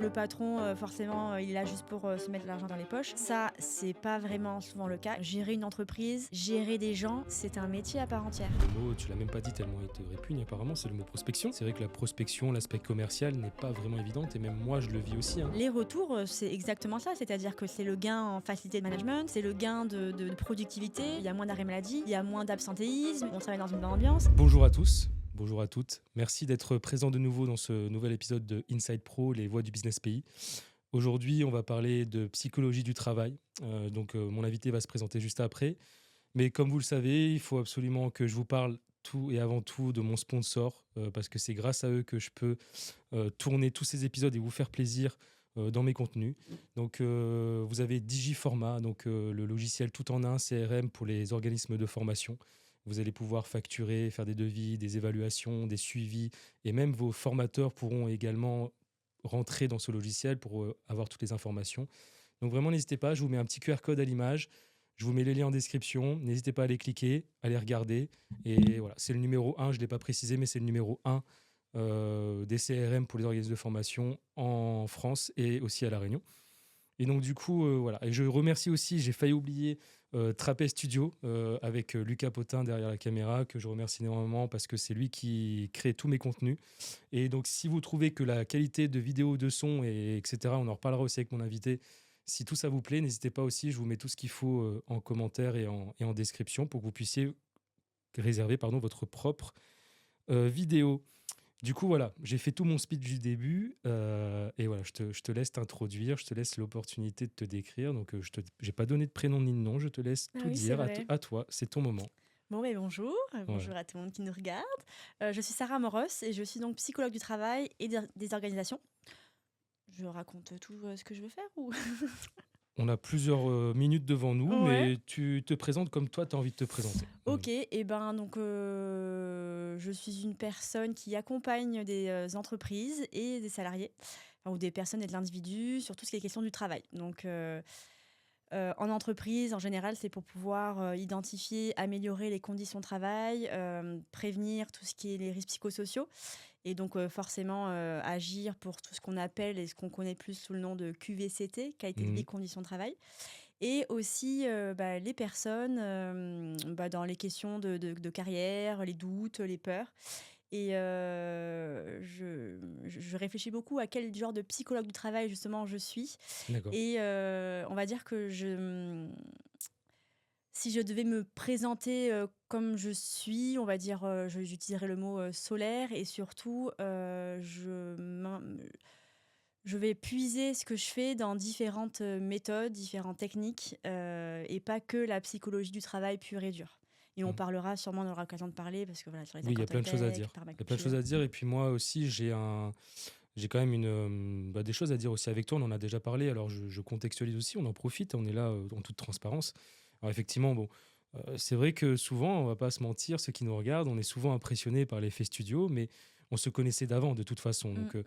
Le patron, forcément, il est là juste pour se mettre de l'argent dans les poches. Ça, c'est pas vraiment souvent le cas. Gérer une entreprise, gérer des gens, c'est un métier à part entière. Le mot, tu l'as même pas dit tellement il te répugne apparemment, c'est le mot prospection. C'est vrai que la prospection, l'aspect commercial n'est pas vraiment évidente et même moi je le vis aussi. Les retours, c'est exactement ça. C'est-à-dire que c'est le gain en facilité de management, c'est le gain de productivité. Il y a moins d'arrêt maladie, il y a moins d'absentéisme, on travaille dans une bonne ambiance. Bonjour à tous, bonjour à toutes. Merci d'être présents de nouveau dans ce nouvel épisode de Inside Pro, les voix du business pays. Aujourd'hui, on va parler de psychologie du travail. Mon invité va se présenter juste après. Mais comme vous le savez, il faut absolument que je vous parle tout et avant tout de mon sponsor, parce que c'est grâce à eux que je peux tourner tous ces épisodes et vous faire plaisir dans mes contenus. Vous avez Digiforma, le logiciel tout en un CRM pour les organismes de formation. Vous allez pouvoir facturer, faire des devis, des évaluations, des suivis, et même vos formateurs pourront également rentrer dans ce logiciel pour avoir toutes les informations. Donc vraiment, n'hésitez pas, je vous mets un petit QR code à l'image. Je vous mets les liens en description. N'hésitez pas à les cliquer, à les regarder. Et voilà, c'est le numéro 1, je ne l'ai pas précisé, mais c'est le numéro 1 des CRM pour les organismes de formation en France et aussi à La Réunion. Et donc, du coup, voilà. Et je remercie aussi, j'ai failli oublier Trapez Studio avec Lucas Potin derrière la caméra, que je remercie énormément parce que c'est lui qui crée tous mes contenus. Et donc, si vous trouvez que la qualité de vidéo, de son, etc., on en reparlera aussi avec mon invité. Si tout ça vous plaît, n'hésitez pas aussi, je vous mets tout ce qu'il faut en commentaire et en description pour que vous puissiez réserver votre propre vidéo. Du coup, voilà, j'ai fait tout mon speech du début et voilà, je te laisse t'introduire, je te laisse l'opportunité de te décrire. Donc, je n'ai pas donné de prénom ni de nom, je te laisse Ah tout oui, c'est dire vrai. à toi, c'est ton moment. Bon, bonjour, Voilà. bonjour à tout le monde qui nous regarde. Je suis Sarah Moros et je suis donc psychologue du travail et des organisations. Je raconte tout ce que je veux faire ou... On a plusieurs minutes devant nous, Ouais. mais tu te présentes comme toi, tu as envie de te présenter. Ok, et ben donc je suis une personne qui accompagne des entreprises et des salariés, enfin, ou des personnes et de l'individu sur tout ce qui est question du travail. Donc en entreprise, en général, c'est pour pouvoir identifier, améliorer les conditions de travail, prévenir tout ce qui est les risques psychosociaux et donc forcément agir pour tout ce qu'on appelle et ce qu'on connaît plus sous le nom de QVCT, qualité de vie, Mhm. conditions de travail. Et aussi les personnes dans les questions de carrière, les doutes, les peurs. Et je réfléchis beaucoup à quel genre de psychologue du travail justement je suis. D'accord. Et on va dire que si je devais me présenter comme je suis, on va dire, j'utiliserais le mot solaire et surtout, je vais puiser ce que je fais dans différentes méthodes, différentes techniques et pas que la psychologie du travail pure et dure. Et on Mhm. parlera sûrement, on aura l'occasion de parler parce que voilà, sur les Oui, il y a accords plein de choses à Toltec, dire. Il y a plein de choses permaculture. à dire. Et puis moi aussi, j'ai quand même des choses à dire aussi avec toi. On en a déjà parlé. Alors je contextualise aussi. On en profite. On est là en toute transparence. Alors effectivement, c'est vrai que souvent, on va pas se mentir, ceux qui nous regardent, on est souvent impressionnés par l'effet studio, mais on se connaissait d'avant de toute façon. Mm.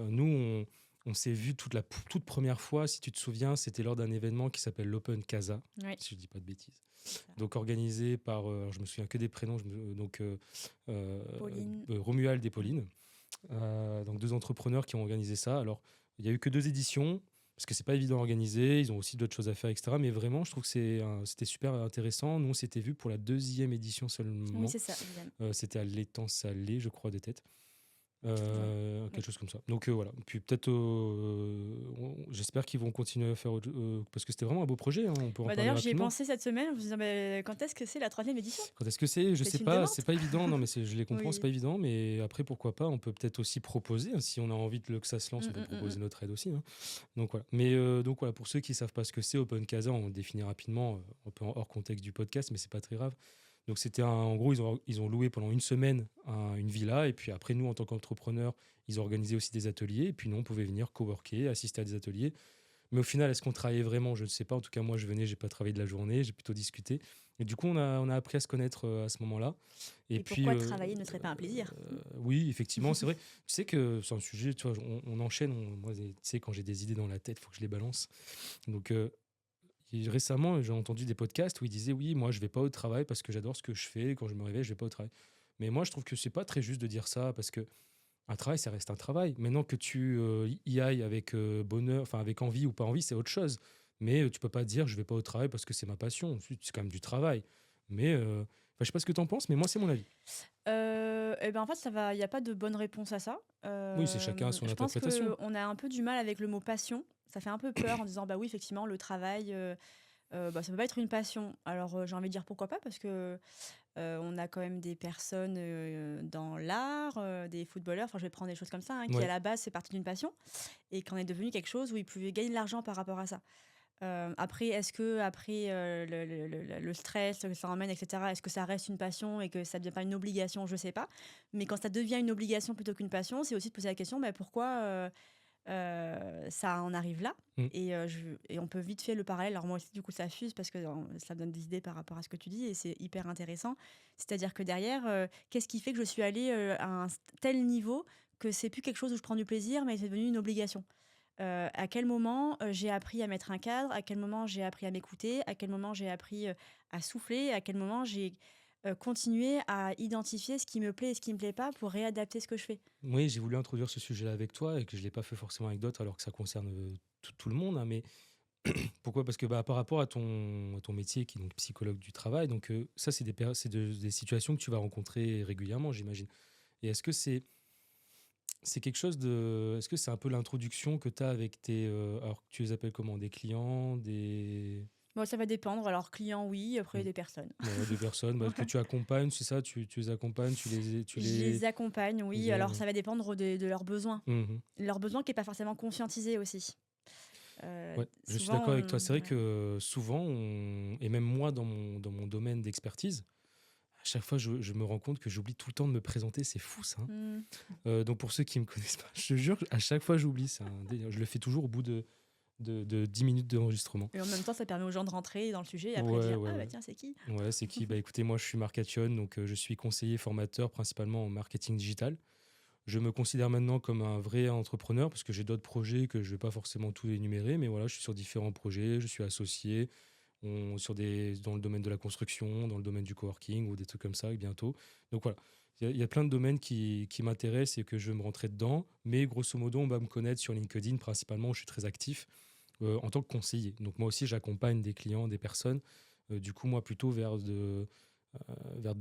Nous, on s'est vu toute première fois, si tu te souviens, c'était lors d'un événement qui s'appelle l'Open Casa, Oui, si je dis pas de bêtises. c'est ça. Donc organisé par, alors, je me souviens que des prénoms, Pauline. Romuald et Pauline, donc deux entrepreneurs qui ont organisé ça. Alors, il y a eu que 2 éditions, parce que c'est pas évident à organiser, ils ont aussi d'autres choses à faire, etc. Mais vraiment, je trouve que c'était super intéressant. Nous, on s'était vu pour la 2e édition Oui, seulement. c'est ça, Viviane. C'était à l'étang salé, je crois, de tête. Ouais. Quelque Oui. chose comme ça. Donc voilà. Puis peut-être, j'espère qu'ils vont continuer à faire parce que c'était vraiment un beau projet, hein, on peut en parler D'ailleurs, j'y ai rapidement. pensé cette semaine en me disant quand est-ce que c'est la 3e édition? Quand est-ce que c'est? Je C'est sais une pas, demande. c'est pas évident. Non, mais je les comprends, c'est Oui. pas évident. Mais après, pourquoi pas? On peut peut-être aussi proposer, hein, si on a envie que ça se lance, Mm, on peut mm, mm, mm. proposer notre aide aussi, hein. Donc voilà. Mais donc voilà, pour ceux qui savent pas ce que c'est, Open Casa, on le définit rapidement, un peu hors contexte du podcast, mais c'est pas très grave. Donc en gros, ils ont loué pendant une semaine une villa, et puis après, nous, en tant qu'entrepreneurs, ils ont organisé aussi des ateliers, et puis nous, on pouvait venir coworker, assister à des ateliers. Mais au final, est-ce qu'on travaillait vraiment? Je ne sais pas. En tout cas, moi, je venais, j'ai pas travaillé de la journée, j'ai plutôt discuté. Et du coup, on a appris à se connaître à ce moment-là. Et Et puis, pourquoi travailler ne serait pas un plaisir? oui, effectivement, c'est vrai. Tu sais que c'est un sujet, tu vois, on enchaîne. Moi, tu sais, quand j'ai des idées dans la tête, il faut que je les balance. Donc, récemment, j'ai entendu des podcasts où ils disaient, oui, moi, je vais pas au travail parce que j'adore ce que je fais. Quand je me réveille, je vais pas au travail. Mais moi, je trouve que c'est pas très juste de dire ça parce que Un travail, ça reste un travail. Maintenant que tu y ailles avec bonheur, enfin avec envie ou pas envie, c'est autre chose. Mais tu peux pas dire je vais pas au travail parce que c'est ma passion. C'est quand même du travail. Mais je sais pas ce que tu en penses, mais moi c'est mon avis. Et ben, en fait, il y a pas de bonne réponse à ça. Oui, c'est chacun son Je pense interprétation. qu'on a un peu du mal avec le mot passion. Ça fait un peu peur en disant: «Bah oui, effectivement, le travail, bah, ça peut pas être une passion». Alors, j'ai envie de dire: «Pourquoi pas?» parce que, on a quand même des personnes, dans l'art, des footballeurs, enfin, je vais prendre des choses comme ça, hein, qui à Ouais, la base, c'est parti d'une passion et qu'en est devenu quelque chose où ils pouvaient gagner de l'argent par rapport à ça. Après, est-ce qu'après, le stress que ça emmène et cetera, est-ce que ça reste une passion et que ça devient pas une obligation? Je sais pas. Mais quand ça devient une obligation plutôt qu'une passion, c'est aussi de poser la question, bah, pourquoi, ça en arrive là? mm, Et on peut vite fait le parallèle. Alors moi aussi, du coup, ça fuse parce que, ça me donne des idées par rapport à ce que tu dis et c'est hyper intéressant. C'est-à-dire que derrière, qu'est-ce qui fait que je suis allée, à un tel niveau que c'est plus quelque chose où je prends du plaisir, mais c'est devenu une obligation? À quel moment, j'ai appris à mettre un cadre? À quel moment j'ai appris à m'écouter? À quel moment j'ai appris, à souffler? À quel moment j'ai, continué à identifier ce qui me plaît et ce qui me plaît pas pour réadapter ce que je fais? oui, j'ai voulu introduire ce sujet-là avec toi et que je l'ai pas fait forcément avec d'autres alors que ça concerne tout le monde, hein, mais pourquoi? Parce que bah, par rapport à ton métier qui est donc psychologue du travail, donc ça, des situations que tu vas rencontrer régulièrement, j'imagine. Et c'est quelque chose de. Est-ce que c'est un peu l'introduction que tu as avec tes. Alors, tu les appelles comment? Des clients, des. Bon, ça va dépendre. Alors client, oui, après Hmm. des personnes. Ouais, des personnes bah, que tu accompagnes, c'est ça? Tu les accompagnes, Je les accompagne, oui. les Alors aides. ça va dépendre de leurs besoins. Mhm. Leurs besoins qui est pas forcément conscientisé aussi. Ouais, je suis Souvent d'accord avec toi. C'est vrai ouais. que souvent, et même moi dans mon domaine d'expertise, à chaque fois, je me rends compte que j'oublie tout le temps de me présenter. C'est fou, ça, hein. Mmh. Donc, pour ceux qui me connaissent pas, je te jure, à chaque fois, j'oublie. C'est un délire. Je le fais toujours au bout de 10 minutes d'enregistrement. Et en même temps, ça permet aux gens de rentrer dans le sujet et après de Ouais, dire: ouais, «Ah bah ouais. tiens, c'est qui?» Ouais, c'est qui? Bah écoutez, moi je suis Marcation, donc je suis conseiller formateur principalement en marketing digital. Je me considère maintenant comme un vrai entrepreneur parce que j'ai d'autres projets que je vais pas forcément tout énumérer, mais voilà, je suis sur différents projets, je suis associé dans le domaine de la construction, dans le domaine du coworking ou des trucs comme ça bientôt. Donc voilà, il y a plein de domaines qui m'intéressent et que je veux me rentrer dedans, mais grosso modo, on va me connaître sur LinkedIn principalement, où je suis très actif en tant que conseiller. Donc moi aussi, j'accompagne des clients, des personnes, du coup, moi plutôt vers de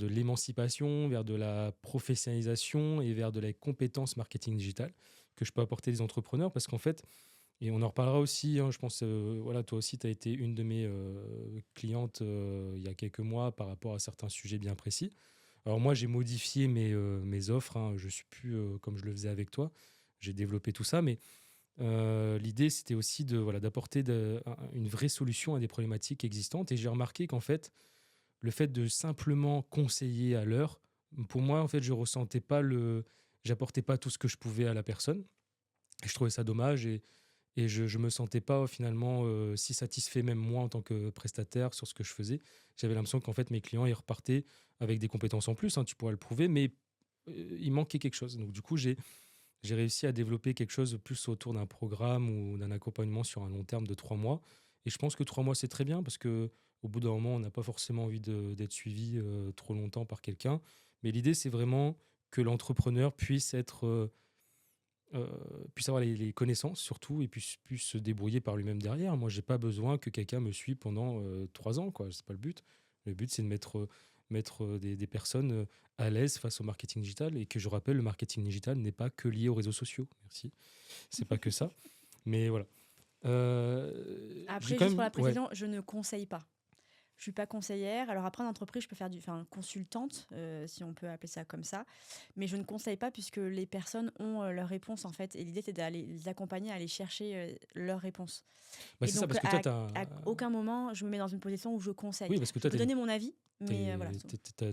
l'émancipation, vers de la professionnalisation et vers de la compétence marketing digital que je peux apporter des entrepreneurs parce qu'en fait, et on en reparlera aussi, hein, je pense, voilà, toi aussi, tu as été une de mes clientes il y a quelques mois par rapport à certains sujets bien précis. Alors moi, j'ai modifié mes offres, hein, je suis plus comme je le faisais avec toi, j'ai développé tout ça, mais l'idée, c'était aussi voilà, d'apporter une vraie solution à des problématiques existantes. Et j'ai remarqué qu'en fait, le fait de simplement conseiller à l'heure, pour moi, en fait, j'apportais pas tout ce que je pouvais à la personne. Et je trouvais ça dommage et je me sentais pas finalement si satisfait, même moi en tant que prestataire, sur ce que je faisais. J'avais l'impression qu'en fait, mes clients, ils repartaient avec des compétences en plus, hein, tu pourras le prouver, mais il manquait quelque chose. Donc, du coup, j'ai réussi à développer quelque chose plus autour d'un programme ou d'un accompagnement sur un long terme de 3 mois. Et je pense que 3 mois, c'est très bien parce que au bout d'un moment, on n'a pas forcément envie d'être suivi trop longtemps par quelqu'un. Mais l'idée, c'est vraiment que l'entrepreneur euh, puisse avoir les connaissances surtout et puisse se débrouiller par lui-même derrière. Moi, j'ai pas besoin que quelqu'un me suive pendant 3 ans, quoi. C'est pas le but. Le but, c'est de mettre des personnes à l'aise face au marketing digital et que je rappelle, le marketing digital n'est pas que lié aux réseaux sociaux. Merci. C'est pas que ça. Mais voilà. J'ai Après, quand juste pour même. la Ouais. précision, je ne conseille pas. Je suis pas conseillère. Alors après, en entreprise, je peux faire consultante, si on peut appeler ça comme ça. Mais je ne conseille pas puisque les personnes ont leurs réponses en fait. Et l'idée, c'est d'aller les accompagner à aller chercher leurs réponses. Bah, Et c'est ça, donc, parce que toi, t'as. à aucun moment, je me mets dans une position où je conseille. Oui, parce que Je toi, peux donner mon avis, mais voilà.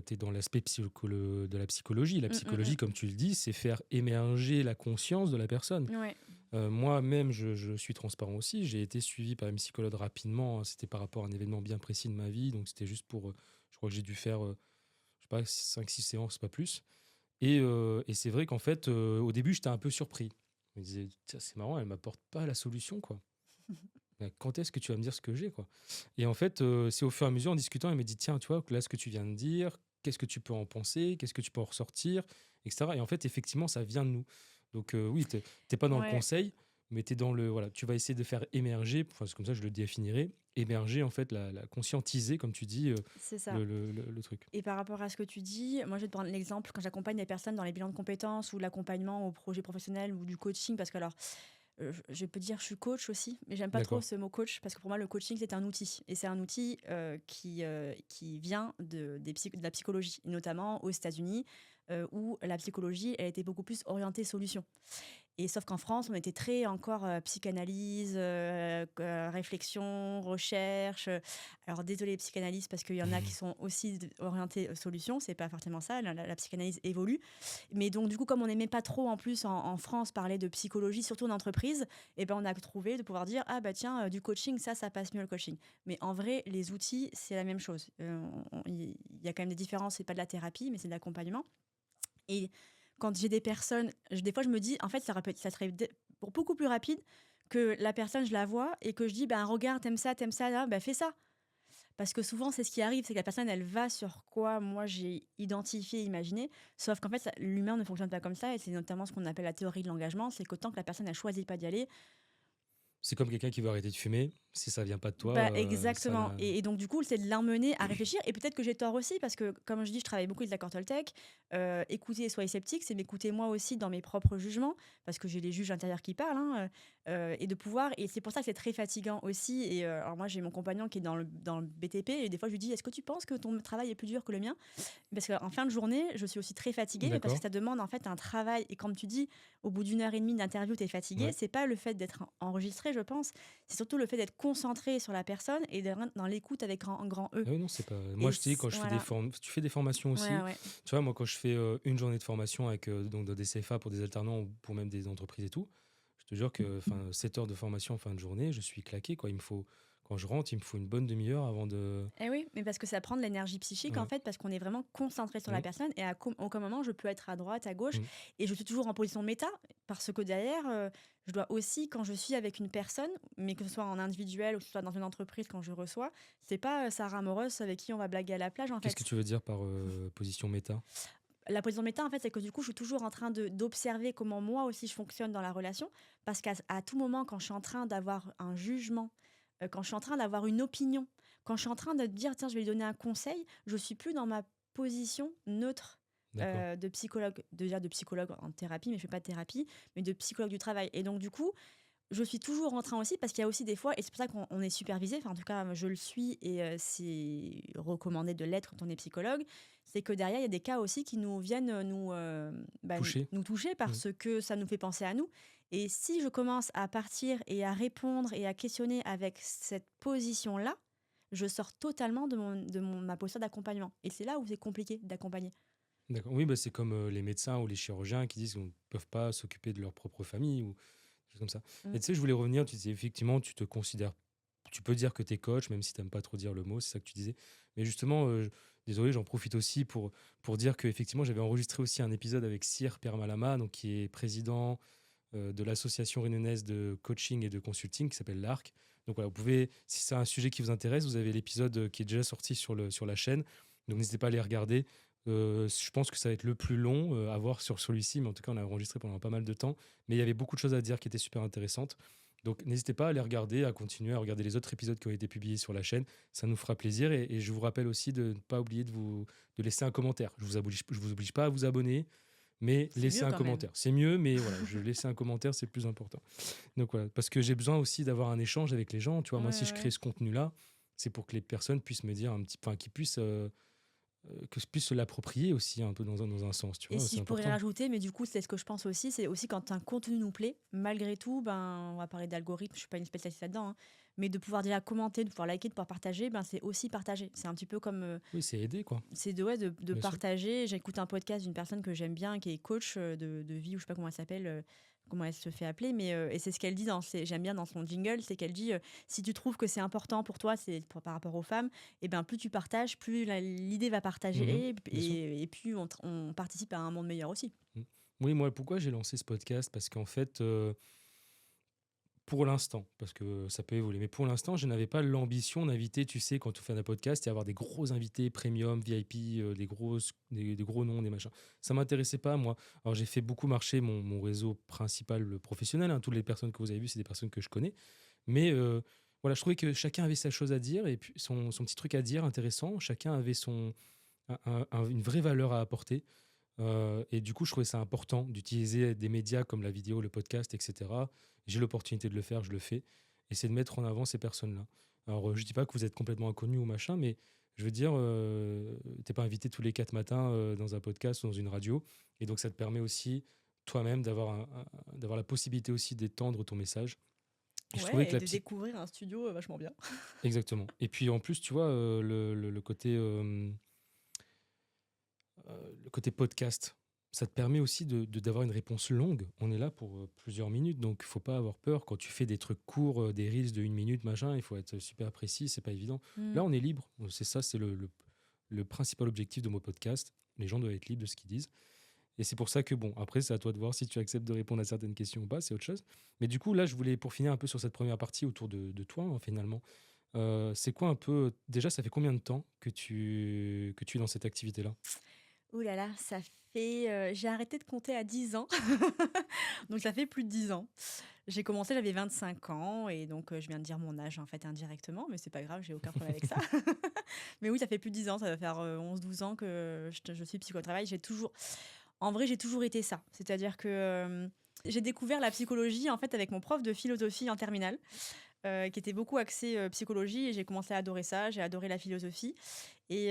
t'es dans l'aspect de la psychologie. La Mm, mm, psychologie, comme tu le dis, c'est faire émerger la conscience de la personne. ouais. Moi-même, je suis transparent aussi. J'ai été suivi par une psychologue rapidement, hein. C'était par rapport à un événement bien précis de ma vie. Donc, c'était juste pour. Je crois que j'ai dû faire, je sais pas, 5 6 séances, pas plus. Et c'est vrai qu'en fait, au début, j'étais un peu surpris. Je me disais, tiens, c'est marrant, elle m'apporte pas la solution, quoi. Quand est-ce que tu vas me dire ce que j'ai, quoi? Et en fait, c'est au fur et à mesure, en discutant, elle me dit, tiens, tu vois, là, ce que tu viens de dire, qu'est-ce que tu peux en penser, qu'est-ce que tu peux en ressortir, etc. Et en fait, effectivement, ça vient de nous. Donc oui, t'es pas dans le Ouais, conseil, mais t'es dans le voilà, tu vas essayer de faire émerger, enfin c'est comme ça que je le définirais, émerger en fait la conscientiser, comme tu dis, c'est ça. le truc. Et par rapport à ce que tu dis, moi, je vais te prendre l'exemple quand j'accompagne les personnes dans les bilans de compétences ou l'accompagnement au projet professionnel ou du coaching, parce que alors, je peux dire je suis coach aussi, mais j'aime pas trop D'accord. ce mot coach parce que pour moi, le coaching, c'est un outil. Et c'est un outil qui vient de la psychologie, et notamment aux États-Unis, où la psychologie, elle était beaucoup plus orientée solution. Et sauf qu'en France, on était très encore psychanalyse, réflexion, recherche. Alors désolé psychanalyse parce qu'il y en a qui sont aussi orientés solution, c'est pas forcément ça. La psychanalyse évolue, mais donc du coup comme on n'aimait pas trop en plus en France parler de psychologie, surtout en entreprise, et ben on a trouvé de pouvoir dire ah bah tiens du coaching ça passe mieux le coaching. Mais en vrai les outils c'est la même chose. Il y a quand même des différences, c'est pas de la thérapie mais c'est de l'accompagnement. Et quand j'ai des personnes, des fois, je me dis, en fait, ça serait pour beaucoup plus rapide que la personne, je la vois et que je dis, ben, regarde, t'aimes ça, là, ben, fais ça. Parce que souvent, c'est ce qui arrive, c'est que la personne, elle va sur quoi moi j'ai identifié, imaginé. Sauf qu'en fait, l'humain ne fonctionne pas comme ça. Et c'est notamment ce qu'on appelle la théorie de l'engagement. C'est qu'autant que la personne, elle choisit pas d'y aller, C'est comme quelqu'un qui veut arrêter de fumer. Si ça vient pas de toi, bah, ça exactement. n'a. Et donc, du coup, c'est de l'emmener à réfléchir. Et peut-être que j'ai tort aussi, parce que, comme je dis, je travaille beaucoup avec de l'accord Toltec. Écouter et soyez sceptique, c'est m'écouter moi aussi dans mes propres jugements, parce que j'ai les juges intérieurs qui parlent. Hein, et de pouvoir. Et c'est pour ça que c'est très fatigant aussi. Et alors, moi, j'ai mon compagnon qui est dans le BTP, et des fois, je lui dis est-ce que tu penses que ton travail est plus dur que le mien? Parce qu'en fin de journée, je suis aussi très fatiguée, parce que D'accord. ça demande en fait un travail. Et comme tu dis, au bout d'une heure et demie d'interview, tu es fatigué. Ouais. C'est pas le fait d'être enregistré, je pense. C'est surtout le fait d'être concentré sur la personne et d'être dans l'écoute avec un grand E. Ah oui, non, c'est pas. Moi, Et je te dis, quand je fais voilà. tu fais des formations Ouais, aussi. ouais. Tu vois, moi, quand je fais une journée de formation avec donc, dans des CFA pour des alternants ou pour même des entreprises et tout, je te jure que 7 heures de formation en fin de journée, je suis claqué, quoi. Quand je rentre, il me faut une bonne demi-heure avant de. Eh oui, mais parce que ça prend de l'énergie psychique, en Ouais. fait, parce qu'on est vraiment concentré sur la Mm, personne et à aucun moment je peux être à droite, à gauche. mm. Et je suis toujours en position méta, parce que derrière, je dois aussi, quand je suis avec une personne, mais que ce soit en individuel ou que ce soit dans une entreprise quand je reçois, c'est pas Sarah Moros avec qui on va blaguer à la plage, en Qu'est-ce que fait. tu veux dire par position méta? La position méta, en fait, c'est que du coup, je suis toujours en train d'observer comment moi aussi je fonctionne dans la relation. Parce qu'à tout moment, quand je suis en train d'avoir un jugement, quand je suis en train d'avoir une opinion, quand je suis en train de dire, tiens, je vais lui donner un conseil, je suis plus dans ma position neutre D'accord. de psychologue, déjà de psychologue en thérapie, mais je fais pas de thérapie, mais de psychologue du travail. Et donc, du coup, je suis toujours en train aussi, parce qu'il y a aussi des fois, et c'est pour ça qu'on est supervisé, enfin en tout cas je le suis, et c'est recommandé de l'être quand on est psychologue, c'est que derrière il y a des cas aussi qui nous viennent Touché. nous toucher Mm. parce que ça nous fait penser à nous. Et si je commence à partir et à répondre et à questionner avec cette position-là, je sors totalement ma posture d'accompagnement. Et c'est là où c'est compliqué d'accompagner. D'accord. Oui, bah, c'est comme les médecins ou les chirurgiens qui disent qu'ils ne peuvent pas s'occuper de leur propre famille ou des choses comme ça. Mm. Et tu sais, je voulais revenir, tu disais effectivement, tu te considères, tu peux dire que tu es coach, même si tu n'aimes pas trop dire le mot, c'est ça que tu disais. Mais justement, désolé, j'en profite aussi pour dire qu'effectivement, j'avais enregistré aussi un épisode avec Cyr Permalama, donc, qui est président de l'association réunionnaise de coaching et de consulting qui s'appelle l'ARC. Donc voilà, vous pouvez, si c'est un sujet qui vous intéresse, vous avez l'épisode qui est déjà sorti sur la chaîne. Donc n'hésitez pas à aller regarder. Je pense que ça va être le plus long à voir sur celui-ci, mais en tout cas, on a enregistré pendant pas mal de temps. Mais il y avait beaucoup de choses à dire qui étaient super intéressantes. Donc n'hésitez pas à les regarder, à continuer à regarder les autres épisodes qui ont été publiés sur la chaîne. Ça nous fera plaisir. Et je vous rappelle aussi de ne pas oublier de laisser un commentaire. Je vous oblige pas à vous abonner, mais C'est laissez mieux un quand même. commentaire. C'est mieux, mais voilà, je laisser un commentaire, c'est le plus important. Donc voilà, parce que j'ai besoin aussi d'avoir un échange avec les gens. Tu vois, Ouais, moi, si je ouais. crée ce contenu-là, c'est pour que les personnes puissent me dire un petit, enfin, qu'ils puissent que je puisse se l'approprier aussi un peu dans un sens, tu Et vois, si c'est je pourrais important. rajouter, mais du coup, c'est ce que je pense aussi, c'est aussi quand un contenu nous plaît, malgré tout, ben, on va parler d'algorithme, je suis pas une spécialiste là-dedans, hein, mais de pouvoir déjà commenter, de pouvoir liker, de pouvoir partager, ben, c'est aussi partager. C'est un petit peu comme, Oui, c'est aider, quoi, c'est de, ouais, de bien sûr. partager. J'écoute un podcast d'une personne que j'aime bien, qui est coach de vie, ou je sais pas comment elle s'appelle, comment elle se fait appeler, mais et c'est ce qu'elle dit j'aime bien dans son jingle, c'est qu'elle dit si tu trouves que c'est important pour toi, c'est par rapport aux femmes, et ben plus tu partages, plus l'idée va Mhm, partager, bien sûr. et plus on participe à un monde meilleur aussi. Mm. Oui, moi, pourquoi j'ai lancé ce podcast? Parce qu'en fait, pour l'instant, parce que ça peut évoluer. Mais pour l'instant, je n'avais pas l'ambition d'inviter, tu sais, quand on fait un podcast, et avoir des gros invités premium, VIP, des gros noms, des machins. Ça m'intéressait pas, moi. Alors, j'ai fait beaucoup marcher mon réseau principal professionnel. Toutes les personnes que vous avez vues, c'est des personnes que je connais. Mais voilà, je trouvais que chacun avait sa chose à dire, et puis son petit truc à dire intéressant. Chacun avait une vraie valeur à apporter. Et du coup, je trouvais ça important d'utiliser des médias comme la vidéo, le podcast, etc. J'ai l'opportunité de le faire, je le fais. Et c'est de mettre en avant ces personnes-là. Alors, je dis pas que vous êtes complètement inconnu ou machin, mais je veux dire, t'es pas invité tous les 4 matins dans un podcast ou dans une radio. Et donc, ça te permet aussi, toi-même, d'avoir la possibilité aussi d'étendre ton message. Et je trouvais Ouais, que et la de psy... découvrir un studio vachement bien. Exactement. Et puis, en plus, tu vois, le côté... le côté podcast, ça te permet aussi d'avoir une réponse longue. On est là pour plusieurs minutes, donc il faut pas avoir peur. Quand tu fais des trucs courts, des reels de 1 minute, machin, il faut être super précis, c'est pas évident. Mm. Là, on est libre. C'est ça, c'est le principal objectif de mon podcast. Les gens doivent être libres de ce qu'ils disent. Et c'est pour ça que, bon, après, c'est à toi de voir si tu acceptes de répondre à certaines questions ou pas, c'est autre chose. Mais du coup, là, je voulais, pour finir un peu sur cette première partie autour de toi, hein, finalement, c'est quoi un peu... Déjà, ça fait combien de temps que tu es dans cette activité-là? Ouh là là, ça fait, j'ai arrêté de compter à 10 ans, donc ça fait plus de 10 ans. J'ai commencé, j'avais 25 ans et donc je viens de dire mon âge, en fait, indirectement, mais c'est pas grave, j'ai aucun problème avec ça. Mais oui, ça fait plus de 10 ans, ça va faire, 11-12 ans que je suis psycho au travail. En vrai, j'ai toujours été ça. C'est-à-dire que, j'ai découvert la psychologie, en fait, avec mon prof de philosophie en terminale, qui était beaucoup axé, psychologie, et j'ai commencé à adorer ça. J'ai adoré la philosophie et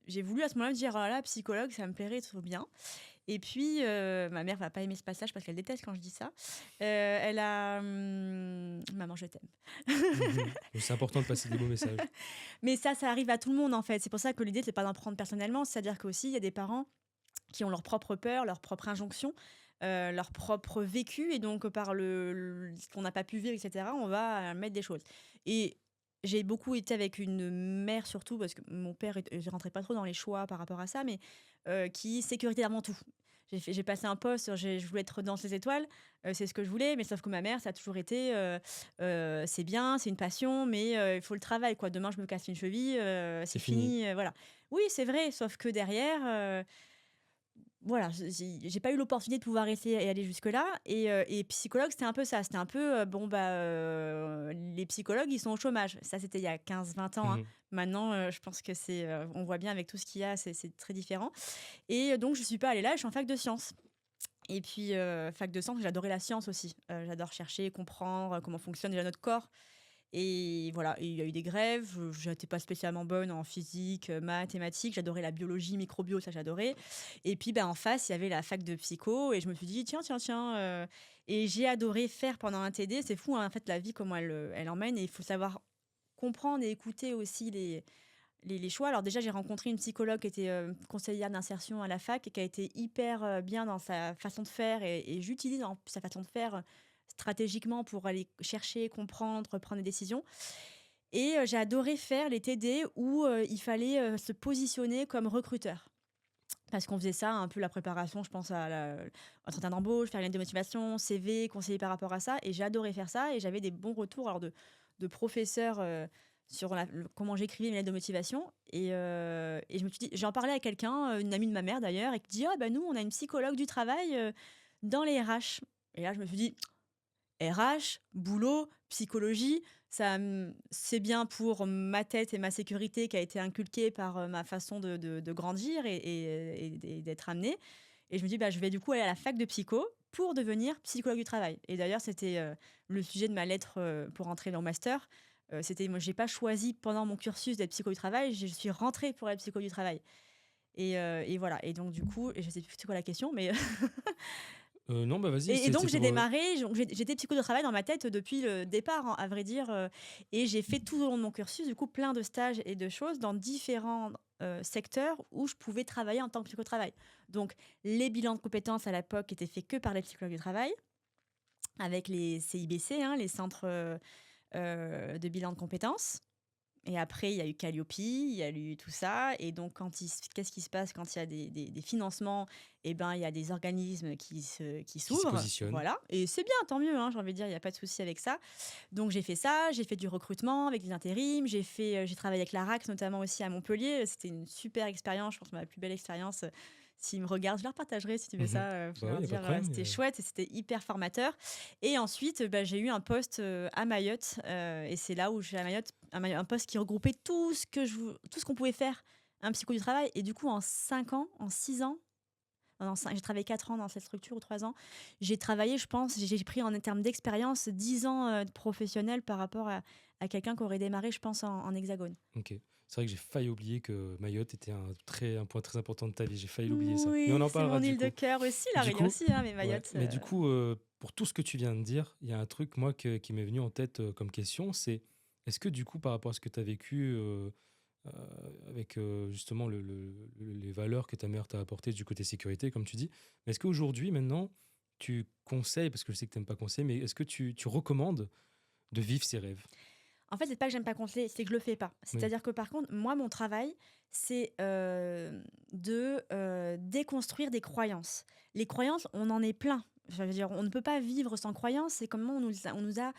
j'ai voulu à ce moment-là me dire: «Ah là, psychologue, ça me plairait trop bien». Et puis, ma mère va pas aimer ce passage parce qu'elle déteste quand je dis ça. Elle a, maman, je t'aime. Mhm. C'est important de passer des beaux messages. Mais ça arrive à tout le monde, en fait. C'est pour ça que l'idée, c'est pas d'en prendre personnellement. C'est-à-dire qu'aussi, il y a des parents qui ont leur propre peur, leur propre injonction, leur propre vécu, et donc par ce qu'on n'a pas pu vivre, et cetera, on va mettre des choses. Et j'ai beaucoup été avec une mère, surtout parce que mon père je rentrais pas trop dans les choix par rapport à ça, mais qui sécurité avant tout. J'ai passé un poste, je voulais être dans les étoiles, c'est ce que je voulais, mais sauf que ma mère, ça a toujours été, c'est bien, c'est une passion, mais il faut le travail, quoi. Demain, je me casse une cheville, C'est c'est fini. fini, voilà. Oui, c'est vrai, sauf que derrière, voilà, j'ai pas eu l'opportunité de pouvoir essayer et aller jusque-là, et psychologue, c'était un peu ça. C'était un peu, bon, bah, les psychologues, ils sont au chômage. Ça, c'était il y a 15-20 ans, hein. Mhm. Maintenant, je pense que on voit bien avec tout ce qu'il y a, c'est très différent, et donc je suis pas allée là, je suis en fac de sciences. Et puis, fac de sciences, j'adorais la science aussi. J'adore chercher, comprendre comment fonctionne déjà notre corps, et voilà, et il y a eu des grèves. J'étais pas spécialement bonne en physique, mathématiques. J'adorais la biologie, microbio, ça j'adorais. Et puis, ben, en face, il y avait la fac de psycho, et je me suis dit: «Tiens, tiens, tiens», et j'ai adoré faire pendant un TD. C'est fou, hein, en fait, la vie, comment elle emmène, et il faut savoir comprendre et écouter aussi les choix. Alors déjà, j'ai rencontré une psychologue qui était, conseillère d'insertion à la fac, et qui a été hyper, bien dans sa façon de faire, et j'utilise en sa façon de faire, stratégiquement, pour aller chercher, comprendre, prendre des décisions. Et j'ai adoré faire les TD où, il fallait, se positionner comme recruteur. Parce qu'on faisait ça, un peu la préparation, je pense à l'entretien d'embauche, faire une lettre de motivation, CV, conseiller par rapport à ça, et j'ai adoré faire ça, et j'avais des bons retours, alors de professeurs, sur comment j'écrivais mes lettres de motivation, et je me suis dit, j'en parlais à quelqu'un, une amie de ma mère d'ailleurs, et qui dit: «Ah bah nous, on a une psychologue du travail, dans les RH». Et là, je me suis dit: RH, boulot, psychologie, c'est bien pour ma tête et ma sécurité qui a été inculquée par, ma façon de grandir et d'être amenée. Et je me dis: «Bah, je vais du coup aller à la fac de psycho pour devenir psychologue du travail». Et d'ailleurs, c'était, le sujet de ma lettre, pour entrer dans le master. C'était, moi, j'ai pas choisi pendant mon cursus d'être psycho du travail, je suis rentrée pour être psycho du travail. Et voilà, et donc du coup, et je sais plus c'est quoi la question, mais Non, bah vas-y, et donc c'est j'ai pour... démarré, j'étais psycho de travail dans ma tête depuis le départ, hein, à vrai dire, et j'ai fait tout au long de mon cursus, du coup, plein de stages et de choses dans différents, secteurs où je pouvais travailler en tant que psycho de travail. Donc les bilans de compétences à l'époque étaient faits que par les psychologues du travail, avec les CIBC, hein, les centres, de bilan de compétences. Et après, il y a eu Calliope, il y a eu tout ça. Et donc, qu'est-ce qui se passe quand il y a des financements? Eh ben, il y a des organismes qui Qui se s'ouvrent. positionne. Voilà. Et c'est bien, tant mieux, hein, j'ai envie de dire, il n'y a pas de souci avec ça. Donc, j'ai fait ça. J'ai fait du recrutement avec des intérims. J'ai travaillé avec l'ARAX, notamment aussi à Montpellier. C'était une super expérience. Je pense que ma plus belle expérience. S'ils me regardent, je leur partagerai si tu veux Mhm. ça. Je Bah vais oui, leur y a pas de dire, problème. c'était chouette et c'était hyper formateur. Et ensuite, j'ai eu un poste à Mayotte. Et c'est là où j'ai à Mayotte un poste qui regroupait tout ce qu'on pouvait faire, un psycho du travail. Et du coup, en 5 ans, en 6 ans, j'ai travaillé 4 ans dans cette structure ou 3 ans. J'ai travaillé, je pense, j'ai pris en termes d'expérience 10 ans de professionnel par rapport à quelqu'un qui aurait démarré, je pense, en hexagone. Ok. C'est vrai que j'ai failli oublier que Mayotte était un point très important de ta vie. J'ai failli l'oublier ça. Mais on Oui, en c'est parlera mon du île de coup. cœur aussi, La Du Réunion coup, aussi, hein, mais ouais. Mayotte. Mais du coup, pour tout ce que tu viens de dire, il y a un truc, moi, qui m'est venu en tête comme question, c'est est-ce que du coup, par rapport à ce que tu as vécu euh, avec justement les valeurs que ta mère t'a apportées du côté sécurité, comme tu dis, est-ce qu'aujourd'hui, maintenant, tu conseilles, parce que je sais que tu n'aimes pas conseiller, mais est-ce que tu recommandes de vivre ses rêves? En fait, c'est pas que j'aime pas conseiller, c'est que je le fais pas. Oui. C'est-à-dire que par contre, moi, mon travail, c'est de déconstruire des croyances. Les croyances, on en est plein. Je veux dire, on ne peut pas vivre sans croyances. C'est comment on nous a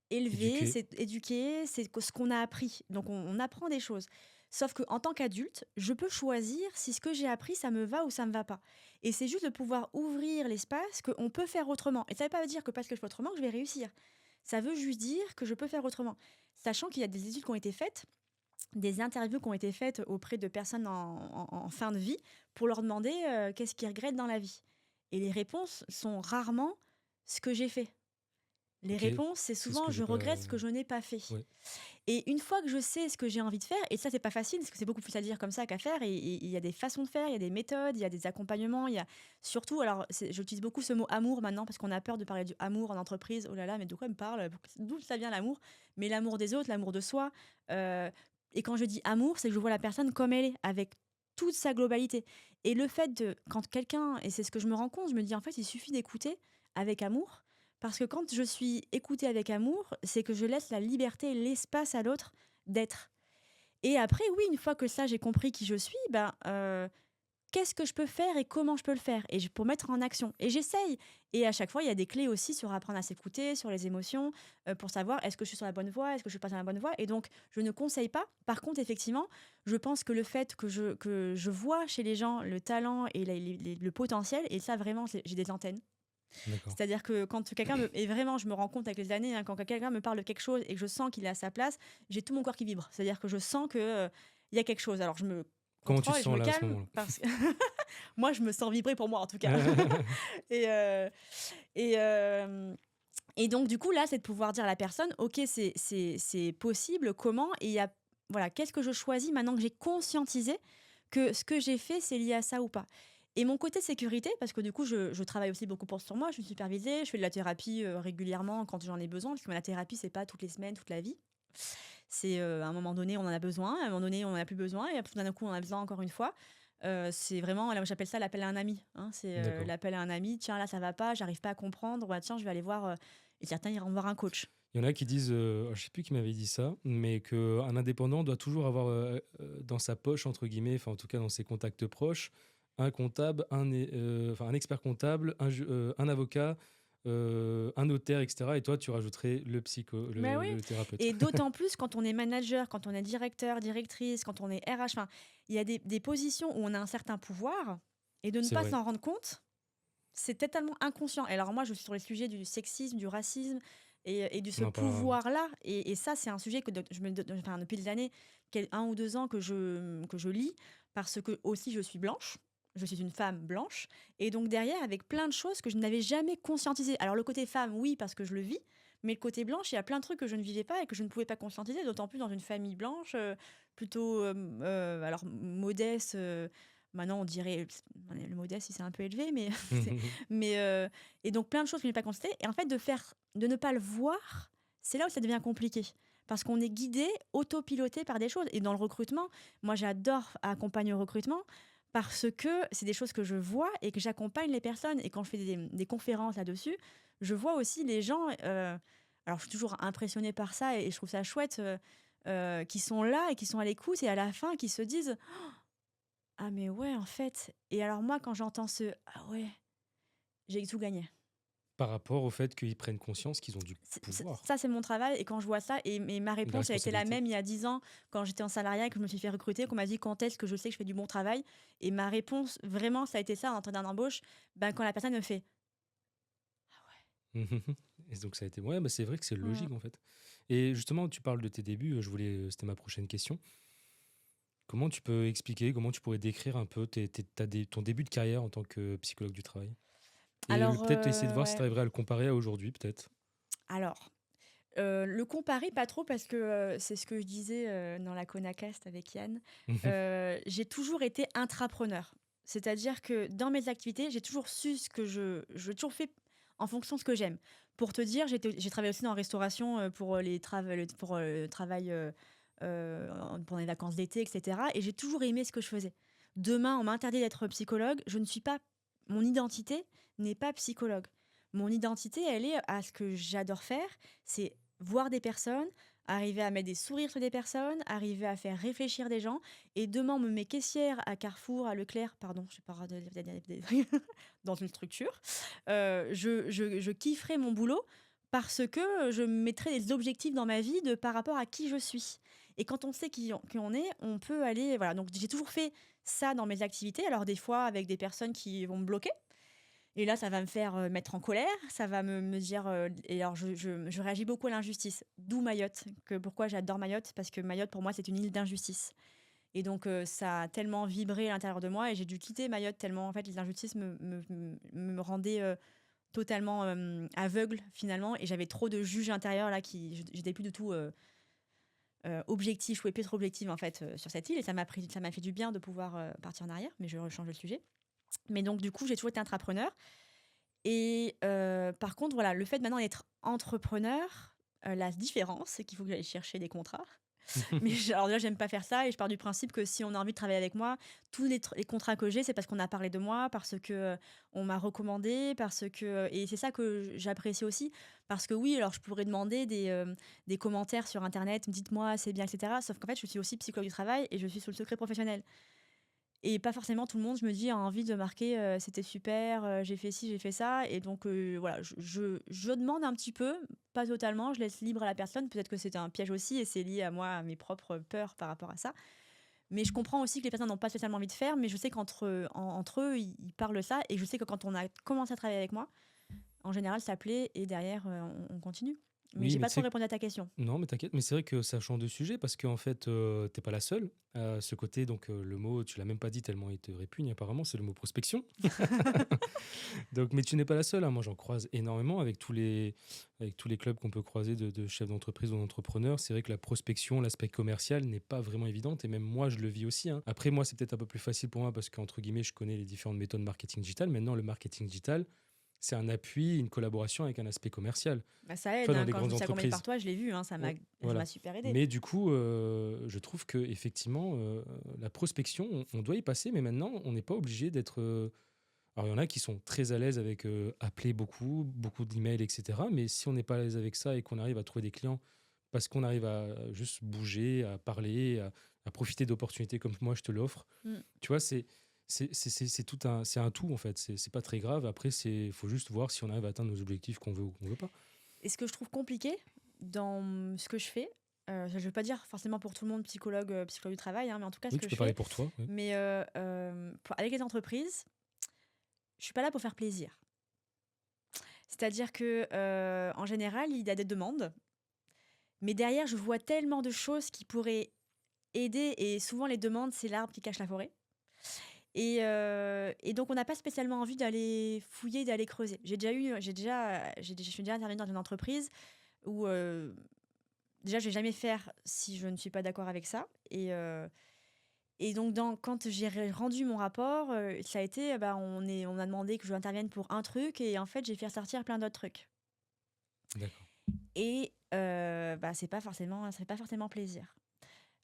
élevés, Éduquer. c'est éduqués, c'est ce qu'on a appris. Donc, on apprend des choses. Sauf qu'en tant qu'adulte, je peux choisir si ce que j'ai appris, ça me va ou ça me va pas. Et c'est juste de pouvoir ouvrir l'espace qu'on peut faire autrement. Et ça ne veut pas dire que parce que je fais autrement, que je vais réussir. Ça veut juste dire que je peux faire autrement. Sachant qu'il y a des études qui ont été faites, des interviews qui ont été faites auprès de personnes en fin de vie pour leur demander qu'est-ce qu'ils regrettent dans la vie. Et les réponses sont rarement ce que j'ai fait. Les Ok. réponses, c'est C'est ce souvent que j'ai je pas. regrette ce que je n'ai pas fait. Ouais. Et une fois que je sais ce que j'ai envie de faire, et ça, c'est pas facile, parce que c'est beaucoup plus à dire comme ça qu'à faire, et il y a des façons de faire, il y a des méthodes, il y a des accompagnements, il y a surtout, alors j'utilise beaucoup ce mot amour maintenant, parce qu'on a peur de parler du amour en entreprise. Oh là là, mais de quoi elle me parle? D'où ça vient l'amour? Mais l'amour des autres, l'amour de soi. euh, et quand je dis amour, c'est que je vois la personne comme elle est, avec toute sa globalité. Et le fait de, quand quelqu'un, et c'est ce que je me rends compte, je me dis en fait, il suffit d'écouter avec amour. Parce que quand je suis écoutée avec amour, c'est que je laisse la liberté et l'espace à l'autre d'être. Et après, oui, une fois que ça, j'ai compris qui je suis, qu'est-ce que je peux faire et comment je peux le faire et pour mettre en action. Et j'essaye. Et à chaque fois, il y a des clés aussi sur apprendre à s'écouter, sur les émotions, pour savoir est-ce que je suis sur la bonne voie, est-ce que je suis pas sur la bonne voie. Et donc, je ne conseille pas. Par contre, effectivement, je pense que le fait que je vois chez les gens le talent et le potentiel, et ça, vraiment, j'ai des antennes. D'accord. C'est-à-dire que quand quelqu'un me... Et vraiment, je me rends compte avec les années, hein, quand quelqu'un me parle de quelque chose et que je sens qu'il est à sa place, j'ai tout mon corps qui vibre. C'est-à-dire que je sens que il y a quelque chose. Alors, je me Comment tu te contrôle et je sens me là à ce calme moment-là? parce que moi, je me sens vibrer pour moi, en tout cas. et, euh, et, euh, et donc, du coup, là, c'est de pouvoir dire à la personne, OK, c'est possible, comment? Et il y a, voilà, qu'est-ce que je choisis maintenant que j'ai conscientisé que ce que j'ai fait, c'est lié à ça ou pas? Et mon côté sécurité, parce que du coup, je travaille aussi beaucoup sur moi, je suis supervisée, je fais de la thérapie régulièrement quand j'en ai besoin, parce que la thérapie, c'est pas toutes les semaines, toute la vie. C'est à un moment donné, on en a besoin, à un moment donné, on en a plus besoin, et après, d'un coup, on en a besoin encore une fois. C'est vraiment, là, j'appelle ça l'appel à un ami. Hein. C'est D'accord. l'appel à un ami. Tiens, là, ça va pas, j'arrive pas à comprendre. Ouais, tiens, je vais aller voir. Et certains iront voir un coach. Il y en a qui disent, je sais plus qui m'avait dit ça, mais qu'un indépendant doit toujours avoir dans sa poche, entre guillemets, enfin en tout cas dans ses contacts proches, un comptable, enfin, un expert comptable, un avocat, un notaire, etc. Et toi, tu rajouterais le psycho, Ben oui. le thérapeute. Et d'autant plus quand on est manager, quand on est directeur, directrice, quand on est RH. Enfin, il y a des positions où on a un certain pouvoir et de ne C'est pas vrai. s'en rendre compte, c'est totalement inconscient. Et alors moi, je suis sur les sujets du sexisme, du racisme et de On ce en parlera. Ouais. pouvoir-là. Et ça, c'est un sujet que enfin, depuis des années, 1 ou 2 ans que je lis, parce que aussi je suis blanche. Je suis une femme blanche. Et donc derrière, avec plein de choses que je n'avais jamais conscientisées. Alors le côté femme, oui, parce que je le vis. Mais le côté blanche, il y a plein de trucs que je ne vivais pas et que je ne pouvais pas conscientiser, d'autant plus dans une famille blanche, plutôt alors modeste. Maintenant, on dirait le modeste, c'est un peu élevé, mais mais et donc plein de choses que je n'ai pas constatées. Et en fait, de ne pas le voir, c'est là où ça devient compliqué. Parce qu'on est guidé, autopiloté par des choses. Et dans le recrutement, moi, j'adore accompagner au recrutement parce que c'est des choses que je vois et que j'accompagne les personnes. Et quand je fais des conférences là-dessus, je vois aussi les gens. Alors, je suis toujours impressionnée par ça et je trouve ça chouette. qui sont là et qui sont à l'écoute et à la fin qui se disent: «Ah mais ouais, en fait» et alors moi, quand j'entends ce: «Ah ouais», j'ai tout gagné. Par rapport au fait qu'ils prennent conscience qu'ils ont du pouvoir, Ça, c'est mon travail et quand je vois ça et ma de la réponse, elle a été la responsabilité. même il y a 10 ans quand j'étais en salariat et que je me suis fait recruter, qu'on m'a dit: «Quand est-ce que je sais que je fais du bon travail?» et ma réponse, vraiment, ça a été ça en entretien d'embauche, ben, quand la personne me fait: «Ah ouais». Et donc ça a été ouais, bah, c'est vrai que c'est Mmh. logique, en fait. Et justement, tu parles de tes débuts, je voulais, c'était ma prochaine question. Comment tu peux expliquer, comment tu pourrais décrire un peu ton début de carrière en tant que psychologue du travail? Et Alors, peut-être essayer de voir si tu ouais, arriverais à le comparer à aujourd'hui, peut-être? alors, le comparer pas trop parce que, c'est ce que je disais, dans la Conacast avec Yann, j'ai toujours été intrapreneur. C'est-à-dire que dans mes activités, j'ai toujours su ce que j'ai toujours fait en fonction de ce que j'aime. Pour te dire, j'ai travaillé aussi dans la restauration, pour, le travail, pendant les vacances d'été et cetera et j'ai toujours aimé ce que je faisais. Demain, on m'interdit d'être psychologue, je ne suis pas mon identité n'est pas psychologue. Mon identité, elle est à ce que j'adore faire, c'est voir des personnes, arriver à mettre des sourires sur des personnes, arriver à faire réfléchir des gens. Et demain, on me met caissière à Carrefour, à Leclerc, pardon, je sais pas, dans une structure. Je kifferai mon boulot parce que je mettrai des objectifs dans ma vie par rapport à qui je suis. Et quand on sait qui on est, on peut aller. Voilà, donc j'ai toujours fait ça dans mes activités. Alors, des fois, avec des personnes qui vont me bloquer. Et là, ça va me faire, mettre en colère, ça va me dire, et alors je réagis beaucoup à l'injustice. D'où Mayotte, que pourquoi j'adore Mayotte, parce que Mayotte, pour moi, c'est une île d'injustice. Et donc ça a tellement vibré à l'intérieur de moi et j'ai dû quitter Mayotte tellement, en fait, les injustices me rendaient, totalement, aveugle, finalement et j'avais trop de juges intérieurs là j'étais plus du tout, objective, je pouvais plus être objective, en fait, sur cette île et ça m'a fait du bien de pouvoir, partir en arrière, mais je change le sujet. Mais donc du coup, j'ai toujours été intrapreneur et par contre, voilà, le fait maintenant d'être entrepreneur, la différence, c'est qu'il faut que j'aille chercher des contrats. Mais alors déjà, j'aime pas faire ça et je pars du principe que si on a envie de travailler avec moi, tous les contrats que j'ai, c'est parce qu'on a parlé de moi, parce que, on m'a recommandé, parce que et c'est ça que j'apprécie aussi. Parce que oui, alors je pourrais demander des commentaires sur internet: «Dites-moi, c'est bien» et cetera. Sauf qu'en fait, je suis aussi psychologue du travail et je suis sous le secret professionnel. Et pas forcément tout le monde, je me dis, a envie de marquer, «C'était super, j'ai fait ci, j'ai fait ça» et donc voilà, je demande un petit peu, pas totalement, je laisse libre à la personne. Peut-être que c'était un piège aussi et c'est lié à moi, à mes propres peurs par rapport à ça. Mais je comprends aussi que les personnes n'ont pas spécialement envie de faire, mais je sais entre eux, ils parlent de ça et je sais que quand on a commencé à travailler avec moi, en général, ça plaît et derrière, on continue. Mais Oui, j'ai mais pas tu trop sais répondu à ta question. non, mais t'inquiète, mais c'est vrai que ça change de sujet parce qu'en fait, tu pas la seule. Ce côté donc le mot, tu l'as même pas dit tellement il te répugne apparemment, c'est le mot prospection. Donc mais tu n'es pas la seule, hein. Moi, j'en croise énormément avec tous les clubs qu'on peut croiser de chefs d'entreprise ou d'entrepreneurs. C'est vrai que la prospection, l'aspect commercial n'est pas vraiment évidente et même moi, je le vis aussi, hein. Après moi, c'est peut-être un peu plus facile pour moi parce qu'entre guillemets, je connais les différentes méthodes marketing digital. Maintenant, le marketing digital, c'est un appui, une collaboration avec un aspect commercial. Bah, ça Tu vois, aide, dans hein, des quand je grandes me suis accompagnée par entreprises. toi, je l'ai vu, hein, ça Voilà. m'a super aidée. Mais du coup, je trouve que effectivement, la prospection, on doit y passer, mais maintenant, on n'est pas obligé d'être. Alors, il y en a qui sont très à l'aise avec appeler beaucoup, beaucoup d'emails, etc. Mais si on n'est pas à l'aise avec ça et qu'on arrive à trouver des clients parce qu'on arrive à juste bouger, à parler, à profiter d'opportunités comme moi je te l'offre, Mmh. tu vois, c'est tout c'est un tout en fait. C'est pas très grave. Après, faut juste voir si on arrive à atteindre nos objectifs qu'on veut ou qu'on veut pas. Et ce que je trouve compliqué dans ce que je fais, je ne veux pas dire forcément pour tout le monde psychologue du travail, hein, mais en tout cas ce Oui, que tu je peux parler fais, pour toi. Oui. mais avec les entreprises, je suis pas là pour faire plaisir. C'est-à-dire que, en général, il y a des demandes, mais derrière, je vois tellement de choses qui pourraient aider et souvent les demandes, c'est l'arbre qui cache la forêt et donc on n'a pas spécialement envie d'aller fouiller, d'aller creuser. Je suis déjà intervenue dans une entreprise où, déjà, je vais jamais faire si je ne suis pas d'accord avec ça et donc quand j'ai rendu mon rapport, ça a été, bah, on m'a demandé que j'intervienne pour un truc et en fait, j'ai fait ressortir plein d'autres trucs D'accord. et bah, ça fait pas forcément plaisir.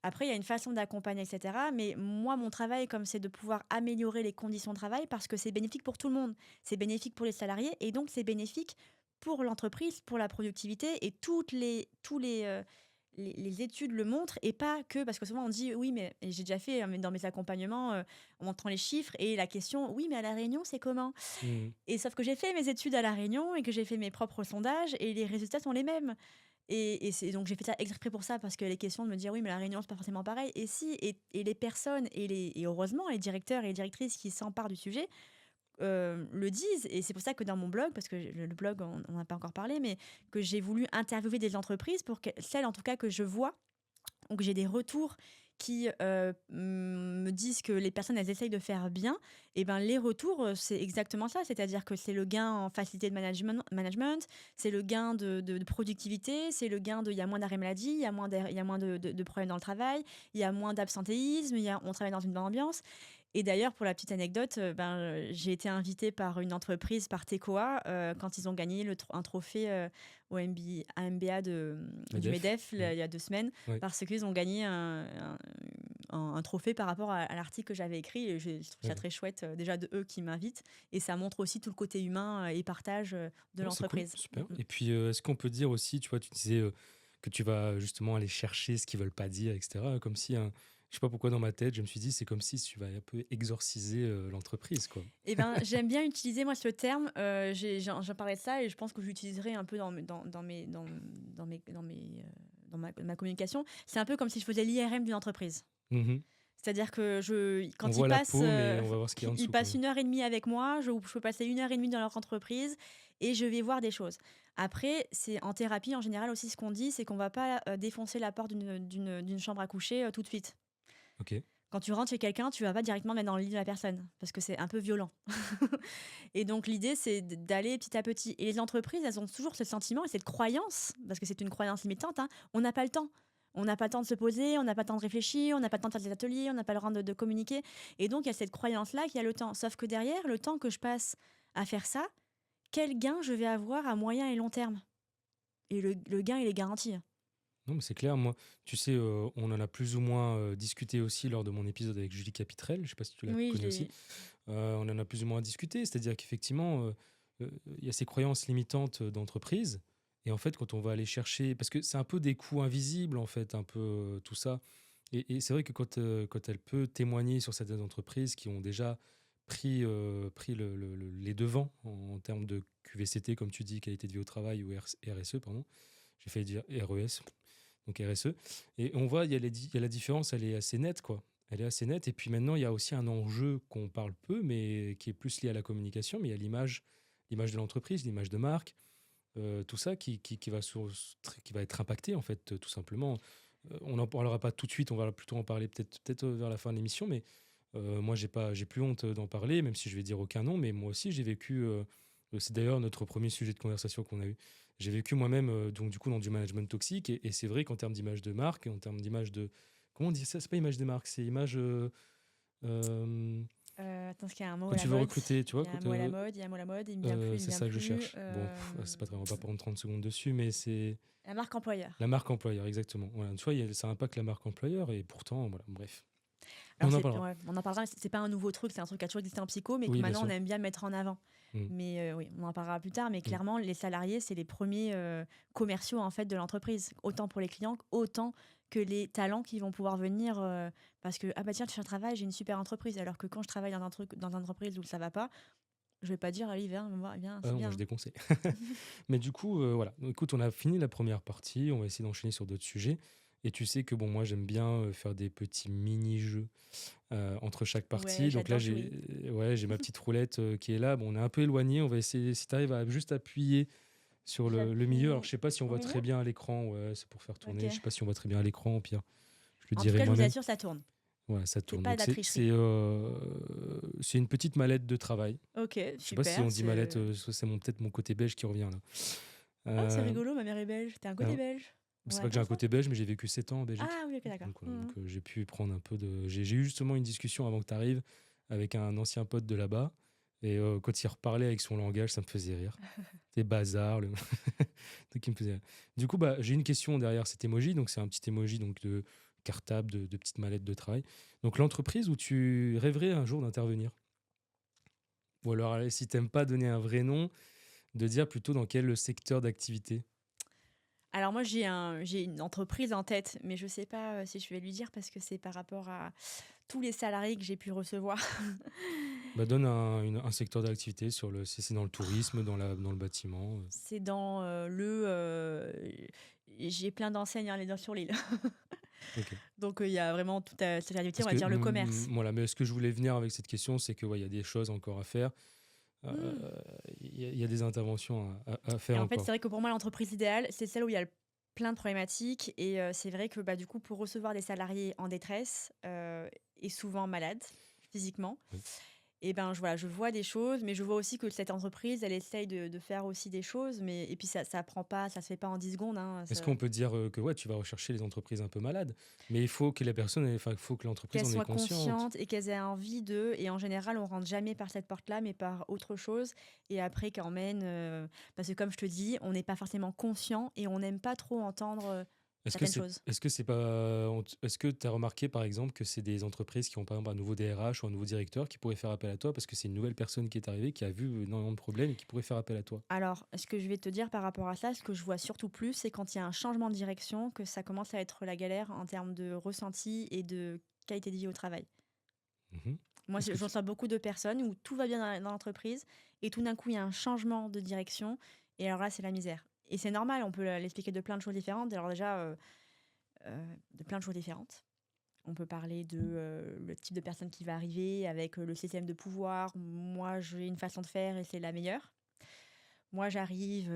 Après, il y a une façon d'accompagner et cetera, mais moi, mon travail, comme c'est de pouvoir améliorer les conditions de travail parce que c'est bénéfique pour tout le monde. C'est bénéfique pour les salariés et donc c'est bénéfique pour l'entreprise, pour la productivité et tous les, les études le montrent et pas que parce que souvent on dit oui mais et j'ai déjà fait dans mes accompagnements en montrant les chiffres et la question oui mais à la Réunion c'est comment Mmh. et sauf que j'ai fait mes études à la Réunion et que j'ai fait mes propres sondages et les résultats sont les mêmes et c'est donc j'ai fait ça exprès pour ça parce que les questions de me dire oui mais la Réunion c'est pas forcément pareil et si et les personnes et heureusement les directeurs et les directrices qui s'emparent du sujet le disent et c'est pour ça que dans mon blog, parce que le blog, on n'a pas encore parlé, mais que j'ai voulu interviewer des entreprises pour que celles en tout cas que je vois ou que j'ai des retours qui me disent que les personnes, elles essayent de faire bien, et ben les retours, c'est exactement ça. C'est-à-dire que c'est le gain en facilité de management, c'est le gain de productivité, c'est le gain de... Il y a moins d'arrêt maladie, il y a moins de problèmes dans le travail, il y a moins d'absentéisme, on travaille dans une bonne ambiance. Et d'ailleurs, pour la petite anecdote, j'ai été invitée par une entreprise, par Tecoa, quand ils ont gagné un trophée au MBA du MEDEF. MEDEF il y a 2 semaines, Ouais. parce qu'ils ont gagné un trophée par rapport à l'article que j'avais écrit. Et je trouve ça Ouais. très chouette, déjà de eux qui m'invitent. Et ça montre aussi tout le côté humain et partage de Non, c'est cool, l'entreprise. super. Et puis, est-ce qu'on peut dire aussi, tu vois, tu disais que tu vas justement aller chercher ce qu'ils veulent pas dire, etc. Comme si, je sais pas pourquoi dans ma tête, je me suis dit, c'est comme si tu vas un peu exorciser l'entreprise, quoi. Eh ben, j'aime bien utiliser moi ce terme. J'en parlais de ça et je pense que je l'utiliserai un peu dans ma communication. C'est un peu comme si je faisais l'IRM d'une entreprise. Mhm. C'est-à-dire que On quand voit la peau, mais on va voir ce qu'il y a en ils dessous, quoi. passent 1 heure et demie avec moi, je peux passer 1 heure et demie dans leur entreprise et je vais voir des choses. Après, c'est en thérapie en général aussi ce qu'on dit, c'est qu'on va pas défoncer la porte d'une chambre à coucher tout de suite. Ok. Quand tu rentres chez quelqu'un, tu vas pas directement mettre dans le lit de la personne parce que c'est un peu violent. Et donc l'idée, c'est d'aller petit à petit. Et les entreprises, elles ont toujours ce sentiment et cette croyance, parce que c'est une croyance limitante, hein, on n'a pas le temps. On n'a pas le temps de se poser, on n'a pas le temps de réfléchir, on n'a pas le temps de faire des ateliers, on n'a pas le temps de communiquer. Et donc il y a cette croyance-là qu'il y a le temps. Sauf que derrière, le temps que je passe à faire ça, quel gain je vais avoir à moyen et long terme? Et le gain, il est garanti. Non, mais c'est clair. Moi, tu sais, on en a plus ou moins discuté aussi lors de mon épisode avec Julie Capitrel. Je sais pas si tu la Oui, connais aussi. On en a plus ou moins discuté. C'est-à-dire qu'effectivement, il y a ces croyances limitantes d'entreprise. Et en fait, quand on va aller chercher, parce que c'est un peu des coûts invisibles, en fait, un peu tout ça. Et c'est vrai que quand elle peut témoigner sur certaines entreprises qui ont déjà pris les devants en termes de QVCT, comme tu dis, qualité de vie au travail, ou RSE, pardon. J'ai failli dire RES, donc RSE. Et on voit, il y a la différence, elle est assez nette, quoi. Elle est assez nette. Et puis maintenant, il y a aussi un enjeu qu'on parle peu, mais qui est plus lié à la communication, mais il y a l'image de l'entreprise, l'image de marque, tout ça qui va être impacté, en fait, tout simplement. On n'en parlera pas tout de suite, on va plutôt en parler peut-être vers la fin de l'émission, mais moi, j'ai plus honte d'en parler, même si je vais dire aucun nom, mais moi aussi, j'ai vécu, c'est d'ailleurs notre premier sujet de conversation qu'on a eu. J'ai vécu moi-même, donc du coup, dans du management toxique, et c'est vrai qu'en termes d'image de marque, en termes d'image de... Comment on dit ça? C'est pas image de marque, c'est image... euh, attends, parce qu'il y a un mot quand à la tu veux mode. recruter, tu vois, Il y a un mot à la mode, il y a un mot à la mode, il me vient plus, il me c'est vient ça que je plus. cherche. Bon, c'est pas très, on va pas prendre 30 secondes dessus, mais c'est La marque employeur. la marque employeur, exactement. Voilà, tu vois, ça impacte la marque employeur, et pourtant, voilà, bref. Mais Alors, on en parlera. ouais, on en parlera, c'est pas un nouveau truc, c'est un truc qui a toujours existé en psycho, mais que Oui, bien maintenant on sûr. aime bien mettre en avant. Mm, Mais oui, on en parlera plus tard. Mais mm. clairement, les salariés, c'est les premiers commerciaux en fait de l'entreprise, autant pour les clients, autant que les talents qui vont pouvoir venir parce que ah bah tiens, tu fais un travail, j'ai une super entreprise. Alors que quand je travaille dans une entreprise où ça va pas, je vais pas dire allez viens, viens, Ah c'est non, moi bien. je déconseille. Mais du coup, voilà. Écoute, on a fini la première partie. On va essayer d'enchaîner sur d'autres sujets. Et tu sais que bon, moi j'aime bien faire des petits mini-jeux entre chaque Ouais, partie. Donc là, j'adore jouer. j'ai ma petite roulette qui est là. Bon, on est un peu éloigné. On va essayer. Si tu arrives à juste appuyer sur le milieu. Alors, je sais pas si on Au voit milieu. très bien à l'écran. Ouais, c'est pour faire tourner. Je sais Ok. pas si on voit très bien à l'écran. Au pire, je le En tout dirai cas, je vous moi-même. assure, ça tourne. Ouais, ça C'est tourne. pas de Donc la tricherie. c'est une petite mallette de travail. Ok, Je sais pas si super. on dit mallette. C'est peut-être mon côté belge qui revient là. Oh, c'est Euh, rigolo, ma mère est belge. T'es un côté alors, belge. On c'est va pas que j'ai un faire ça. côté belge, mais j'ai vécu 7 ans en Belgique. Ah oui, ok, d'accord. Donc, voilà, donc, j'ai pu prendre un peu de. J'ai eu justement une discussion avant que tu arrives avec un ancien pote de là-bas. Et quand il reparlait avec son langage, ça me faisait rire. C'était bazar. Truc qui me faisait rire. Du coup, bah, j'ai une question derrière cet emoji. Donc, c'est un petit emoji donc, de cartable, de petite mallette de travail. Donc, l'entreprise où tu rêverais un jour d'intervenir. Ou alors, allez, si t'aimes pas donner un vrai nom, de dire plutôt dans quel secteur d'activité. Alors moi, j'ai une entreprise en tête, mais je sais pas si je vais lui dire parce que c'est par rapport à tous les salariés que j'ai pu recevoir. Bah, donne un secteur d'activité si c'est dans le tourisme, dans le bâtiment. C'est dans j'ai plein d'enseignes hein, les dents sur l'île. Ok. Donc il y a vraiment toute cette activité, on Parce va que, dire le commerce. voilà, mais ce que je voulais venir avec cette question, c'est que, ouais, il y a des choses encore à faire. Euh, Hmm. Il y a des interventions à Et faire en fait, c'est encore. vrai que pour moi, l'entreprise idéale, c'est celle où il y a plein de problématiques. Et c'est vrai que bah, du coup, pour recevoir des salariés en détresse et souvent malades physiquement, Oui. et ben voilà, je vois des choses, mais je vois aussi que cette entreprise, elle essaye de faire aussi des choses. Et puis ça prend pas, ça se fait pas en 10 secondes. Hein, Est-ce qu'on peut dire que ouais, tu vas rechercher les entreprises un peu malades, mais il faut que il faut que l'entreprise qu'elles en ait soient consciente. conscientes et qu'elles aient envie d'eux. Et en général, on rentre jamais par cette porte-là, mais par autre chose. Et après, qu'emmène parce que comme je te dis, on n'est pas forcément conscient et on n'aime pas trop entendre certaines choses. Est-ce que c'est pas, est-ce que tu as remarqué par exemple que c'est des entreprises qui ont par exemple un nouveau DRH ou un nouveau directeur qui pourrait faire appel à toi parce que c'est une nouvelle personne qui est arrivée, qui a vu énormément de problèmes et qui pourrait faire appel à toi? Alors, ce que je vais te dire par rapport à ça, ce que je vois surtout plus, c'est quand il y a un changement de direction, que ça commence à être la galère en termes de ressenti et de qualité de vie au travail. Mhm. Moi, Est-ce que je tu... reçois beaucoup de personnes où tout va bien dans l'entreprise et tout d'un coup, il y a un changement de direction et alors là, c'est la misère. Et c'est normal, on peut l'expliquer de plein de choses différentes. Alors déjà, de plein de choses différentes. On peut parler de le type de personne qui va arriver avec le système de pouvoir. Moi, j'ai une façon de faire et c'est la meilleure. Moi, j'arrive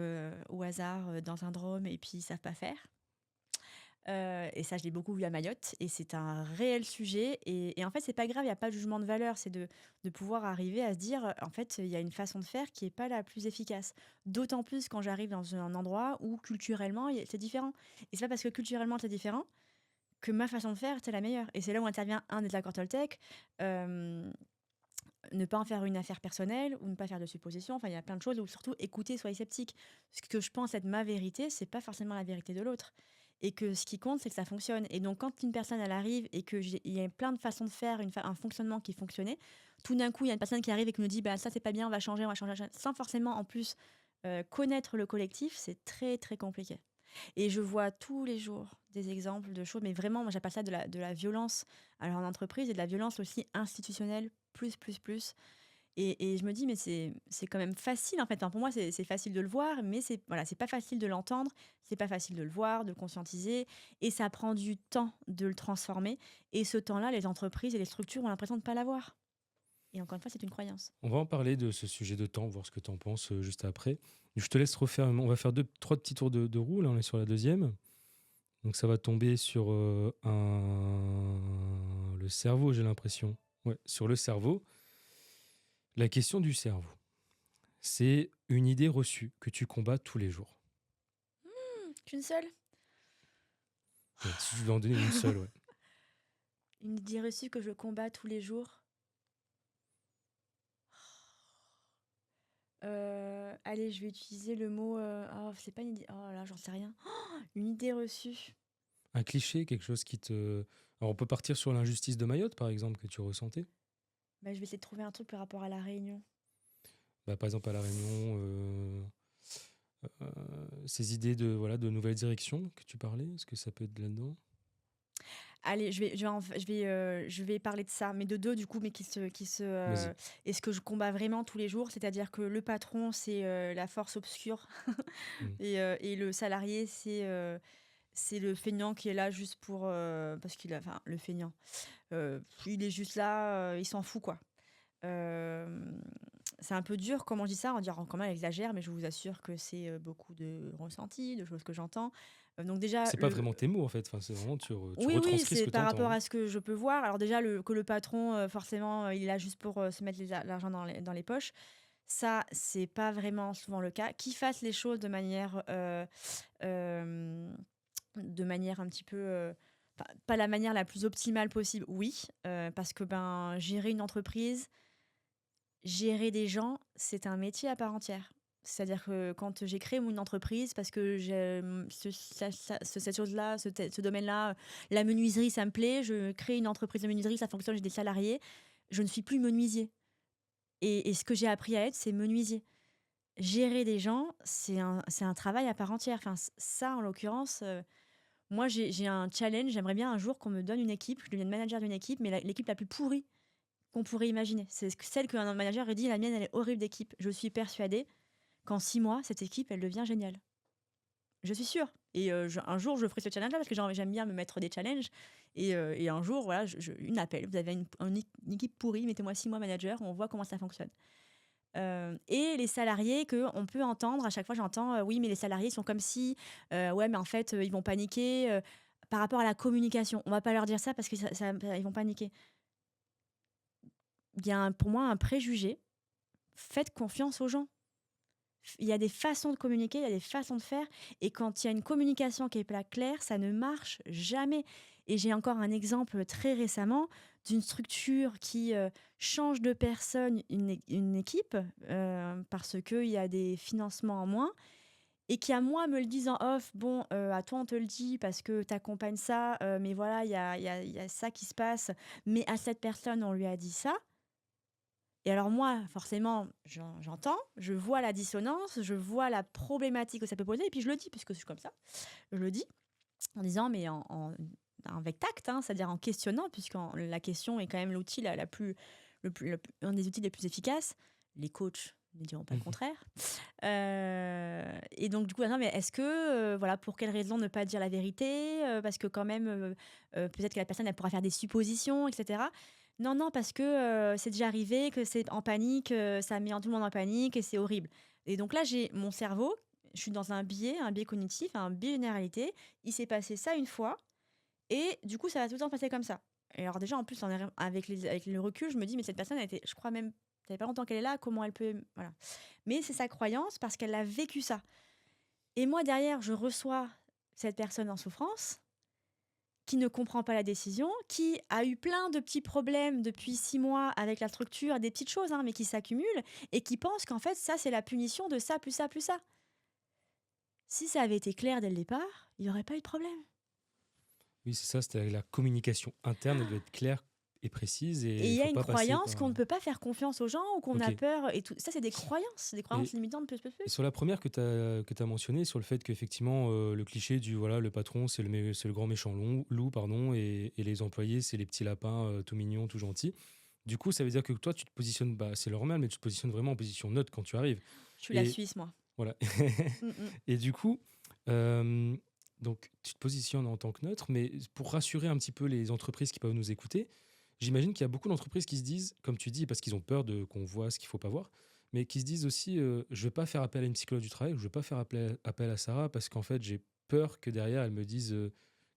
au hasard dans un drôme et puis ils savent pas faire. Et ça, je l'ai beaucoup vu à Mayotte. Et c'est un réel sujet. Et en fait, c'est pas grave, il n'y a pas de jugement de valeur. C'est de pouvoir arriver à se dire, en fait, il y a une façon de faire qui n'est pas la plus efficace. D'autant plus quand j'arrive dans un endroit où culturellement, c'est différent. Et c'est pas parce que culturellement, c'est différent que ma façon de faire, c'est la meilleure. Et c'est là où intervient un des accords Toltec. Euh, ne pas en faire une affaire personnelle ou ne pas faire de suppositions. Enfin, il y a plein de choses où surtout écouter, soyez sceptique. Ce que je pense être ma vérité, c'est pas forcément la vérité de l'autre. Et que ce qui compte, c'est que ça fonctionne. Et donc, quand une personne, elle arrive et qu'il y a plein de façons de faire, un fonctionnement qui fonctionnait, tout d'un coup, il y a une personne qui arrive et qui nous dit, bah, ça, c'est pas bien, on va changer, sans forcément, en plus, connaître le collectif, c'est très, très compliqué. Et je vois tous les jours des exemples de choses, mais vraiment, moi, j'appelle ça de la violence alors en entreprise et de la violence aussi institutionnelle, plus. Et je me dis, mais c'est quand même facile, en fait. Hein. Pour moi, c'est facile de le voir, mais c'est pas facile de l'entendre, c'est pas facile de le voir, de le conscientiser, et ça prend du temps de le transformer. Et ce temps-là, les entreprises et les structures ont l'impression de ne pas l'avoir. Et encore une fois, c'est une croyance. On va en parler de ce sujet de temps, voir ce que tu en penses juste après. Je te laisse refaire, on va faire trois petits tours de roue, là on est sur la deuxième. Donc ça va tomber sur le cerveau, j'ai l'impression. Ouais, sur le cerveau. La question du cerveau, c'est une idée reçue que tu combats tous les jours. Qu'une seule. Ouais, si tu dois en donner une seule, ouais. Une idée reçue que je combats tous les jours. Allez, je vais utiliser le mot. Oh, c'est pas une idée. Oh là, j'en sais rien. Une idée reçue. Un cliché, quelque chose qui te... Alors on peut partir sur l'injustice de Mayotte, par exemple, que tu ressentais. Bah, je vais essayer de trouver un truc par rapport à la Réunion. Bah, par exemple, à La Réunion, ces idées de, voilà, de nouvelles directions que tu parlais, est-ce que ça peut être là-dedans? Allez, je vais parler de ça, mais de deux du coup, mais Vas-y. et ce que je combats vraiment tous les jours, c'est-à-dire que le patron, c'est la force obscure Mm. et le salarié, c'est le feignant qui est là juste pour parce qu'il a, enfin, le feignant, il est juste là, il s'en fout quoi. Euh, c'est un peu dur comment je dis ça, on dirait quand même elle exagère, mais je vous assure que c'est beaucoup de ressentis, de choses que j'entends. Donc déjà, C'est pas vraiment tes mots, en fait. Enfin, c'est vraiment, tu oui, retranscris ce c'est que tu par rapport entends. à ce que je peux voir. Alors déjà, que le patron, forcément, il est là juste pour se mettre l'argent dans les poches. Ça, c'est pas vraiment souvent le cas. Qu'il fasse les choses euh, de manière un petit peu, pas la manière la plus optimale possible, oui, parce que ben gérer une entreprise, gérer des gens, c'est un métier à part entière. C'est-à-dire que quand j'ai créé une entreprise, parce que j'aime cette chose-là, ce domaine-là, la menuiserie, ça me plaît, je crée une entreprise de menuiserie, ça fonctionne, j'ai des salariés, je ne suis plus menuisier. Et ce que j'ai appris à être, c'est menuisier. gérer des gens, c'est un travail à part entière. Enfin, ça, en l'occurrence, moi, j'ai un challenge. J'aimerais bien un jour qu'on me donne une équipe, que je devienne manager d'une équipe, mais l'équipe la plus pourrie qu'on pourrait imaginer. C'est celle qu'un manager aurait dit, la mienne, elle est horrible d'équipe. Je suis persuadée qu'en 6 mois, cette équipe, elle devient géniale. Je suis sûre. Et un jour, je ferai ce challenge-là parce que j'aime bien me mettre des challenges. Et un jour, voilà, une appel. Vous avez une équipe pourrie, mettez-moi 6 mois manager, on voit comment ça fonctionne. Et les salariés qu'on peut entendre, à chaque fois j'entends oui, mais les salariés sont comme si, ouais, mais en fait, ils vont paniquer par rapport à la communication. On va pas leur dire ça parce que ils vont paniquer. Il y a pour moi un préjugé. Faites confiance aux gens. Il y a des façons de communiquer, il y a des façons de faire. Et quand il y a une communication qui est pas claire, ça ne marche jamais. Et j'ai encore un exemple très récemment d'une structure qui change de personne une équipe parce qu'il y a des financements en moins. Et qui, à moi, me le disent en off, bon, à toi, on te le dit parce que tu accompagnes ça, mais voilà, il y a ça qui se passe. Mais à cette personne, on lui a dit ça. Et alors moi, forcément, j'entends, je vois la dissonance, je vois la problématique que ça peut poser, et puis je le dis, puisque je suis comme ça. Je le dis en disant, mais avec tact, hein, c'est-à-dire en questionnant, puisque la question est quand même l'outil un des outils les plus efficaces. Les coachs ne diront pas le Mhm. contraire. Et donc, du coup, non, mais est-ce que, voilà, pour quelle raison ne pas dire la vérité parce que quand même, peut-être que la personne, elle pourra faire des suppositions, etc. Non, non, parce que c'est déjà arrivé, que c'est en panique, ça met tout le monde en panique et c'est horrible. Et donc là, j'ai mon cerveau, je suis dans un biais cognitif, un biais de généralité. Il s'est passé ça une fois et du coup, ça va tout le temps passer comme ça. Et alors déjà, en plus, avec le recul, je me dis, mais cette personne, je crois même, ça fait pas longtemps qu'elle est là, comment elle peut... Voilà. Mais c'est sa croyance parce qu'elle a vécu ça. Et moi, derrière, je reçois cette personne en souffrance qui ne comprend pas la décision, qui a eu plein de petits problèmes depuis 6 mois avec la structure, des petites choses, hein, mais qui s'accumulent, et qui pense qu'en fait, ça, c'est la punition de ça, plus ça, plus ça. Si ça avait été clair dès le départ, il n'y aurait pas eu de problème. Oui, c'est ça, c'était la communication interne, elle doit être claire et précise et Et il il y a faut une pas passer croyance par. qu'on ne peut pas faire confiance aux gens ou qu'on Ok. a peur. Et tout ça, c'est des croyances Et limitantes, plus, plus, Et plus. sur la première que tu as mentionnée, sur le fait qu'effectivement, le cliché du voilà, le patron, c'est le grand méchant loup, pardon, et les employés, c'est les petits lapins tout mignons, tout gentils. Du coup, ça veut dire que toi, tu te positionnes, bah, c'est normal, mais tu te positionnes vraiment en position neutre quand tu arrives. Je suis la Et Suisse, moi. voilà. Mm, mm. Et du coup, euh, donc, tu te positionnes en tant que neutre, mais pour rassurer un petit peu les entreprises qui peuvent nous écouter, j'imagine qu'il y a beaucoup d'entreprises qui se disent, comme tu dis, parce qu'ils ont peur de qu'on voit ce qu'il faut pas voir, mais qui se disent aussi, je vais pas faire appel à une psychologue du travail, ou je vais pas faire appel à Sarah parce qu'en fait, j'ai peur que derrière, elle me dise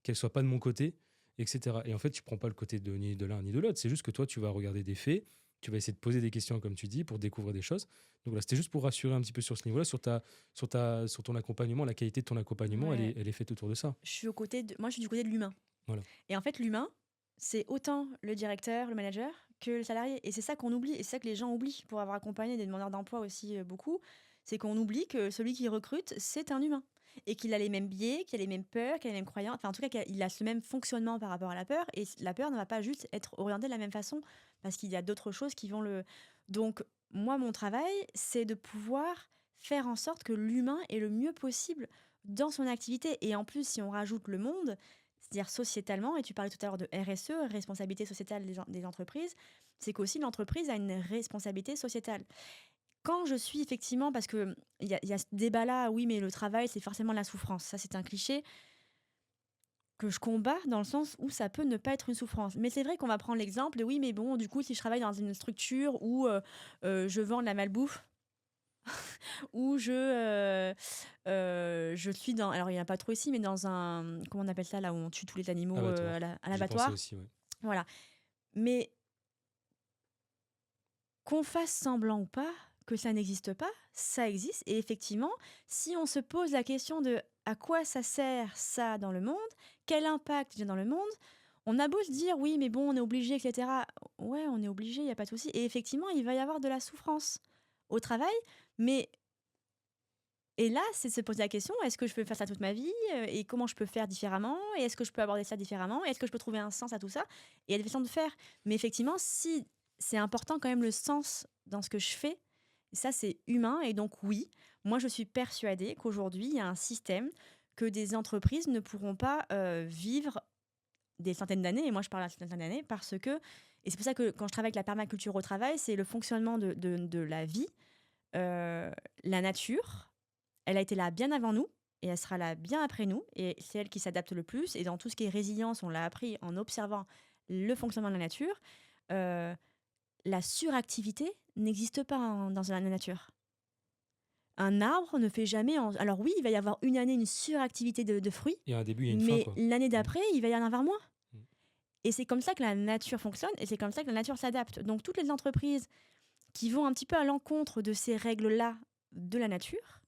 qu'elle soit pas de mon côté, etc. Et en fait, tu prends pas le côté de ni de l'un ni de l'autre. C'est juste que toi, tu vas regarder des faits, tu vas essayer de poser des questions, comme tu dis, pour découvrir des choses. Donc voilà, c'était juste pour rassurer un petit peu sur ce niveau-là, sur ton accompagnement, la qualité de ton accompagnement, Ouais. elle est faite autour de ça. Moi, je suis du côté de l'humain. Voilà. Et en fait, l'humain, c'est autant le directeur, le manager, que le salarié. Et c'est ça qu'on oublie. Et c'est ça que les gens oublient pour avoir accompagné des demandeurs d'emploi aussi beaucoup. C'est qu'on oublie que celui qui recrute, c'est un humain. Et qu'il a les mêmes biais, qu'il a les mêmes peurs, qu'il a les mêmes croyances. Enfin, en tout cas, qu'il a ce même fonctionnement par rapport à la peur. Et la peur ne va pas juste être orientée de la même façon. Parce qu'il y a d'autres choses qui vont le. Donc, moi, mon travail, c'est de pouvoir faire en sorte que l'humain est le mieux possible dans son activité. Et en plus, si on rajoute le monde, c'est-à-dire sociétalement, et tu parlais tout à l'heure de RSE, responsabilité sociétale des entreprises, c'est qu'aussi l'entreprise a une responsabilité sociétale. Quand je suis effectivement, parce qu'il y a ce débat-là, oui, mais le travail, c'est forcément la souffrance. Ça, c'est un cliché que je combats dans le sens où ça peut ne pas être une souffrance. Mais c'est vrai qu'on va prendre l'exemple, de, oui, mais bon, du coup, si je travaille dans une structure où je vends de la malbouffe, où je suis dans... Alors, il n'y en a pas trop ici, mais dans un... Comment on appelle ça, là où on tue tous les animaux Abattoir. à J'y pensais l'abattoir. aussi, ouais. Voilà. Mais qu'on fasse semblant ou pas que ça n'existe pas, ça existe. Et effectivement, si on se pose la question de à quoi ça sert ça dans le monde, quel impact il y a dans le monde, on a beau se dire oui, mais bon, on est obligé, etc. Ouais, on est obligé, il n'y a pas de souci. Et effectivement, il va y avoir de la souffrance au travail, mais et là, c'est de se poser la question, est-ce que je peux faire ça toute ma vie et comment je peux faire différemment et est-ce que je peux aborder ça différemment et est-ce que je peux trouver un sens à tout ça. Et il y a des façons de faire. Mais effectivement, si c'est important quand même le sens dans ce que je fais Ça, c'est humain et donc oui, moi je suis persuadée qu'aujourd'hui, il y a un système que des entreprises ne pourront pas, vivre des centaines d'années et moi je parle à centaines d'années parce que et c'est pour ça que quand je travaille avec la permaculture au travail, c'est le fonctionnement de la vie. La nature, elle a été là bien avant nous et elle sera là bien après nous et c'est elle qui s'adapte le plus et dans tout ce qui est résilience, on l'a appris en observant le fonctionnement de la nature. Heu, la suractivité n'existe pas dans la nature. Un arbre ne fait jamais alors oui, il va y avoir une année une suractivité de fruits, Il y a un début, il y a une fin, mais quoi. l'année Mmh. d'après, il va y en avoir moins Mmh. et c'est comme ça que la nature fonctionne et c'est comme ça que la nature s'adapte. Donc toutes les entreprises qui vont un petit peu à l'encontre de ces règles-là de la nature,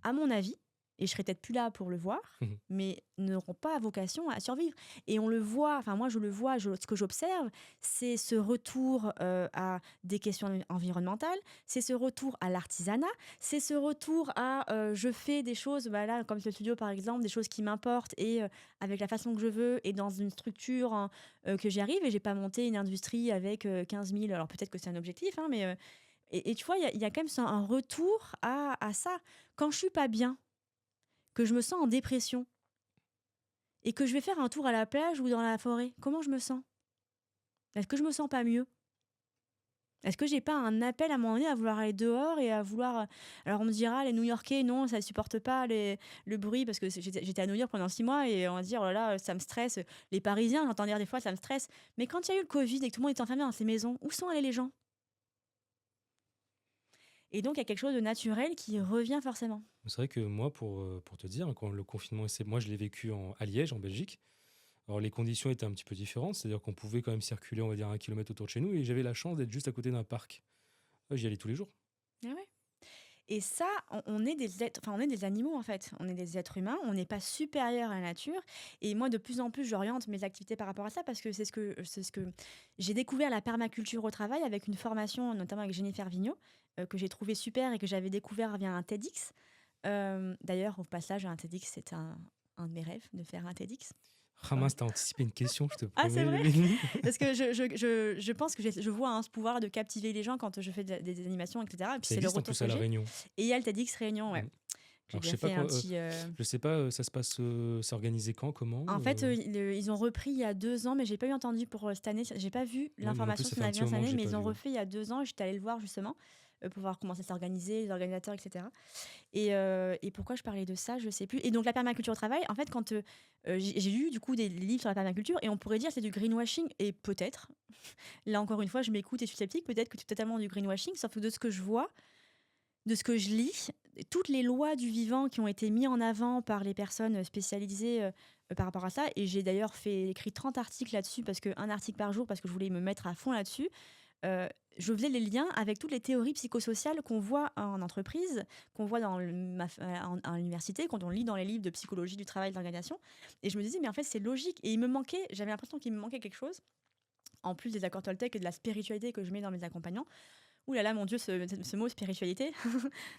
à mon avis, et je serai peut-être plus là pour le voir, Mmh. mais n'auront pas vocation à survivre. Et on le voit, enfin moi je le vois, ce que j'observe, c'est ce retour à des questions environnementales, c'est ce retour à l'artisanat, c'est ce retour à je fais des choses, bah là, comme ce studio par exemple, des choses qui m'importent et avec la façon que je veux et dans une structure hein, que j'y arrive et j'ai pas monté une industrie avec 15 000, alors peut-être que c'est un objectif, hein, mais et tu vois, il y a quand même un retour à ça. Quand je suis pas bien, que je me sens en dépression et que je vais faire un tour à la plage ou dans la forêt, comment je me sens? Est-ce que je me sens pas mieux? Est-ce que j'ai pas un appel à un moment donné à vouloir aller dehors et à vouloir, alors on me dira: «Les New-Yorkais, non, ça supporte pas le bruit» parce que j'étais à New York pendant 6 mois et on va dire: «Oh là là, ça me stresse». Les Parisiens, j'entends dire des fois: «Ça me stresse». Mais quand il y a eu le covid et que tout le monde était enfermé dans ses maisons, où sont allés les gens? Et donc il y a quelque chose de naturel qui revient forcément. C'est vrai que moi, pour te dire, quand le confinement, moi je l'ai vécu à Liège, en Belgique. Alors les conditions étaient un petit peu différentes, c'est-à-dire qu'on pouvait quand même circuler, on va dire, 1 kilomètre autour de chez nous, et j'avais la chance d'être juste à côté d'un parc. Ouais, j'y allais tous les jours. Ah ouais. Et ça, on est des êtres, enfin, on est des animaux en fait. On est des êtres humains, on n'est pas supérieur à la nature. Et moi, de plus en plus, j'oriente mes activités par rapport à ça parce que c'est ce que j'ai découvert la permaculture au travail avec une formation, notamment avec Jennifer Vigneault, que j'ai trouvé super et que j'avais découvert via un TEDx. D'ailleurs, au passage, un TEDx, c'est un de mes rêves de faire un TEDx. Ah Voilà. mince, t'as anticipé une question, je te Ah, c'est promets. vrai? Parce que je pense que je vois hein, ce pouvoir de captiver les gens quand je fais des animations, etc. Et puis Ça c'est le existe en retour plus à que La j'ai. Réunion. Et il y a le TEDx Réunion, ouais. Mm. J'ai Alors je déjà sais pas fait un quoi, petit. je sais pas, ça se passe, c'est organisé quand, comment En fait, ils ont repris il y a 2 ans, mais j'ai pas eu entendu pour cette année. J'ai pas vu Ouais, moi non plus, l'information ça si on fait un avait petit bien cette moment que année, j'ai mais pas ils ont vu. Ouais. refait il y a 2 ans et j'étais allée le voir justement pour voir comment ça s'est organisé, les organisateurs, etc. Et pourquoi je parlais de ça, je sais plus. Et donc la permaculture au travail, en fait, quand j'ai lu du coup des livres sur la permaculture et on pourrait dire que c'est du greenwashing et peut-être. Là encore une fois, je m'écoute et je suis sceptique. Peut-être que c'est totalement du greenwashing, sauf que de ce que je vois, de ce que je lis, toutes les lois du vivant qui ont été mises en avant par les personnes spécialisées par rapport à ça, et j'ai d'ailleurs écrit 30 articles là-dessus, parce qu'un article par jour, parce que je voulais me mettre à fond là-dessus, euh, je faisais les liens avec toutes les théories psychosociales qu'on voit en entreprise, qu'on voit à l'université, quand on lit dans les livres de psychologie du travail de l'organisation. Et je me disais, mais en fait, c'est logique. Et j'avais l'impression qu'il me manquait quelque chose, en plus des accords Toltec et de la spiritualité que je mets dans mes accompagnants. Ouh là là, mon Dieu, ce mot spiritualité,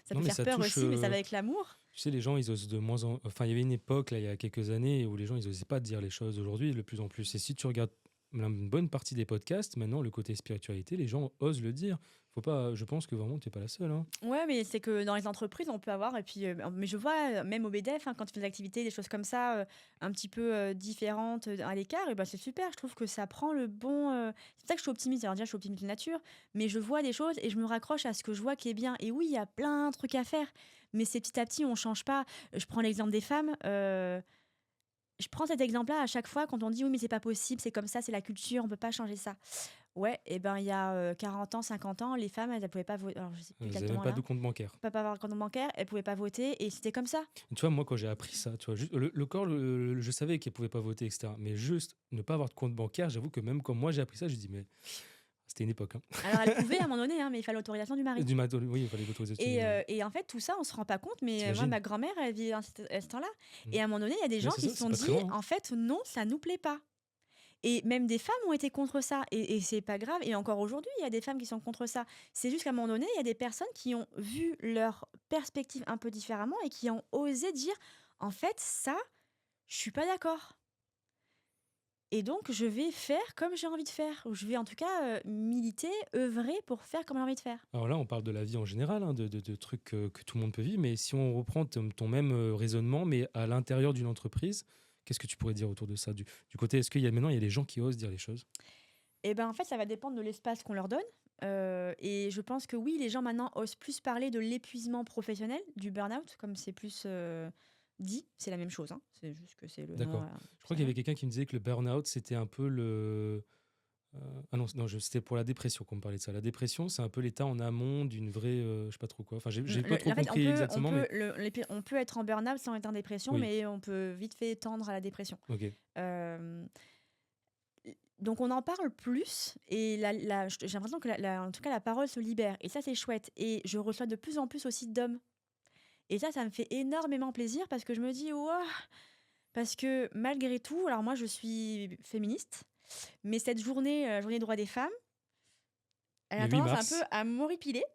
ça Non, peut mais faire ça peur touche. aussi, mais ça va avec l'amour. Tu sais, les gens, ils osent de moins en. Enfin, il y avait une époque, là, il y a quelques années, où les gens, ils osaient pas dire les choses. Aujourd'hui, de plus en plus. Et si tu regardes une bonne partie des podcasts, maintenant, le côté spiritualité, les gens osent le dire. Faut pas. Je pense que vraiment, t'es pas la seule. Hein. Ouais, mais c'est que dans les entreprises, on peut avoir, et puis, mais je vois, même au BDF, hein, quand tu fais des activités, des choses comme ça, un petit peu différentes à l'écart, et ben c'est super. Je trouve que ça prend le bon. C'est pour ça que je suis optimiste. Alors, déjà, je suis optimiste de nature, mais je vois des choses et je me raccroche à ce que je vois qui est bien. Et oui, il y a plein de trucs à faire, mais c'est petit à petit, on change pas. Je prends l'exemple des femmes. Je prends cet exemple-là à chaque fois quand on dit oui, mais c'est pas possible, c'est comme ça, c'est la culture, on peut pas changer ça. Ouais, et ben il y a 40 ans, 50 ans, les femmes, elles ne pouvaient pas voter. Alors, je sais plus Vous avez même exactement pas là. de compte bancaire. Elles ne pouvaient pas avoir un compte bancaire, elles ne pouvaient pas voter, et c'était comme ça. Et tu vois, moi, quand j'ai appris ça, tu vois, juste, le corps, je savais qu'ils pouvaient pas voter, etc. Mais juste ne pas avoir de compte bancaire, j'avoue que même quand moi j'ai appris ça, j'ai dit, mais c'était une époque. Hein. Alors, elles pouvaient à un moment donné, hein, mais il fallait l'autorisation du mari. Oui, il fallait l'autorisation du Et, mari. et en fait, tout ça, on se rend pas compte, mais moi, T'imagines? ma grand-mère, elle vit à ce temps-là. Mm. Et à un moment donné, il y a des Ouais, gens c'est qui ça, se c'est sont pas très dit, loin. Hein. en fait, non, ça nous plaît pas. Et même des femmes ont été contre ça. Et c'est pas grave. Et encore aujourd'hui, il y a des femmes qui sont contre ça. C'est juste qu'à un moment donné, il y a des personnes qui ont vu leur perspective un peu différemment et qui ont osé dire, en fait, ça, je suis pas d'accord. Et donc, je vais faire comme j'ai envie de faire. Ou je vais en tout cas militer, œuvrer pour faire comme j'ai envie de faire. Alors là, on parle de la vie en général, hein, de trucs que tout le monde peut vivre, mais si on reprend ton même raisonnement, mais à l'intérieur d'une entreprise, qu'est-ce que tu pourrais dire autour de ça? Du côté, est-ce qu'il y a maintenant, il y a des gens qui osent dire les choses? Et ben en fait, ça va dépendre de l'espace qu'on leur donne. Et je pense que oui, les gens maintenant osent plus parler de l'épuisement professionnel, du burn-out, comme c'est plus dit. C'est la même chose, hein. C'est juste que c'est le nom. D'accord. Je crois qu'il y avait quelqu'un qui me disait que le burn-out, c'était un peu le... ah non, non c'était pour la dépression qu'on me parlait de ça. La dépression, c'est un peu l'état en amont d'une vraie... je sais pas trop quoi. Enfin, j'ai pas trop En fait, compris exactement, mais... on peut être en burn-out sans être en dépression, Oui, mais on peut vite fait tendre à la dépression. ok. Euh, donc on en parle plus et j'ai l'impression que en tout cas la parole se libère et ça c'est chouette et je reçois de plus en plus aussi d'hommes et ça me fait énormément plaisir parce que je me dis ouah, parce que malgré tout alors moi je suis féministe mais cette journée droits des femmes elle Le a 8 tendance un peu mars, à m'horripiler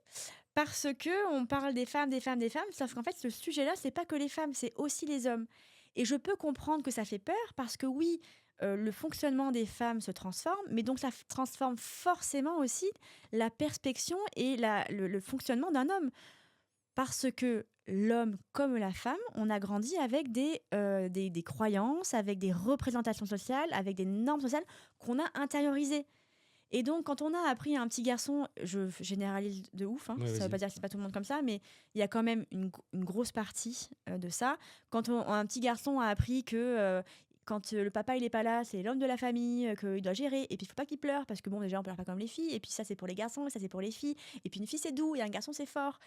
parce que on parle des femmes, des femmes, des femmes, sauf qu'en fait, ce sujet-là, c'est pas que les femmes, c'est aussi les hommes. Et je peux comprendre que ça fait peur parce que oui, le fonctionnement des femmes se transforme, mais donc ça transforme forcément aussi la perspection et le fonctionnement d'un homme. Parce que l'homme comme la femme, on a grandi avec des croyances, avec des représentations sociales, avec des normes sociales qu'on a intériorisées. Et donc, quand on a appris à un petit garçon, je généralise de ouf, hein, ouais, ça veut vas-y. pas dire que c'est pas tout le monde comme ça, mais il y a quand même une grosse partie de ça. Quand un petit garçon a appris que quand le papa il est pas là, c'est l'homme de la famille, qu'il doit gérer, et puis il faut pas qu'il pleure, parce que bon, déjà on pleure pas comme les filles, et puis ça c'est pour les garçons, et ça c'est pour les filles, et puis une fille c'est doux, et un garçon c'est fort.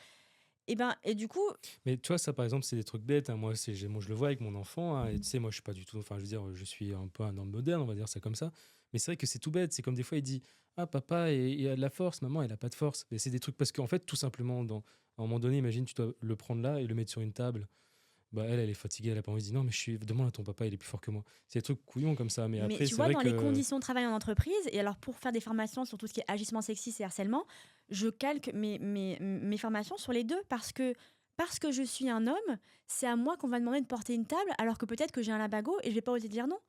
Et du coup, Mais tu vois, ça, par exemple, c'est des trucs bêtes, hein. Moi, moi, je le vois avec mon enfant, hein, et tu sais, moi, je suis pas du tout. Enfin, je veux dire, je suis un peu un homme moderne, on va dire ça comme ça. Mais c'est vrai que c'est tout bête. C'est comme des fois, il dit: Ah, papa, il a de la force, maman, elle a pas de force. Et c'est des trucs parce qu'en fait, tout simplement, à un moment donné, imagine, tu dois le prendre là et le mettre sur une table. Bah, elle est fatiguée, elle a pas envie. Elle dit: Non, mais demande à ton papa, il est plus fort que moi. C'est des trucs couillons comme ça. Mais mais après, tu c'est vois, vrai dans les que. conditions de travail en entreprise, et alors pour faire des formations sur tout ce qui est agissement sexiste et harcèlement, je calque mes formations sur les deux parce que je suis un homme, c'est à moi qu'on va demander de porter une table alors que peut-être que j'ai un limbago et je vais pas oser dire non.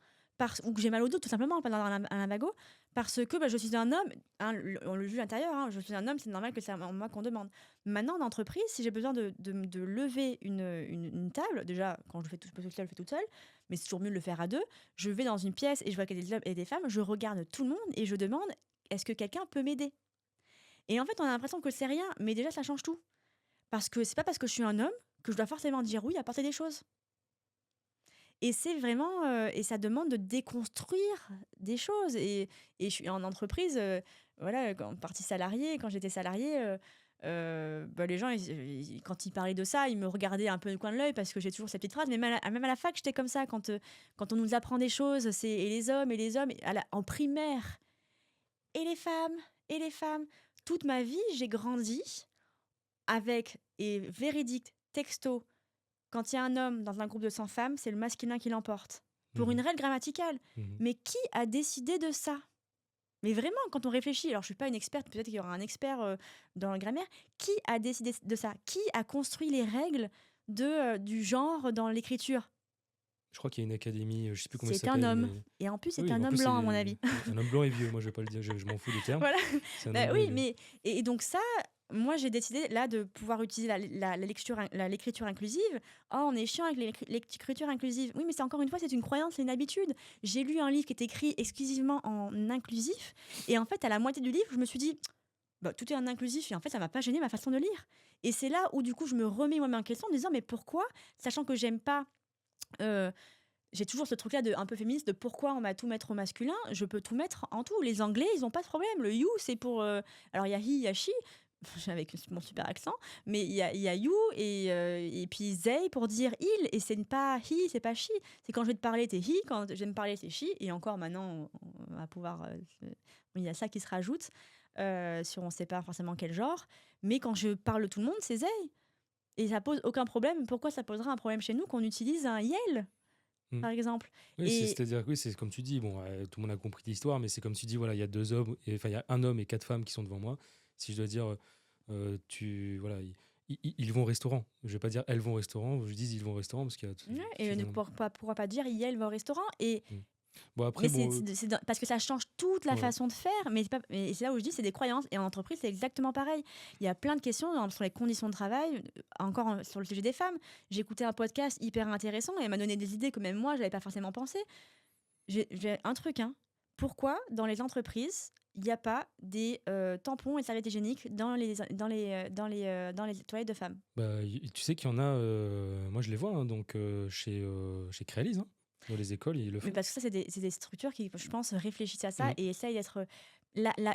Ou que j'ai mal au dos tout simplement, pas d'avoir un limbago, parce que bah, je suis un homme, hein, on le juge à l'intérieur, hein, je suis un homme, c'est normal que c'est à moi qu'on demande. Maintenant, en entreprise, si j'ai besoin de lever une table, déjà, quand je peux tout seul, je fais toute seule, mais c'est toujours mieux de le faire à deux. Je vais dans une pièce et je vois qu'il y a des hommes et des femmes, je regarde tout le monde et je demande est-ce que quelqu'un peut m'aider. Et en fait, on a l'impression que c'est rien, mais déjà, ça change tout. Parce que c'est pas parce que je suis un homme que je dois forcément dire oui à porter des choses. Et c'est vraiment, et ça demande de déconstruire des choses. Et je suis en entreprise, voilà, en partie salariée, quand j'étais salariée, bah, les gens, quand ils parlaient de ça, ils me regardaient un peu du coin de l'œil parce que j'ai toujours cette petite phrase. Mais même à la fac, j'étais comme ça. Quand on nous apprend des choses, c'est et les hommes, en primaire, et les femmes, et les femmes. Toute ma vie, j'ai grandi avec, et véridique, texto, quand il y a un homme dans un groupe de 100 femmes, c'est le masculin qui l'emporte. Pour une Mhm, règle grammaticale. mhm. Mais qui a décidé de ça? Mais vraiment, quand on réfléchit, alors je ne suis pas une experte, peut-être qu'il y aura un expert dans la grammaire, qui a décidé de ça? Qui a construit les règles du genre dans l'écriture? Je crois qu'il y a une académie, je sais plus comment ça C'est un s'appelle, homme. mais. Et en plus, c'est Oui, un en homme plus, blanc, à mon avis. un homme blanc et vieux. Moi, je vais pas le dire, je m'en fous des termes. Voilà. C'est un homme Bah blanc et oui, vieux. mais et donc ça, moi j'ai décidé là de pouvoir utiliser l'écriture inclusive. Oh, on est chiant avec l'écriture inclusive. Oui, mais c'est encore une fois, c'est une croyance, c'est une habitude. J'ai lu un livre qui est écrit exclusivement en inclusif, et en fait, à la moitié du livre, je me suis dit, bah, tout est en inclusif, et en fait, ça m'a pas gêné ma façon de lire. Et c'est là où du coup, je me remets moi-même en question en me disant, mais pourquoi, sachant que j'aime pas. euh, j'ai toujours ce truc-là un peu féministe de pourquoi on va tout mettre au masculin, je peux tout mettre en tout. Les Anglais, ils ont pas de problème. Le you, c'est pour. Alors, il y a he, il y a she, avec mon super accent, mais il y a you et puis they pour dire il, et c'est pas he, c'est pas she. C'est quand je vais te parler, t'es he, quand je vais me parler, c'est she, et encore maintenant, on va pouvoir. Il y a ça qui se rajoute, sur on sait pas forcément quel genre, mais quand je parle de tout le monde, c'est they. Et ça pose aucun problème. Pourquoi ça posera un problème chez nous qu'on utilise un yel, Mm. par exemple? Oui, Et c'est-à-dire que oui, c'est comme tu dis, bon, tout le monde a compris l'histoire, mais c'est comme tu dis, voilà, il y a deux hommes, enfin, il y a un homme et quatre femmes qui sont devant moi. Si je dois dire, voilà, ils vont au restaurant. Je vais pas dire elles vont au restaurant, je dis ils vont au restaurant parce qu'il y a ouais, et ne suffisamment. pourra pas dire Yel va au restaurant. Et Mm. Bon, après, Mais bon, parce que ça change toute la ouais. façon de faire, mais c'est là où je dis, c'est des croyances. Et en entreprise, c'est exactement pareil. Il y a plein de questions sur les conditions de travail, encore sur le sujet des femmes. J'ai écouté un podcast hyper intéressant et elle m'a donné des idées que même moi, je n'avais pas forcément pensé. J'ai un truc, hein. Pourquoi, dans les entreprises, il n'y a pas des tampons et serviettes hygiéniques dans les toilettes de femmes? Bah, tu sais qu'il y en a, moi je les vois, hein, donc chez Crealis, hein, dans les écoles, ils le Mais font. parce que ça, c'est des structures qui, je pense, réfléchissent à ça Mm. et essayent d'être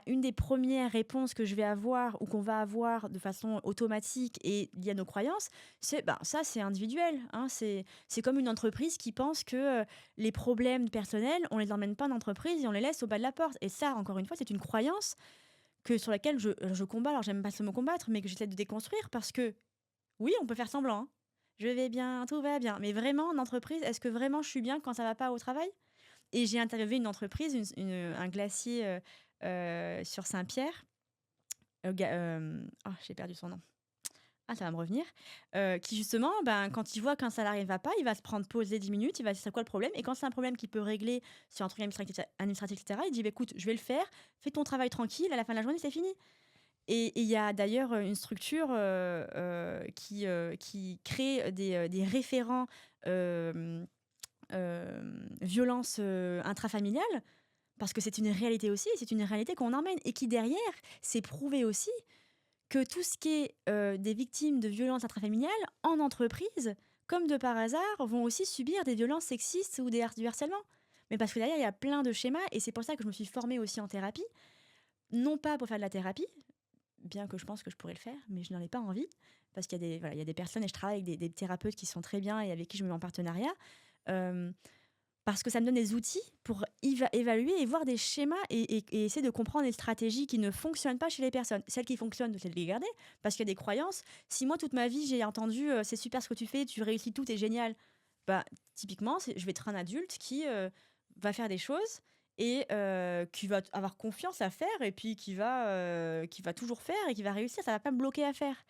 une des premières réponses que je vais avoir ou qu'on va avoir de façon automatique et liée à nos croyances, c'est ben, ça, c'est individuel. Hein, c'est comme une entreprise qui pense que les problèmes personnels, on les emmène pas en entreprise et on les laisse au bas de la porte. Et ça, encore une fois, c'est une croyance sur laquelle je combats. Alors, j'aime pas ce mot combattre, mais que j'essaie de déconstruire parce que oui, on peut faire semblant. Hein. Je vais bien, tout va bien. Mais vraiment, en entreprise, est-ce que vraiment je suis bien quand ça va pas au travail? Et j'ai interviewé une entreprise, un glacier sur Saint-Pierre. J'ai perdu son nom. Ah, ça va me revenir. Qui justement, ben, quand il voit qu'un salarié ne va pas, il va se prendre poser 10 minutes, il va se dire c'est quoi le problème. Et quand c'est un problème qu'il peut régler sur un truc administratif, etc., il dit bah, écoute, je vais le faire, fais ton travail tranquille, à la fin de la journée, c'est fini. Et il y a d'ailleurs une structure qui crée des référents violences intrafamiliales, parce que c'est une réalité aussi, c'est une réalité qu'on emmène, et qui derrière, c'est prouvé aussi que tout ce qui est des victimes de violences intrafamiliales en entreprise, comme de par hasard, vont aussi subir des violences sexistes ou du harcèlement. Mais parce que derrière, il y a plein de schémas, et c'est pour ça que je me suis formée aussi en thérapie, non pas pour faire de la thérapie, bien que je pense que je pourrais le faire, mais je n'en ai pas envie, parce qu'il y a il y a des personnes, et je travaille avec des thérapeutes qui sont très bien et avec qui je me mets en partenariat, euh, parce que ça me donne des outils pour évaluer et voir des schémas et essayer de comprendre les stratégies qui ne fonctionnent pas chez les personnes. Celles qui fonctionnent, c'est de les garder, parce qu'il y a des croyances. Si moi, toute ma vie, j'ai entendu c'est super ce que tu fais, tu réussis tout, t'es génial. Bah, typiquement, je vais être un adulte qui va faire des choses et qui va avoir confiance à faire et puis qui va toujours faire et qui va réussir. Ça va pas me bloquer à faire.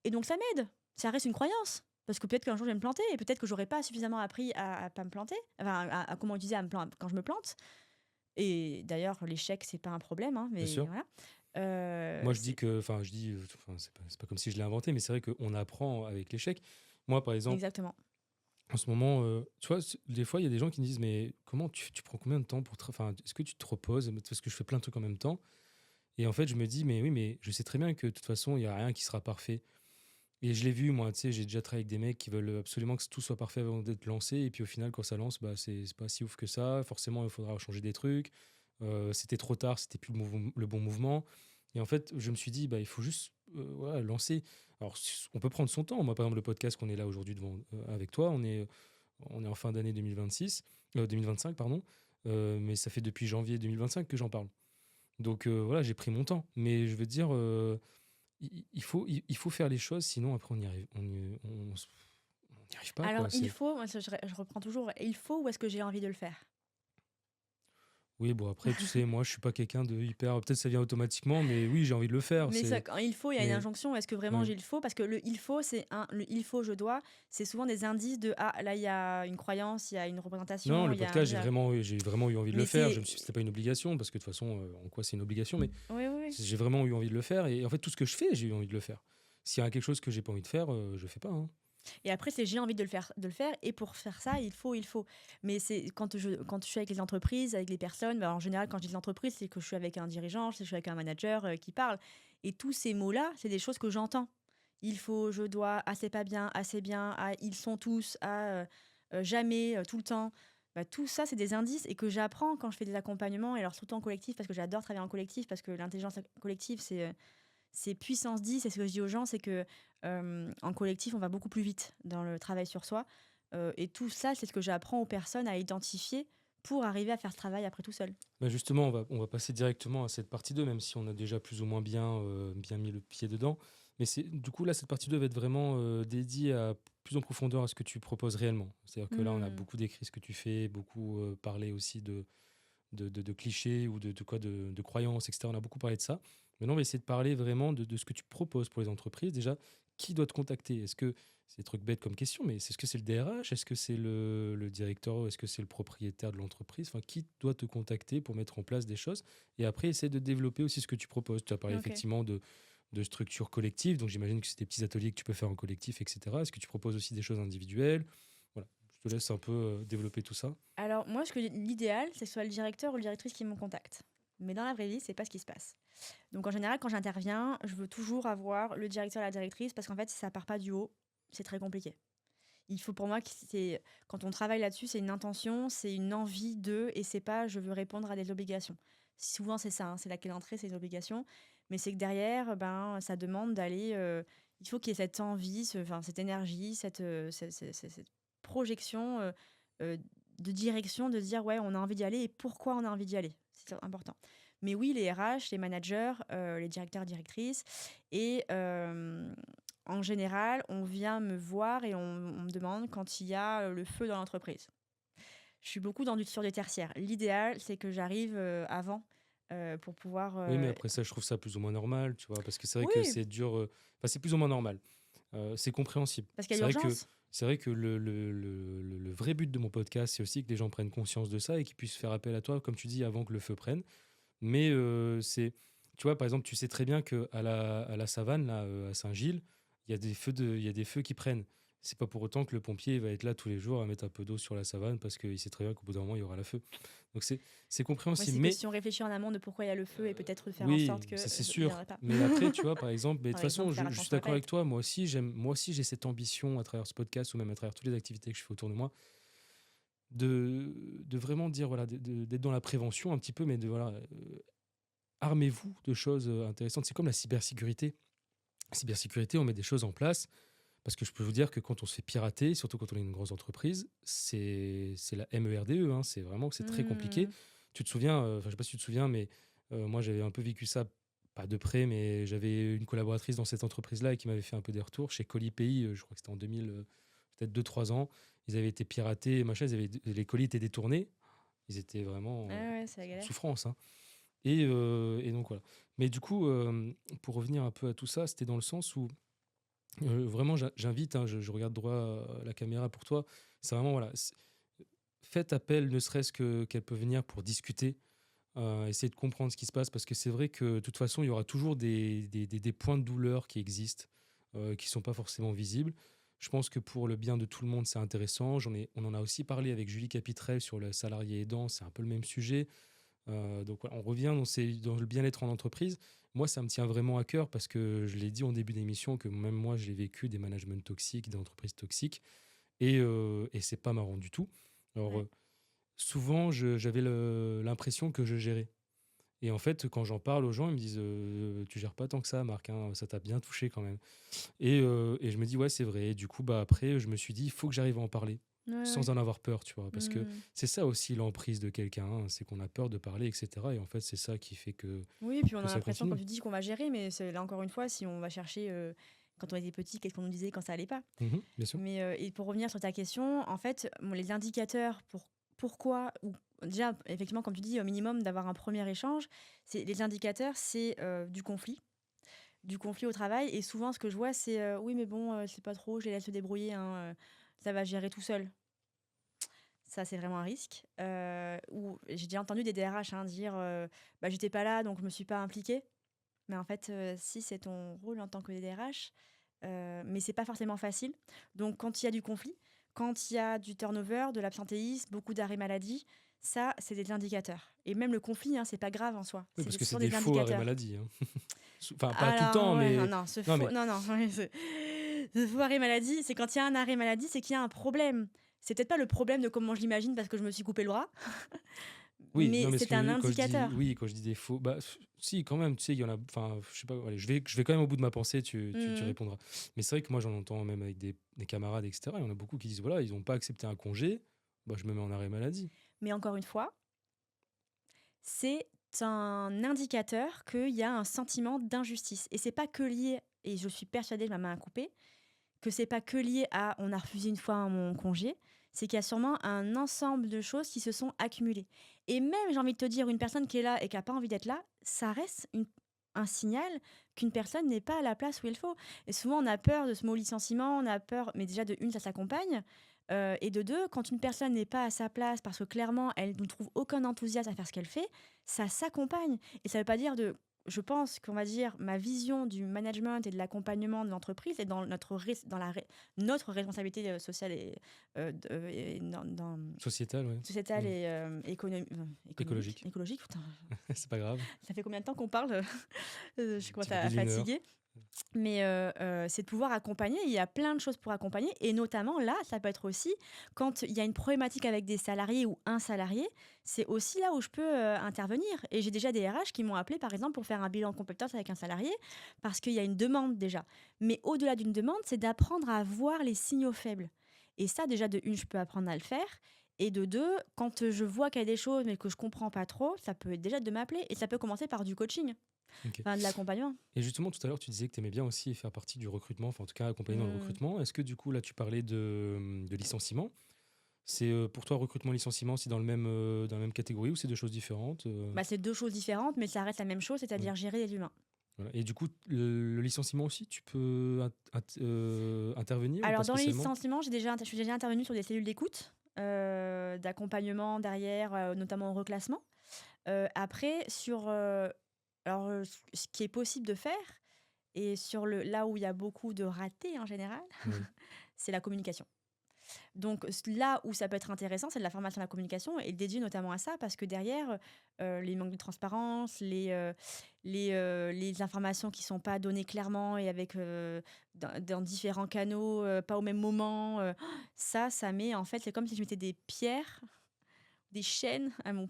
Et donc, ça m'aide. Ça reste une croyance. Parce que peut-être qu'un jour je vais me planter et peut-être que j'aurais pas suffisamment appris à pas me planter, enfin à comment utiliser quand je me plante. Et d'ailleurs, l'échec, c'est pas un problème, hein, Bien mais sûr. voilà. Moi, je dis C'est que, enfin, je dis, enfin, c'est pas comme si je l'ai inventé, mais c'est vrai qu'on apprend avec l'échec. Moi, par exemple, exactement. en ce moment, tu vois, des fois, il y a des gens qui me disent, mais comment tu prends combien de temps pour, enfin, est-ce que tu te reposes? Parce que je fais plein de trucs en même temps. Et en fait, je me dis, mais oui, mais je sais très bien que de toute façon, il y a rien qui sera parfait. Et je l'ai vu, moi, tu sais, j'ai déjà travaillé avec des mecs qui veulent absolument que tout soit parfait avant d'être lancé. Et puis au final, quand ça lance, bah, c'est pas si ouf que ça. Forcément, il faudra changer des trucs. C'était trop tard, c'était plus le bon mouvement. Et en fait, je me suis dit, bah, il faut juste voilà, lancer. Alors, on peut prendre son temps. Moi, par exemple, le podcast qu'on est là aujourd'hui devant, avec toi, on est en fin d'année 2026, 2025, pardon. Mais ça fait depuis janvier 2025 que j'en parle. Donc voilà, j'ai pris mon temps. Mais je veux dire, il faut faire les choses, sinon après on n'y arrive, on n'y arrive pas, Alors, quoi. il faut, moi, je reprends toujours, il faut ou est-ce que j'ai envie de le faire? Oui, bon, après, tu sais, moi, je suis pas quelqu'un de hyper. Peut-être ça vient automatiquement, mais oui, j'ai envie de le faire. Mais ça, quand il faut, il y a une Mais injonction. Est-ce que vraiment oui. j'ai le faut? Parce que le il faut, le il faut, je dois, c'est souvent des indices de ah, là, il y a une croyance, il y a une Non, représentation, le il y a un podcast, déjà. j'ai vraiment eu envie de le Mais faire. c'est. C'était pas une obligation, parce que de toute façon, en quoi c'est une obligation, mais Oui, oui, oui. j'ai vraiment eu envie de le faire. Et en fait, tout ce que je fais, j'ai eu envie de le faire. S'il y a quelque chose que j'ai pas envie de faire, je fais pas, hein. Et après, c'est j'ai envie de le faire. Et pour faire ça, il faut, il faut. Mais c'est quand je suis avec les entreprises, avec les personnes, bah, en général, quand je dis les entreprises, c'est que je suis avec un dirigeant, c'est que je suis avec un manager qui parle. Et tous ces mots-là, c'est des choses que j'entends. Il faut, je dois, ah, c'est pas bien, assez bien, ah, ils sont tous, ah, jamais, tout le temps. Bah, tout ça, c'est des indices et que j'apprends quand je fais des accompagnements, et alors surtout en collectif, parce que j'adore travailler en collectif, parce que l'intelligence collective, c'est puissance 10. Et ce que je dis aux gens, c'est que en collectif, on va beaucoup plus vite dans le travail sur soi. Et tout ça, c'est ce que j'apprends aux personnes à identifier pour arriver à faire ce travail après tout seul. Bah justement, on va passer directement à cette partie 2, même si on a déjà plus ou moins bien mis le pied dedans. Mais du coup, là, cette partie 2 va être vraiment dédiée plus en profondeur à ce que tu proposes réellement. C'est-à-dire que là, on a Hmm. beaucoup décrit ce que tu fais, beaucoup parlé aussi de clichés ou de croyances, etc. On a beaucoup parlé de ça. Maintenant, on va essayer de parler vraiment de ce que tu proposes pour les entreprises. Déjà, qui doit te contacter? Est-ce que c'est des trucs bêtes comme question, mais est-ce que c'est le DRH? Est-ce que c'est le directeur? Est-ce que c'est le propriétaire de l'entreprise? Enfin, qui doit te contacter pour mettre en place des choses? Et après, essaie de développer aussi ce que tu proposes. Tu as parlé Ok. effectivement de structures collectives, donc j'imagine que c'est des petits ateliers que tu peux faire en collectif, etc. Est-ce que tu proposes aussi des choses individuelles? Voilà, je te laisse un peu développer tout ça. Alors, moi, l'idéal, c'est que ce soit le directeur ou la directrice qui me contacte. Mais dans la vraie vie, c'est pas ce qui se passe. Donc, en général, quand j'interviens, je veux toujours avoir le directeur et la directrice parce qu'en fait, si ça part pas du haut, c'est très compliqué. Il faut pour moi que quand on travaille là-dessus, c'est une intention, c'est une envie de, et c'est pas je veux répondre à des obligations. Souvent, c'est ça, hein, c'est la clé d'entrée, c'est les obligations. Mais c'est que derrière, ben, ça demande d'aller. Il faut qu'il y ait cette envie, cette énergie, cette projection euh, de direction, de se dire ouais, on a envie d'y aller et pourquoi on a envie d'y aller. C'est important. Mais oui, les RH, les managers, les directeurs, directrices, et en général, on vient me voir et on me demande quand il y a le feu dans l'entreprise. Je suis beaucoup sur des tertiaires. L'idéal, c'est que j'arrive avant pour pouvoir. Oui, mais après ça, je trouve ça plus ou moins normal, tu vois, parce que c'est vrai que Oui, c'est dur. Enfin, c'est plus ou moins normal. C'est compréhensible. parce qu'il y C'est a vrai que, l'urgence. c'est vrai que le vrai but de mon podcast, c'est aussi que les gens prennent conscience de ça et qu'ils puissent faire appel à toi, comme tu dis, avant que le feu prenne. Mais tu vois, par exemple, tu sais très bien qu'à la Savane, là, à Saint-Gilles, il y a des feux qui prennent. C'est pas pour autant que le pompier va être là tous les jours à mettre un peu d'eau sur la savane parce qu'il sait très bien qu'au bout d'un moment, il y aura le feu. Donc c'est Moi, compréhensible. c'est que Mais si on réfléchit en amont de pourquoi il y a le feu et peut-être de faire en oui, sorte que ça c'est il n'y en sûr. aurait pas. Mais après, tu vois, par exemple, mais de toute Par exemple, façon, faire je suis attention à ne pas d'accord avec être. toi. Moi aussi, j'ai cette ambition à travers ce podcast ou même à travers toutes les activités que je fais autour de moi de vraiment dire, voilà, d'être dans la prévention un petit peu, mais voilà, armez-vous de choses intéressantes. C'est comme la cybersécurité. La cybersécurité, on met des choses en place parce que je peux vous dire que quand on se fait pirater, surtout quand on est une grosse entreprise, c'est la MERDE, hein, c'est vraiment que c'est très compliqué. Hmm. Tu te souviens, enfin, je sais pas si tu te souviens, mais moi j'avais un peu vécu ça, pas de près, mais j'avais une collaboratrice dans cette entreprise-là et qui m'avait fait un peu des retours chez Colipay, je crois que c'était en 2000, peut-être 2 3 ans. Ils avaient été piratés, machin, les colis étaient détournés. Ils étaient vraiment Ah ouais, c'est la en galère. souffrance, hein. Et donc voilà. Mais du coup, pour revenir un peu à tout ça, c'était dans le sens où vraiment j'invite, hein, je regarde droit à la caméra pour toi. C'est vraiment, voilà, faites appel, ne serait-ce qu'elle peut venir pour discuter, essayer de comprendre ce qui se passe, parce que c'est vrai que de toute façon, il y aura toujours des points de douleur qui existent, qui ne sont pas forcément visibles. Je pense que pour le bien de tout le monde, c'est intéressant. On en a aussi parlé avec Julie Capitrel sur le salarié aidant, c'est un peu le même sujet. Donc voilà, on revient dans le bien-être en entreprise. Moi, ça me tient vraiment à cœur parce que je l'ai dit en début d'émission que même moi, j'ai vécu des managements toxiques, des entreprises toxiques, et c'est pas marrant du tout. Alors, Ouais. souvent, j'avais l'impression que je gérais. Et en fait, quand j'en parle aux gens, ils me disent tu gères pas tant que ça, Marc, hein, ça t'a bien touché quand même. Et je me dis ouais, c'est vrai. Et du coup, bah, après, je me suis dit il faut que j'arrive à en parler Ouais, ouais. sans en avoir peur, tu vois. Parce que Hmm. c'est ça aussi l'emprise de quelqu'un, hein, c'est qu'on a peur de parler, etc. Et en fait, c'est ça qui fait Oui, puis on que a ça l'impression, comme continue. tu dis, qu'on va gérer, mais là encore une fois, si on va chercher quand on était petit, qu'est-ce qu'on nous disait quand ça allait pas. Mhm, bien sûr. Mais et pour revenir sur ta question, en fait, bon, les indicateurs pourquoi ou déjà effectivement comme tu dis au minimum d'avoir un premier échange, c'est les indicateurs, c'est du conflit au travail et souvent ce que je vois c'est oui mais bon c'est pas trop, je les laisse se débrouiller hein, ça va gérer tout seul. Ça c'est vraiment un risque. Ou j'ai déjà entendu des DRH hein, dire bah j'étais pas là donc je me suis pas impliquée. Mais en fait si c'est ton rôle en tant que DRH, mais c'est pas forcément facile. Donc, quand il y a du conflit, quand il y a du turnover, de l'absentéisme, beaucoup d'arrêts maladie, ça, c'est des indicateurs. Et même le conflit, hein, c'est pas grave en soi. Oui, C'est parce que ce c'est sont des des faux arrêts indicateurs. maladie, hein. Enfin, pas tout le temps, Alors, ouais, non, mais. non, Non, mais non, non, ouais, ce faux arrêt maladie, c'est quand il y a un arrêt maladie, c'est qu'il y a un problème. C'est peut-être pas le problème de comment je l'imagine parce que je me suis coupé le bras, oui, non, mais mais c'est un quand je dis indicateur. oui, quand je dis des faux, bah si, quand même, tu sais, il y en a. Enfin, je sais pas. Allez, je vais quand même au bout de ma pensée. Tu Mhm. répondras. Mais c'est vrai que moi, j'en entends même avec des camarades, etc. Il y en a beaucoup qui disent voilà, ils n'ont pas accepté un congé. Bah, je me mets en arrêt maladie. Mais encore une fois, c'est un indicateur qu'il y a un sentiment d'injustice. Et c'est pas que lié, et je suis persuadée de ma main à couper, que c'est pas que lié à on a refusé une fois mon congé, c'est qu'il y a sûrement un ensemble de choses qui se sont accumulées. Et même, j'ai envie de te dire, une personne qui est là et qui n'a pas envie d'être là, ça reste un signal qu'une personne n'est pas à la place où il faut. Et souvent, on a peur de ce mot licenciement, on a peur, mais déjà de une, ça s'accompagne. Et de deux, quand une personne n'est pas à sa place parce que clairement, elle ne trouve aucun enthousiasme à faire ce qu'elle fait, ça s'accompagne. Et ça ne veut pas dire de... Je pense qu'on va dire ma vision du management et de l'accompagnement de l'entreprise est dans notre responsabilité sociale et Sociétal, ouais. sociétale et Écologique. écologique. Putain, C'est pas grave. ça fait combien de temps qu'on parle? Je Un commence petit peu à plus d'une heure. fatiguer. Mais c'est de pouvoir accompagner. Il y a plein de choses pour accompagner. Et notamment, là, ça peut être aussi quand il y a une problématique avec des salariés ou un salarié, c'est aussi là où je peux intervenir. Et j'ai déjà des RH qui m'ont appelé, par exemple, pour faire un bilan de compétences avec un salarié, parce qu'il y a une demande déjà. Mais au-delà d'une demande, c'est d'apprendre à voir les signaux faibles. Et ça, déjà, de une, je peux apprendre à le faire. Et de deux, quand je vois qu'il y a des choses mais que je comprends pas trop, ça peut être déjà de m'appeler. Et ça peut commencer par du coaching, Ok. enfin de l'accompagnement. Et justement, tout à l'heure, tu disais que tu aimais bien aussi faire partie du recrutement, enfin en tout cas accompagner dans le Hmm. recrutement. Est-ce que du coup, là, tu parlais de licenciement? C'est pour toi, recrutement, licenciement, c'est dans la même catégorie ou c'est deux choses différentes Bah, c'est deux choses différentes, mais ça reste la même chose, Ouais. c'est-à-dire gérer les humains. Voilà. Et du coup, le licenciement aussi, tu peux intervenir ou pas Alors, dans les spécialement? licenciements, je suis déjà intervenue sur des cellules d'écoute, d'accompagnement derrière, notamment au reclassement. Après, ce qui est possible de faire, et là où il y a beaucoup de ratés en général, Oui. c'est la communication. Donc là où ça peut être intéressant, c'est de la formation à la communication et dédiée notamment à ça, parce que derrière, les manques de transparence, les informations qui sont pas données clairement et avec dans différents canaux, pas au même moment, ça met en fait, c'est comme si je mettais des pierres, des chaînes à mes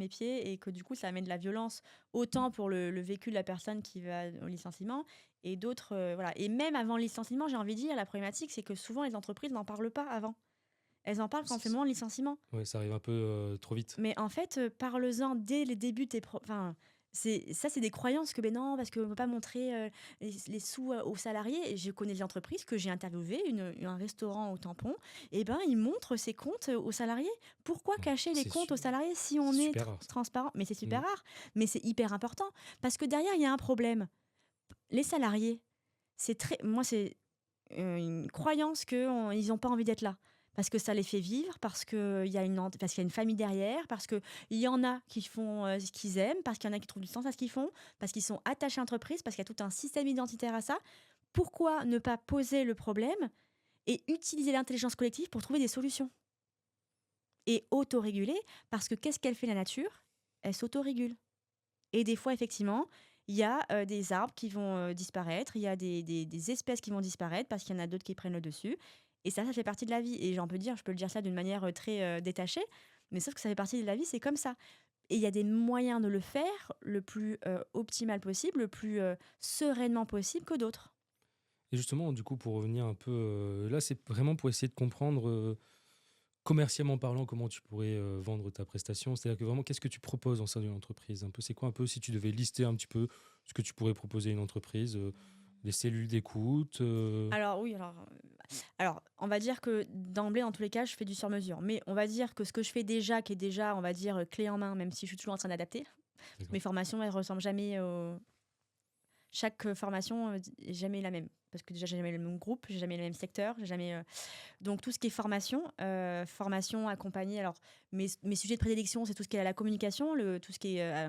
pieds, et que du coup ça amène de la violence autant pour le vécu de la personne qui va au licenciement et d'autres, voilà. Et même avant le licenciement, j'ai envie de dire, la problématique c'est que souvent les entreprises n'en parlent pas avant. Elles en parlent quand c'est le moment de licenciement. Ouais, ça arrive un peu trop vite. Mais en fait, parle-en dès les débuts de tes enfin, c'est des croyances que, ben non, parce qu'on ne veut pas montrer, les sous, aux salariés. Et je connais des entreprises que j'ai interviewées, un restaurant au Tampon, et ben, ils montrent ses comptes, aux salariés. Pourquoi Ouais. cacher les C'est comptes su- aux salariés si c'est on est super rare ça. transparent? Mais c'est Mm. super rare, mais c'est hyper important parce que derrière, il y a un problème. Les salariés, c'est une croyance qu'ils n'ont pas envie d'être là. Parce que ça les fait vivre, parce qu'il y a une famille derrière, parce qu'il y en a qui font ce qu'ils aiment, parce qu'il y en a qui trouvent du sens à ce qu'ils font, parce qu'ils sont attachés à l'entreprise, parce qu'il y a tout un système identitaire à ça. Pourquoi ne pas poser le problème et utiliser l'intelligence collective pour trouver des solutions? Et autoréguler, parce que qu'est-ce qu'elle fait la nature? Elle s'autorégule. Et des fois, effectivement, il y a des arbres qui vont disparaître, il y a des espèces qui vont disparaître parce qu'il y en a d'autres qui prennent le dessus. Et ça fait partie de la vie. Et je peux le dire ça d'une manière très détachée, mais sauf que ça fait partie de la vie, c'est comme ça. Et il y a des moyens de le faire le plus optimal possible, le plus sereinement possible que d'autres. Et justement, du coup, pour revenir un peu, là, c'est vraiment pour essayer de comprendre, commercialement parlant, comment tu pourrais vendre ta prestation. C'est-à-dire que vraiment, qu'est-ce que tu proposes en sein d'une entreprise? Un peu, c'est quoi un peu, si tu devais lister un petit peu ce que tu pourrais proposer à une entreprise, les cellules d'écoute. Alors oui, alors, on va dire que d'emblée, dans tous les cas, je fais du sur-mesure. Mais on va dire que ce que je fais déjà, qui est déjà, on va dire, clé en main, même si je suis toujours en train d'adapter, D'accord. mes formations, elles ressemblent jamais au... Chaque formation est jamais la même. Parce que déjà, j'ai jamais le même groupe, j'ai jamais le même secteur, j'ai jamais... Donc, tout ce qui est formation, formation accompagnée... Alors, mes sujets de prédilection, c'est tout ce qui est la communication, tout ce qui est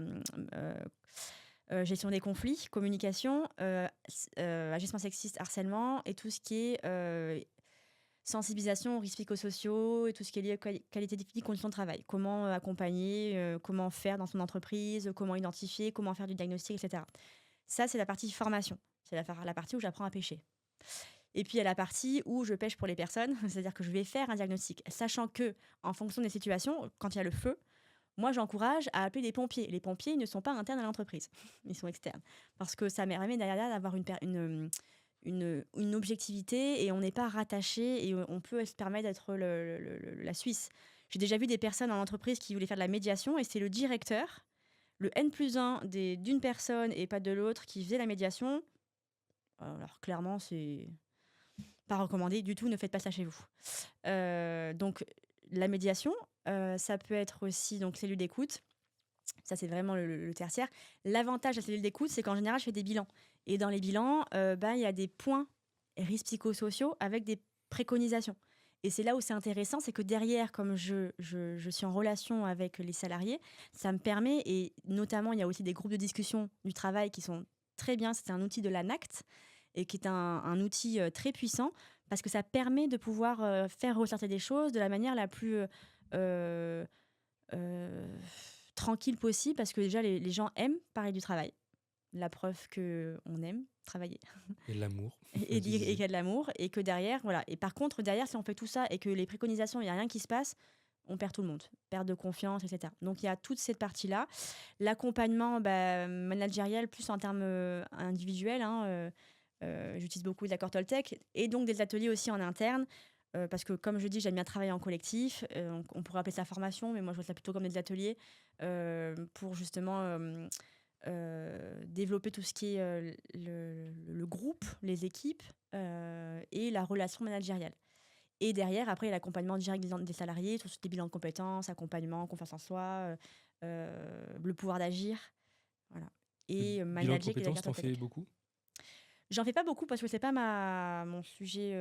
euh, gestion des conflits, communication, agissement sexiste, harcèlement, et tout ce qui est sensibilisation aux risques psychosociaux et tout ce qui est lié à qualité de vie, conditions de travail. Comment accompagner, comment faire dans son entreprise, comment identifier, comment faire du diagnostic, etc. Ça, c'est la partie formation. C'est la partie où j'apprends à pêcher. Et puis, il y a la partie où je pêche pour les personnes, c'est-à-dire que je vais faire un diagnostic, sachant que, en fonction des situations, quand il y a le feu, moi, j'encourage à appeler les pompiers. Les pompiers, ils ne sont pas internes à l'entreprise, ils sont externes. Parce que ça permet derrière d'avoir une objectivité et on n'est pas rattaché et on peut se permettre d'être la Suisse. J'ai déjà vu des personnes en entreprise qui voulaient faire de la médiation et c'est le directeur, le N+1 d'une personne et pas de l'autre, qui faisait la médiation. Alors clairement, c'est pas recommandé du tout, ne faites pas ça chez vous. Donc la médiation, ça peut être aussi donc cellule d'écoute. Ça, c'est vraiment le tertiaire. L'avantage de la cellule d'écoute, c'est qu'en général, je fais des bilans. Et dans les bilans, il y a des points risques psychosociaux avec des préconisations. Et c'est là où c'est intéressant, c'est que derrière, comme je suis en relation avec les salariés, ça me permet, et notamment, il y a aussi des groupes de discussion du travail qui sont très bien. C'est un outil de l'ANACT et qui est un outil très puissant parce que ça permet de pouvoir faire ressortir des choses de la manière la plus euh, euh, tranquille possible parce que déjà, les gens aiment parler du travail. La preuve qu'on aime travailler Et l'amour, et, comme et tu qu'il disais. y a de l'amour et que derrière, voilà. Et par contre, derrière, si on fait tout ça et que les préconisations, il n'y a rien qui se passe, on perd tout le monde, perte de confiance, etc. Donc il y a toute cette partie-là. L'accompagnement managérial, plus en termes individuels, hein, j'utilise beaucoup les accords Toltec et donc des ateliers aussi en interne. Parce que comme je dis, j'aime bien travailler en collectif. On pourrait appeler ça formation, mais moi je vois ça plutôt comme des ateliers pour justement développer tout ce qui est le groupe, les équipes et la relation managériale. Et derrière, après, il y a l'accompagnement direct des salariés, sur les bilans de compétences, accompagnement, confiance en soi, le pouvoir d'agir. Voilà. Le Et bilan de manager avec la compétences, carte t'en fais automatique. beaucoup? J'en fais pas beaucoup parce que c'est pas mon sujet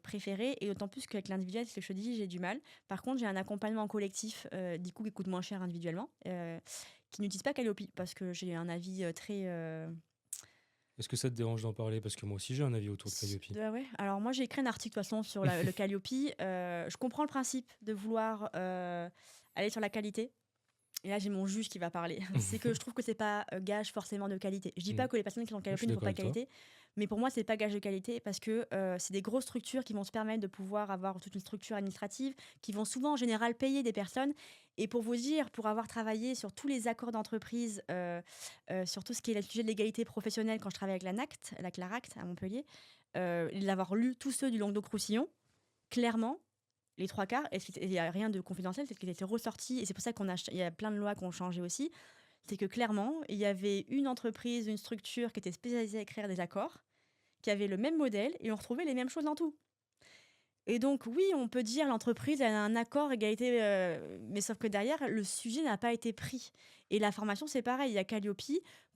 préféré et d'autant plus qu'avec l'individuel, c'est ce que je te dis, j'ai du mal. Par contre, j'ai un accompagnement collectif du coup qui coûte moins cher individuellement, qui n'utilise pas Calliope parce que j'ai un avis très. Est-ce que ça te dérange d'en parler? Parce que moi aussi, j'ai un avis autour de Calliope. Ah ouais. Alors moi, j'ai écrit un article de toute façon sur le Calliope. Je comprends le principe de vouloir aller sur la qualité. Et là, j'ai mon juge qui va parler. C'est que je trouve que c'est pas gage forcément de qualité. Je dis Mm. pas que les personnes qui sont Je Calliope suis ne font d'accord pas de avec toi. qualité, mais pour moi, c'est pas gage de qualité parce que c'est des grosses structures qui vont se permettre de pouvoir avoir toute une structure administrative, qui vont souvent en général payer des personnes. Et pour vous dire, pour avoir travaillé sur tous les accords d'entreprise, sur tout ce qui est le sujet de l'égalité professionnelle quand je travaillais avec la NACT, la CLARACT à Montpellier, et d'avoir lu tous ceux du Languedoc-Roussillon, clairement, les trois quarts, et il n'y a rien de confidentiel, c'est ce qui a été ressorti, et c'est pour ça il y a plein de lois qui ont changé aussi, c'est que clairement, il y avait une entreprise, une structure qui était spécialisée à écrire des accords, qui avait le même modèle, et on retrouvait les mêmes choses dans tout. Et donc, oui, on peut dire l'entreprise elle a un accord égalité, mais sauf que derrière, le sujet n'a pas été pris. Et la formation, c'est pareil. Il y a Calliope.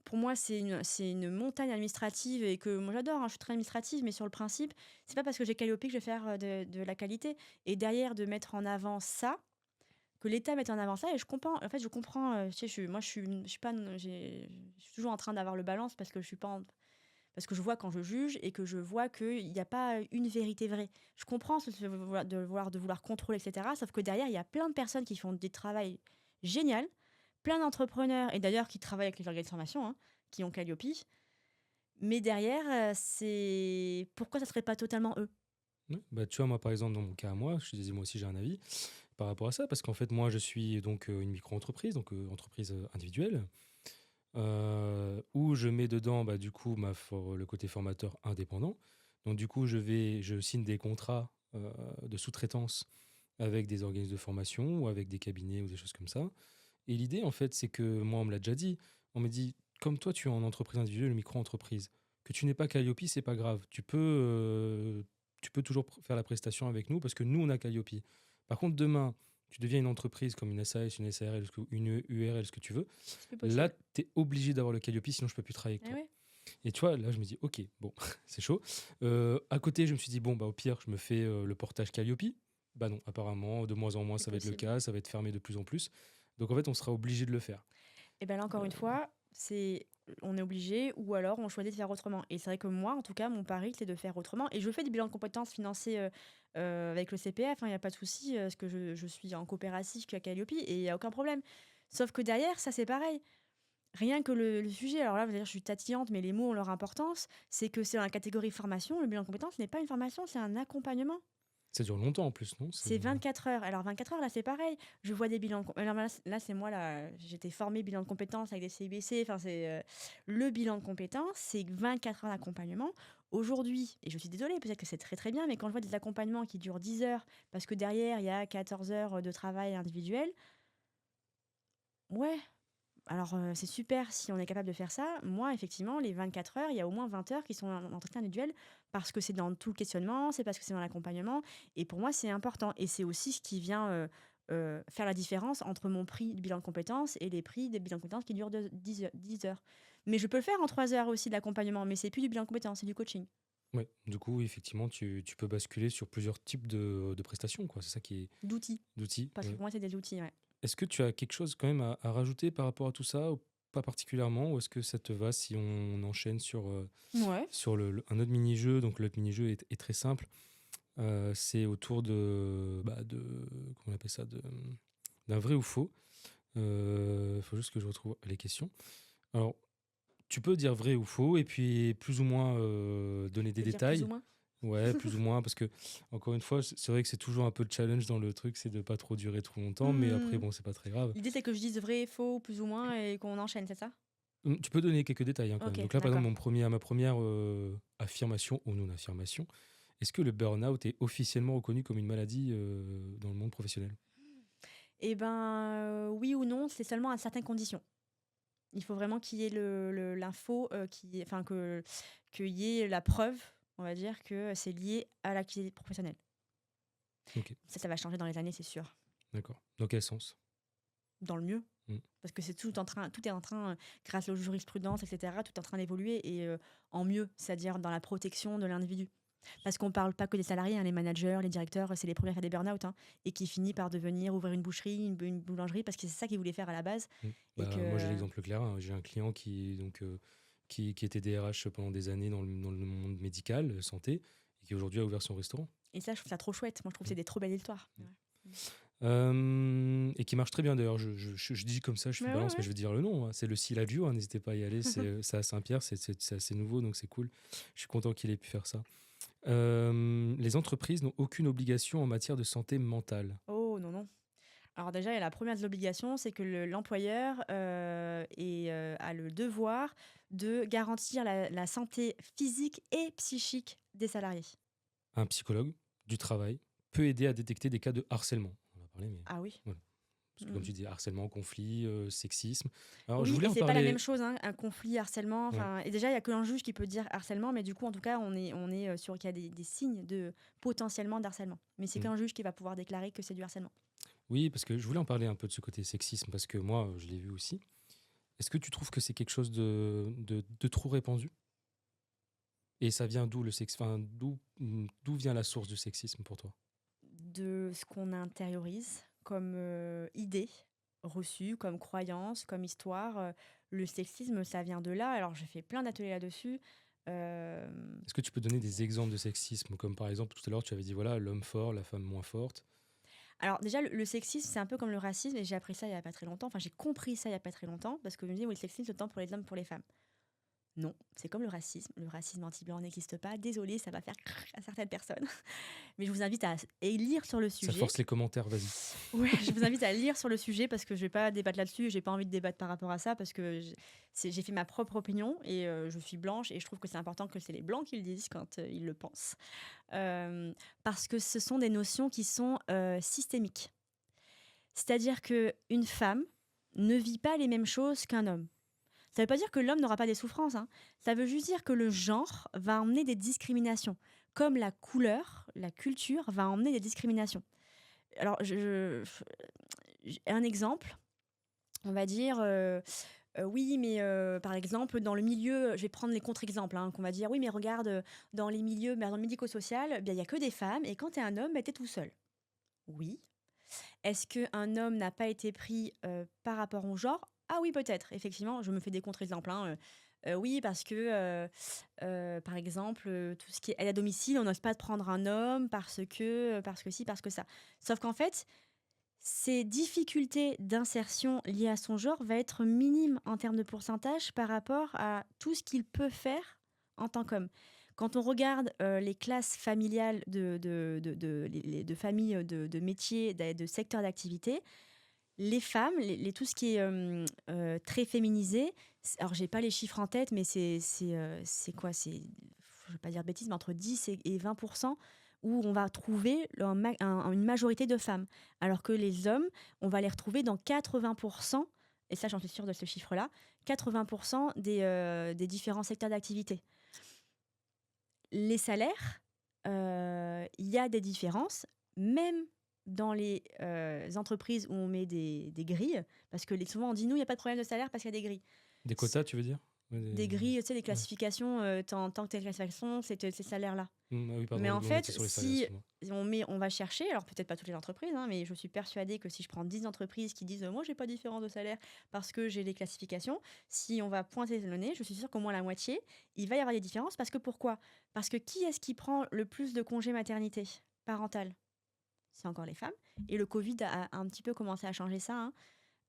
Pour moi, c'est une montagne administrative et que moi j'adore. Hein, je suis très administrative, mais sur le principe, c'est pas parce que j'ai Calliope que je vais faire de la qualité. Et derrière, de mettre en avant ça, que l'État mette en avant ça. Et je comprends. En fait, je comprends. Tu sais, moi, je suis pas. Je suis toujours en train d'avoir le balance parce que je suis pas. Parce que je vois quand je juge et que je vois qu'il n'y a pas une vérité vraie. Je comprends de vouloir contrôler, etc. Sauf que derrière, il y a plein de personnes qui font des travail génial, plein d'entrepreneurs, et d'ailleurs qui travaillent avec les organes de formation, hein, qui ont Calliope. Mais derrière, c'est pourquoi ça ne serait pas totalement eux? Ouais, bah, tu vois, moi, par exemple, dans mon cas à moi, je te disais, moi aussi, j'ai un avis par rapport à ça, parce qu'en fait, moi, je suis donc une micro-entreprise, donc entreprise individuelle, où je mets dedans, bah, du coup, le côté formateur indépendant. Donc, du coup, je signe des contrats de sous-traitance avec des organismes de formation ou avec des cabinets ou des choses comme ça. Et l'idée, en fait, c'est que moi, on me l'a déjà dit. On m'a dit, comme toi, tu es en entreprise individuelle ou micro-entreprise, que tu n'es pas Calliope, c'est pas grave. Tu peux toujours faire la prestation avec nous parce que nous, on a Calliope. Par contre, demain, tu deviens une entreprise comme une SAS, une SARL, une URL, ce que tu veux. C'est plus Là, possible. tu es obligé d'avoir le Calliope, sinon je peux plus travailler avec Eh toi. ouais, Et tu vois, là, je me dis, ok, bon, c'est chaud. À côté, je me suis dit, bon, bah, au pire, je me fais le portage Calliope. Bah non, apparemment, de moins en moins, c'est ça va être le possible. cas, ça va être fermé de plus en plus. Donc en fait, on sera obligé de le faire. Et bien là, encore une Euh, fois, on est obligé ou alors on choisit de faire autrement. Et c'est vrai que moi, en tout cas, mon pari, c'est de faire autrement. Et je fais des bilans de compétences financés avec le CPF, il n'y a pas de souci, parce que je suis en coopérative qu'à Calliope et il n'y a aucun problème. Sauf que derrière, ça c'est pareil. Rien que le sujet, alors là, vous allez dire, je suis tatillante, mais les mots ont leur importance, c'est que c'est dans la catégorie formation, le bilan de compétences n'est pas une formation, c'est un accompagnement. Ça dure longtemps en plus, non? C'est 24 heures. Alors 24 heures, là, c'est pareil. Je vois des bilans de alors là, c'est moi, là, j'étais formée bilan de compétences avec des CIBC. Enfin, c'est le bilan de compétences, c'est 24 heures d'accompagnement. Aujourd'hui, et je suis désolée, peut-être que c'est très très bien, mais quand je vois des accompagnements qui durent 10 heures, parce que derrière, il y a 14 heures de travail individuel, ouais, alors, c'est super si on est capable de faire ça. Moi, effectivement, les 24 heures, il y a au moins 20 heures qui sont en entretien individuel parce que c'est dans tout le questionnement, c'est parce que c'est dans l'accompagnement et pour moi, c'est important et c'est aussi ce qui vient, faire la différence entre mon prix de bilan de compétences et les prix des bilans de compétences qui durent 10 heures. Mais je peux le faire en 3 heures aussi, de l'accompagnement, mais c'est plus du bilan de compétences, c'est du coaching, Ouais, du coup, oui, effectivement, tu peux basculer sur plusieurs types de prestations, quoi. C'est ça qui est d'outils. d'outils. Parce que Ouais. pour moi, c'est des outils, ouais. Est-ce que tu as quelque chose quand même à rajouter par rapport à tout ça, ou pas particulièrement, ou est-ce que ça te va si on enchaîne Ouais. sur un autre mini-jeu? Donc l'autre mini-jeu est très simple. C'est autour comment on appelle ça, d'un vrai ou faux. Il faut juste que je retrouve les questions. Alors, tu peux dire vrai ou faux et puis plus ou moins donner Tu des veux dire plus ou détails. moins? Ouais, plus ou moins, parce que encore une fois, c'est vrai que c'est toujours un peu le challenge dans le truc, c'est de pas trop durer trop longtemps, mais après, Hmm. bon, c'est pas très grave. L'idée, c'est que je dise vrai, faux, plus ou moins, et qu'on enchaîne, c'est ça? Tu peux donner quelques détails hein, quand Ok, même. Donc là, par exemple, d'accord. ma première affirmation ou non-affirmation, est-ce que le burn-out est officiellement reconnu comme une maladie dans le monde professionnel? Eh ben, oui ou non, c'est seulement à certaines conditions. Il faut vraiment qu'il y ait l'info, enfin qu'il y ait la preuve, on va dire, que c'est lié à l'activité professionnelle. Ok, Ça va changer dans les années, c'est sûr. d'accord. Dans quel sens? Dans le mieux. Mm. Parce que tout est en train, grâce aux jurisprudence, etc., tout est en train d'évoluer et en mieux, c'est-à-dire dans la protection de l'individu. Parce qu'on ne parle pas que des salariés, hein, les managers, les directeurs, c'est les premiers à faire des burn-out, hein, et qui finissent par devenir ouvrir une boucherie, une boulangerie, parce que c'est ça qu'ils voulaient faire à la base. Mm. Et Bah, moi, j'ai que, l'exemple clair, hein. J'ai un client qui était DRH pendant des années dans le monde médical, santé, et qui aujourd'hui a ouvert son restaurant. et ça, je trouve ça trop chouette. Moi, je trouve que c'est des trop belles histoires. Mm. Ouais. Et qui marche très bien d'ailleurs. Je dis comme ça, je fais Mais ouais, balance, mais ouais. je vais dire le nom, hein. C'est le Siladju, hein, n'hésitez pas à y aller. C'est à Saint-Pierre, c'est assez nouveau, donc c'est cool. Je suis content qu'il ait pu faire ça. Les entreprises n'ont aucune obligation en matière de santé mentale. Oh non, non. Alors déjà, il y a la première des obligations, c'est que l'employeur a le devoir de garantir la santé physique et psychique des salariés. Un psychologue du travail peut aider à détecter des cas de harcèlement. On en a parlé, mais Ah oui. voilà. Parce que comme Mm. tu dis, harcèlement, conflit, sexisme. Alors, je Oui, voulais et en c'est pas la même parler. chose, hein, un conflit, harcèlement. Ouais. Et déjà, il y a qu'un juge qui peut dire harcèlement, mais du coup, en tout cas, on est sûr qu'il y a des signes de potentiellement d'harcèlement. Mais c'est Mm. qu'un juge qui va pouvoir déclarer que c'est du harcèlement. Oui, parce que je voulais en parler un peu de ce côté sexisme, parce que moi, je l'ai vu aussi. Est-ce que tu trouves que c'est quelque chose de trop répandu? Et ça vient d'où le sexe? Enfin, d'où vient la source du sexisme pour toi? De ce qu'on intériorise comme idée reçue, comme croyance, comme histoire. Le sexisme, ça vient de là. Alors, j'ai fait plein d'ateliers là-dessus. Euh, Est-ce que tu peux donner des exemples de sexisme? Comme par exemple, tout à l'heure, tu avais dit, voilà, l'homme fort, la femme moins forte. Alors, déjà, le sexisme, c'est un peu comme le racisme, et j'ai appris ça il n'y a pas très longtemps. Enfin, j'ai compris ça il n'y a pas très longtemps, parce que je me dis, oui, le sexisme, c'est autant pour les hommes, pour les femmes. Non, c'est comme le racisme. Le racisme anti-blanc n'existe pas. Désolé, ça va faire à certaines personnes. Mais je vous invite à lire sur le Ça sujet. force les commentaires, vas-y. Ouais, je vous invite à lire sur le sujet parce que je vais pas débattre là-dessus. J'ai pas envie de débattre par rapport à ça parce que j'ai fait ma propre opinion et je suis blanche et je trouve que c'est important que c'est les blancs qui le disent quand ils le pensent. Parce que ce sont des notions qui sont systémiques. C'est-à-dire que une femme ne vit pas les mêmes choses qu'un homme. Ça ne veut pas dire que l'homme n'aura pas des souffrances, hein. Ça veut juste dire que le genre va emmener des discriminations, comme la couleur, la culture va emmener des discriminations. Alors, un exemple, on va dire, oui, mais par exemple, dans le milieu, je vais prendre les contre-exemples, hein, qu'on va dire, oui, mais regarde, dans les milieux, dans le médico-social, il n'y a que des femmes, et quand tu es un homme, tu es tout seul. Oui. Est-ce qu'un homme n'a pas été pris par rapport au genre? Ah oui, peut-être, effectivement, je me fais des contre-exemples, hein, oui, parce que, par exemple, tout ce qui est aide à domicile, on n'ose pas prendre un homme parce que ci, parce que ça. Sauf qu'en fait, ces difficultés d'insertion liées à son genre va être minimes en termes de pourcentage par rapport à tout ce qu'il peut faire en tant qu'homme. Quand on regarde les classes familiales de familles, de métiers, de secteurs d'activité, les femmes, tout ce qui est très féminisé, alors j'ai pas les chiffres en tête, mais c'est quoi? Je vais pas dire de bêtises, mais entre 10 et 20% où on va trouver une majorité de femmes. Alors que les hommes, on va les retrouver dans 80%, et ça j'en suis sûre de ce chiffre-là, 80% des différents secteurs d'activité. Les salaires, il y a des différences, même dans les entreprises où on met des grilles, parce que souvent on dit nous, il n'y a pas de problème de salaire parce qu'il y a des grilles. Des quotas, tu veux dire? Ouais, Des grilles, tu sais, des ouais. classifications, tant que tu as classification, c'est ces salaires-là. Ah oui, pardon, Mais en on était fait, sur les salaires, si excuse-moi. on va chercher, alors peut-être pas toutes les entreprises, hein, mais je suis persuadée que si je prends 10 entreprises qui disent moi, j'ai pas de différence de salaire parce que j'ai les classifications, si on va pointer le nez, je suis sûre qu'au moins la moitié, il va y avoir des différences. Parce que pourquoi? Parce que qui est-ce qui prend le plus de congés maternité parental? C'est encore les femmes. Et le Covid a un petit peu commencé à changer ça,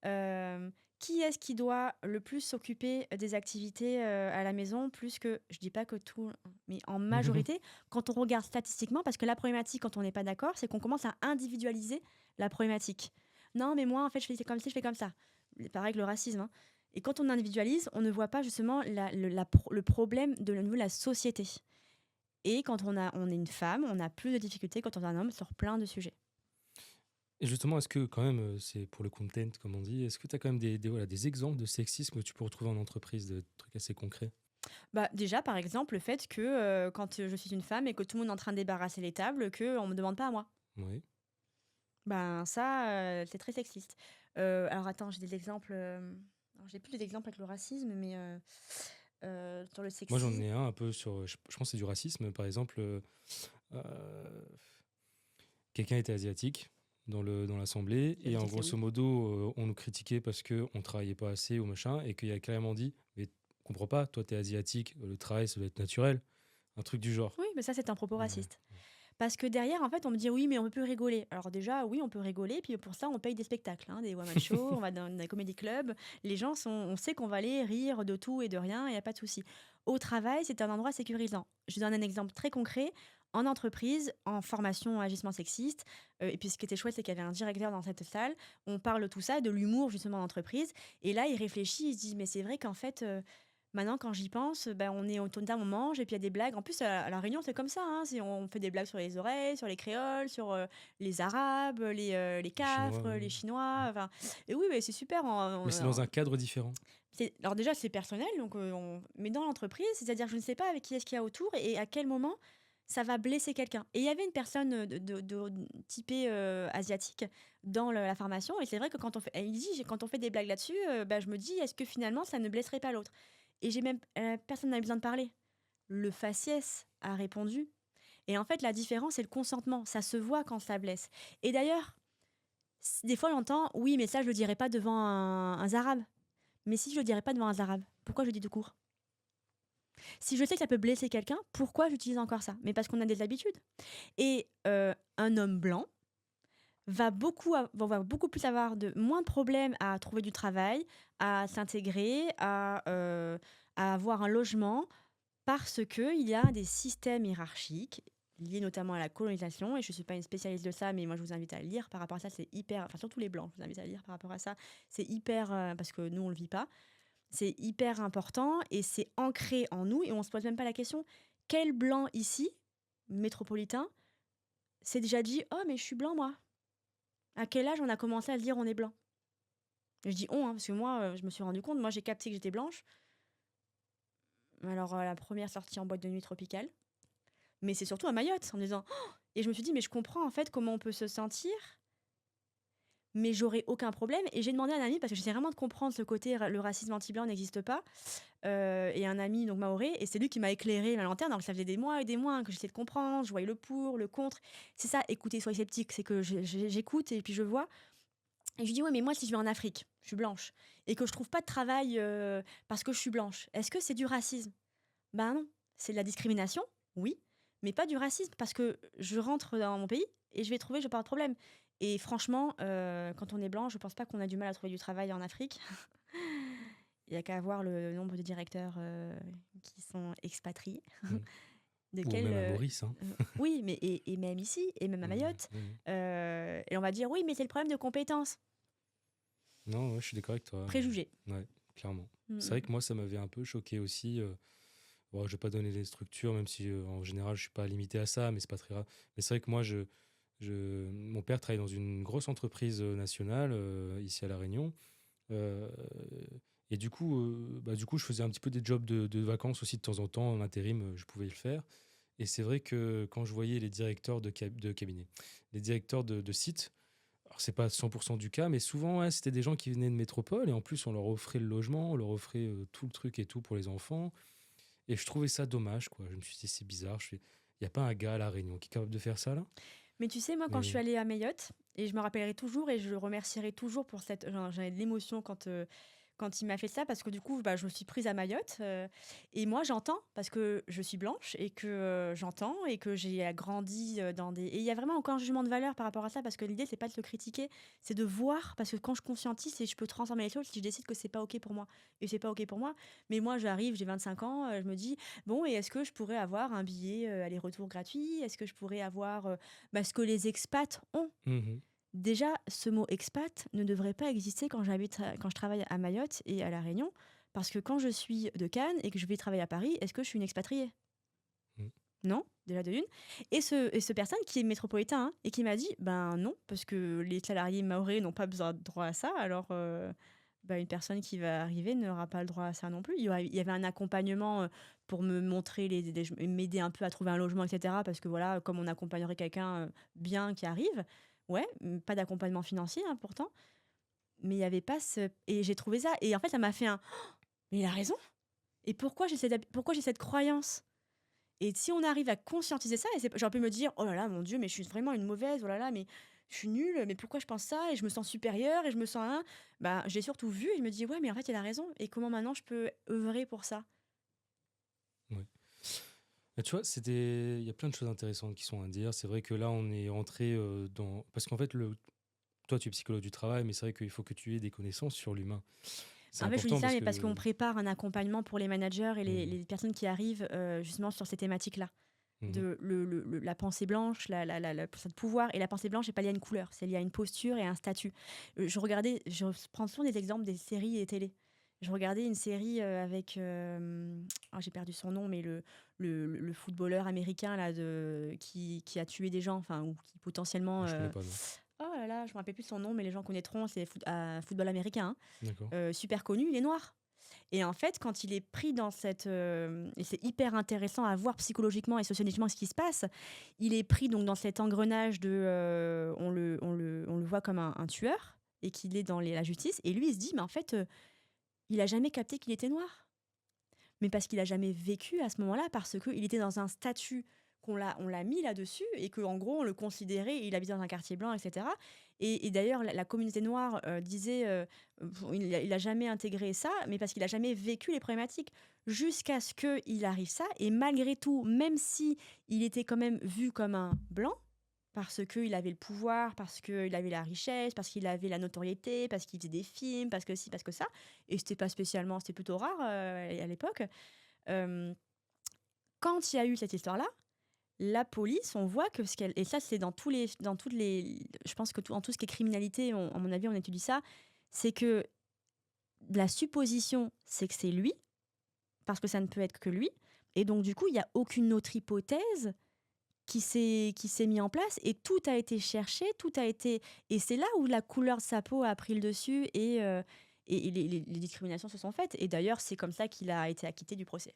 hein. Qui est-ce qui doit le plus s'occuper des activités à la maison, plus que, je dis pas que tout, mais en majorité, quand on regarde statistiquement, parce que la problématique, quand on n'est pas d'accord, c'est qu'on commence à individualiser la problématique. Non, mais moi, en fait, je fais comme ci, je fais comme ça. Pareil que le racisme, hein. Et quand on individualise, on ne voit pas justement le problème de niveau de la société. Et quand on est une femme, on a plus de difficultés quand on est un homme sur plein de sujets. Et justement, est-ce que quand même, c'est pour le content, comme on dit, est-ce que tu as quand même voilà, des exemples de sexisme que tu peux retrouver en entreprise, de trucs assez concrets? Bah, déjà, par exemple, le fait que quand je suis une femme et que tout le monde est en train de débarrasser les tables, qu'on me demande pas à moi. Oui. Ben ça, c'est très sexiste. Alors attends, j'ai des exemples. Alors j'ai plus des exemples avec le racisme, mais sur le Moi, j'en sexisme. ai un peu sur, je pense que c'est du racisme. Par exemple, euh, quelqu'un était asiatique dans l'assemblée et en Asiatique, c'est grosso oui. modo, on nous critiquait parce qu'on ne travaillait pas assez ou machin et qu'il a carrément dit, mais comprends pas, toi, tu es asiatique, le travail, ça doit être naturel. Un truc du genre. Oui, mais ça, c'est un propos Ouais. raciste. Parce que derrière, en fait, on me dit oui, mais on peut plus rigoler. Alors déjà, oui, on peut rigoler, puis pour ça, on paye des spectacles, hein, des one-man shows, on va dans des comédie clubs. Les gens on sait qu'on va aller rire de tout et de rien, il n'y a pas de souci. Au travail, c'est un endroit sécurisant. Je donne un exemple très concret. En entreprise, en formation agissement sexiste, et puis ce qui était chouette, c'est qu'il y avait un directeur dans cette salle. On parle de tout ça, de l'humour justement d'entreprise. Et là, il réfléchit, il se dit, mais c'est vrai qu'en fait, maintenant, quand j'y pense, ben, on est autour de table, on mange et puis il y a des blagues. En plus, à la Réunion, c'est comme ça, hein. On fait des blagues sur les oreilles, sur les créoles, sur les Arabes, les Les Chinois, Cafres, les oui. Chinois. Enfin, et oui, mais c'est super. Mais c'est dans un cadre différent. Alors déjà, c'est personnel, donc, mais dans l'entreprise, c'est-à-dire que je ne sais pas avec qui est-ce qu'il y a autour et à quel moment ça va blesser quelqu'un. Et il y avait une personne typée asiatique dans la formation. Et c'est vrai que elle dit, quand on fait des blagues là-dessus, bah, je me dis, est-ce que finalement, ça ne blesserait pas l'autre? Et j'ai même, personne n'avait besoin de parler. Le faciès a répondu. Et en fait, la différence, c'est le consentement. Ça se voit quand ça blesse. Et d'ailleurs, des fois, j'entends, oui, mais ça, je le dirais pas devant un arabe. Mais si je le dirais pas devant un arabe, pourquoi je le dis tout court? Si je sais que ça peut blesser quelqu'un, pourquoi j'utilise encore ça? Mais parce qu'on a des habitudes. Et un homme blanc va avoir beaucoup plus moins de problèmes à trouver du travail, à s'intégrer, à avoir un logement, parce qu'il y a des systèmes hiérarchiques liés notamment à la colonisation. Et je ne suis pas une spécialiste de ça, mais moi je vous invite à lire par rapport à ça. C'est hyper, enfin surtout les blancs, je vous invite à lire par rapport à ça. C'est hyper, parce que nous on le vit pas. C'est hyper important et c'est ancré en nous et on se pose même pas la question. Quel blanc ici, métropolitain, s'est déjà dit oh mais je suis blanc moi? À quel âge on a commencé à se dire on est blanc? Je dis on, hein, parce que moi je me suis rendu compte, moi j'ai capté que j'étais blanche. Alors la première sortie en boîte de nuit tropicale, mais c'est surtout à Mayotte en me disant oh! Et je me suis dit mais je comprends en fait comment on peut se sentir, mais j'aurais aucun problème. Et j'ai demandé à un ami parce que j'essaie vraiment de comprendre ce côté le racisme anti-blanc n'existe pas. Et un ami donc maoré, et c'est lui qui m'a éclairé la lanterne. Donc ça faisait des mois et des mois que j'essayais de comprendre, je voyais le pour, le contre. C'est ça, écouter, soyez sceptique, c'est que j'écoute et puis je vois. Et je lui dis ouais mais moi si je vais en Afrique, je suis blanche, et que je trouve pas de travail parce que je suis blanche, est-ce que c'est du racisme? Ben non, c'est de la discrimination, oui, mais pas du racisme, parce que je rentre dans mon pays et je vais trouver, je pas de problème. Et franchement, quand on est blanc, je pense pas qu'on a du mal à trouver du travail en Afrique. Il y a qu'à voir le nombre de directeurs qui sont expatriés. Mm. De Ou quel, même à Maurice, hein. oui, mais et même ici, et même à Mayotte. Et on va dire, oui, mais c'est le problème de compétences. Non, ouais, je suis d'accord avec toi. Préjugés. Ouais, clairement. Mm, C'est vrai mm. que moi, ça m'avait un peu choqué aussi. Bon, je vais pas donner les structures, même si en général, je suis pas limité à ça, mais c'est pas très grave. Mais c'est vrai que moi, mon père travaille dans une grosse entreprise nationale ici à La Réunion. Euh, et du coup, je faisais un petit peu des jobs de vacances aussi de temps en temps en intérim, je pouvais le faire. Et c'est vrai que quand je voyais les directeurs de cabinet, les directeurs de sites, alors c'est pas 100% du cas, mais souvent, ouais, c'était des gens qui venaient de métropole et en plus, on leur offrait le logement, on leur offrait tout le truc et tout pour les enfants. Et je trouvais ça dommage, quoi. Je me suis dit, c'est bizarre. Il n'y a pas un gars à La Réunion qui est capable de faire ça, là? Mais tu sais, moi, quand je suis Mais. allée à Mayotte, et je me rappellerai toujours et je le remercierai toujours pour cette. J'avais de l'émotion quand il m'a fait ça, parce que du coup, bah, je me suis prise à Mayotte. Et moi, j'entends, parce que je suis blanche et que j'entends et que j'ai grandi dans des. Et il y a vraiment encore un jugement de valeur par rapport à ça, parce que l'idée, c'est pas de le critiquer, c'est de voir, parce que quand je conscientise, et je peux transformer les choses si je décide que c'est pas OK pour moi. Et c'est pas OK pour moi. Mais moi, j'arrive, j'ai 25 ans, je me dis, bon, et est-ce que je pourrais avoir un billet aller-retour gratuit? Est-ce que je pourrais avoir ce que les expats ont? Mhm. Déjà, ce mot expat ne devrait pas exister quand je travaille à Mayotte et à La Réunion, parce que quand je suis de Cannes et que je vais travailler à Paris, est-ce que je suis une expatriée? Mhm. Non, déjà de une. Et ce personne qui est métropolitain, hein, et qui m'a dit, ben non, parce que les salariés mahorais n'ont pas besoin de droit à ça, alors une personne qui va arriver n'aura pas le droit à ça non plus. Il y avait un accompagnement pour me montrer, m'aider un peu à trouver un logement, etc. Parce que voilà, comme on accompagnerait quelqu'un bien qui arrive, ouais, pas d'accompagnement financier, hein, pourtant, mais il y avait pas ce. Et j'ai trouvé ça, et en fait, ça m'a fait un. Mais il a raison. Et pourquoi j'ai cette croyance? Et si on arrive à conscientiser ça, et j'aurais pu me dire, oh là là, mon Dieu, mais je suis vraiment une mauvaise, oh là là, mais je suis nulle, mais pourquoi je pense ça? Et je me sens supérieure, et je me sens un. Bah, j'ai surtout vu, et je me dis, ouais, mais en fait, il a raison. Et comment maintenant je peux œuvrer pour ça? Ouais. Mais tu vois, il y a plein de choses intéressantes qui sont à dire. C'est vrai que là, on est rentré dans. Parce qu'en fait, toi, tu es psychologue du travail, mais c'est vrai qu'il faut que tu aies des connaissances sur l'humain. C'est En fait, je vous dis important ça, parce mais parce que. qu'on prépare un accompagnement pour les managers et Mhm. les personnes qui arrivent justement sur ces thématiques-là. Mhm. De la pensée blanche, la pensée de pouvoir. Et la pensée blanche n'est pas liée à une couleur, c'est lié à une posture et à un statut. Je prends souvent des exemples des séries et télé. Je regardais une série avec, j'ai perdu son nom, mais le footballeur américain là, qui a tué des gens, enfin, ou qui potentiellement. Je connais pas, non. Oh là là, je me rappelle plus son nom, mais les gens connaîtront, c'est football américain, hein. D'accord. Super connu, il est noir. Et en fait, quand il est pris dans cette... et c'est hyper intéressant à voir psychologiquement et sociologiquement ce qui se passe, il est pris donc dans cet engrenage de... on le voit comme un tueur, et qu'il est dans la justice, et lui, il se dit, mais en fait, il a jamais capté qu'il était noir. Mais parce qu'il a jamais vécu à ce moment-là, parce qu'il était dans un statut on l'a mis là-dessus, et qu'en gros, on le considérait, il habitait dans un quartier blanc, etc. Et d'ailleurs, la communauté noire disait, il a jamais intégré ça, mais parce qu'il a jamais vécu les problématiques, jusqu'à ce qu'il arrive ça. Et malgré tout, même si il était quand même vu comme un blanc, parce qu'il avait le pouvoir, parce qu'il avait la richesse, parce qu'il avait la notoriété, parce qu'il faisait des films, parce que ci, parce que ça, et c'était pas spécialement, c'était plutôt rare à l'époque. Euh, Quand il y a eu cette histoire-là, la police, on voit que et ça c'est dans toutes les, je pense que en tout ce qui est criminalité, à mon avis, on étudie ça, c'est que la supposition, c'est que c'est lui, parce que ça ne peut être que lui, et donc du coup, il n'y a aucune autre hypothèse qui s'est mis en place, et tout a été cherché, tout a été, et c'est là où la couleur de sa peau a pris le dessus, et les discriminations se sont faites, et d'ailleurs, c'est comme ça qu'il a été acquitté du procès.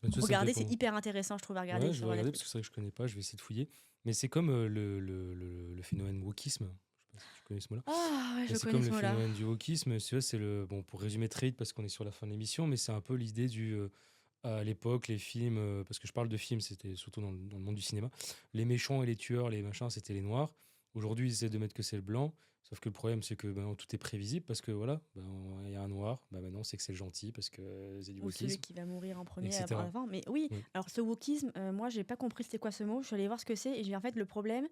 Mais tu vois, ça me fait Regardez, c'est pen- hyper intéressant, je trouve, à regarder Ouais, je sur vais regarder parce que Netflix. c'est vrai que je connais pas, je vais essayer de fouiller. Mais c'est comme le phénomène wokisme. Je sais pas si tu connais ce mot-là. Ah ouais, Mais je c'est connais comme ce le mot-là. phénomène du wokisme. C'est le bon pour résumer très vite parce qu'on est sur la fin de l'émission, mais c'est un peu l'idée du à l'époque les films parce que je parle de films, c'était surtout dans le monde du cinéma. Les méchants et les tueurs, les machins, c'était les noirs. Aujourd'hui, ils essaient de mettre que c'est le blanc. Sauf que le problème, c'est que tout est prévisible parce que voilà, il y a un noir, maintenant c'est que c'est le gentil parce que c'est du Ou celui wokisme, qui va mourir en premier etc. avant. Mais oui, Oui. alors ce wokisme, moi, j'ai pas compris c'était quoi ce mot. Je suis allée voir ce que c'est, et j'ai en fait, le problème,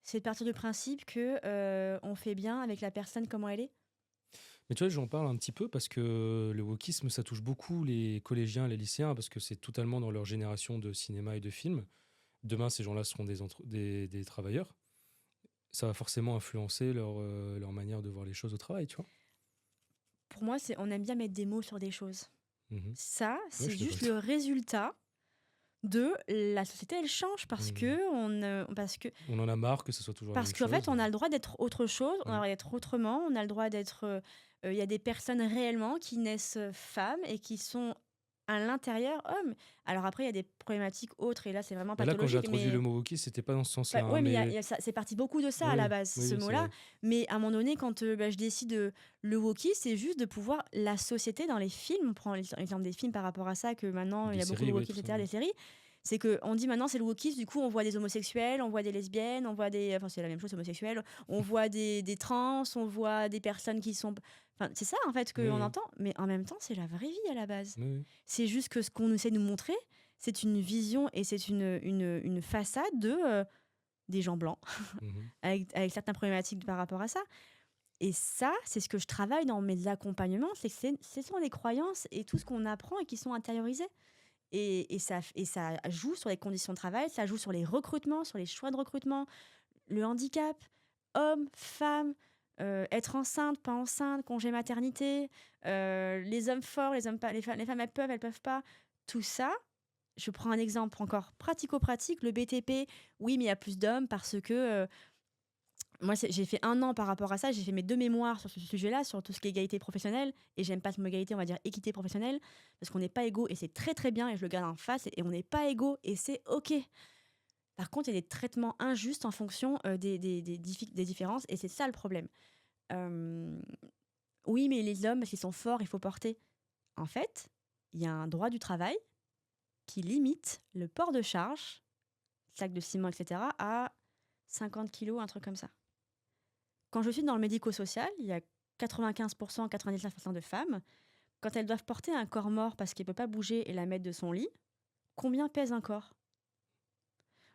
c'est de partir du principe que on fait bien avec la personne comment elle est. Mais tu vois, j'en parle un petit peu parce que le wokisme, ça touche beaucoup les collégiens, les lycéens, parce que c'est totalement dans leur génération de cinéma et de films. Demain, ces gens-là seront des travailleurs. Ça va forcément influencer leur manière de voir les choses au travail, tu vois. Pour moi, c'est on aime bien mettre des mots sur des choses. Mhm. Ça, Ouais, je c'est suis d'accord juste avec le toi. résultat de la société, elle change Mhm. On en a marre que ce soit toujours la parce même qu'en fait, chose. on a le droit d'être autre chose, on a le Mhm. droit d'être autrement, on a le droit d'être. Il y a des personnes réellement qui naissent femmes et qui sont À l'intérieur, alors après, il y a des problématiques autres et là, c'est vraiment Bah là, quand j'ai pathologique, introduit le mais mot wokisme, c'était pas dans ce sens-là, enfin, hein, ouais, mais mais c'est parti beaucoup de ça à la oui, base, oui, ce oui, c'est mot-là. vrai. Mais à un moment donné, quand je décide le wokisme, c'est juste de pouvoir la société dans les films. On prend l'exemple des films par rapport à ça, que maintenant, il Des y a beaucoup de séries, ouais, tout wokisme, ça, etc., ouais. des séries. C'est qu'on dit maintenant c'est le wokisme, du coup on voit des homosexuels, on voit des lesbiennes, on voit des. Enfin, c'est la même chose, homosexuels. On voit des trans, on voit des personnes qui sont. Enfin, c'est ça en fait Oui, qu'on oui, entend, mais en même temps, c'est la vraie vie à la base. oui, oui. C'est juste que ce qu'on essaie de nous montrer, c'est une vision et c'est une façade des gens blancs Mhm. avec certaines problématiques par rapport à ça. Et ça, c'est ce que je travaille dans mes accompagnements, c'est que ce sont les croyances et tout ce qu'on apprend et qui sont intériorisés. Et ça joue sur les conditions de travail, ça joue sur les recrutements, sur les choix de recrutement, le handicap, hommes, femmes, être enceinte, pas enceinte, congé maternité, les hommes forts, les hommes pas, les femmes elles peuvent pas. Tout ça, je prends un exemple encore pratico-pratique, le BTP, oui, mais il y a plus d'hommes parce que moi, j'ai fait 1 an par rapport à ça. J'ai fait mes 2 mémoires sur ce sujet-là, sur tout ce qui est égalité professionnelle. Et j'aime pas ce mot égalité, on va dire équité professionnelle, parce qu'on n'est pas égaux et c'est très très bien. Et je le garde en face. Et on n'est pas égaux et c'est ok. Par contre, il y a des traitements injustes en fonction des différences. Et c'est ça le problème. Euh, oui, mais les hommes, parce qu'ils sont forts, il faut porter. En fait, il y a un droit du travail qui limite le port de charge, sac de ciment, etc., à 50 kilos, un truc comme ça. Quand je suis dans le médico-social, il y a 95%, 99% de femmes. Quand elles doivent porter un corps mort parce qu'il ne peut pas bouger et la mettre de son lit, combien pèse un corps?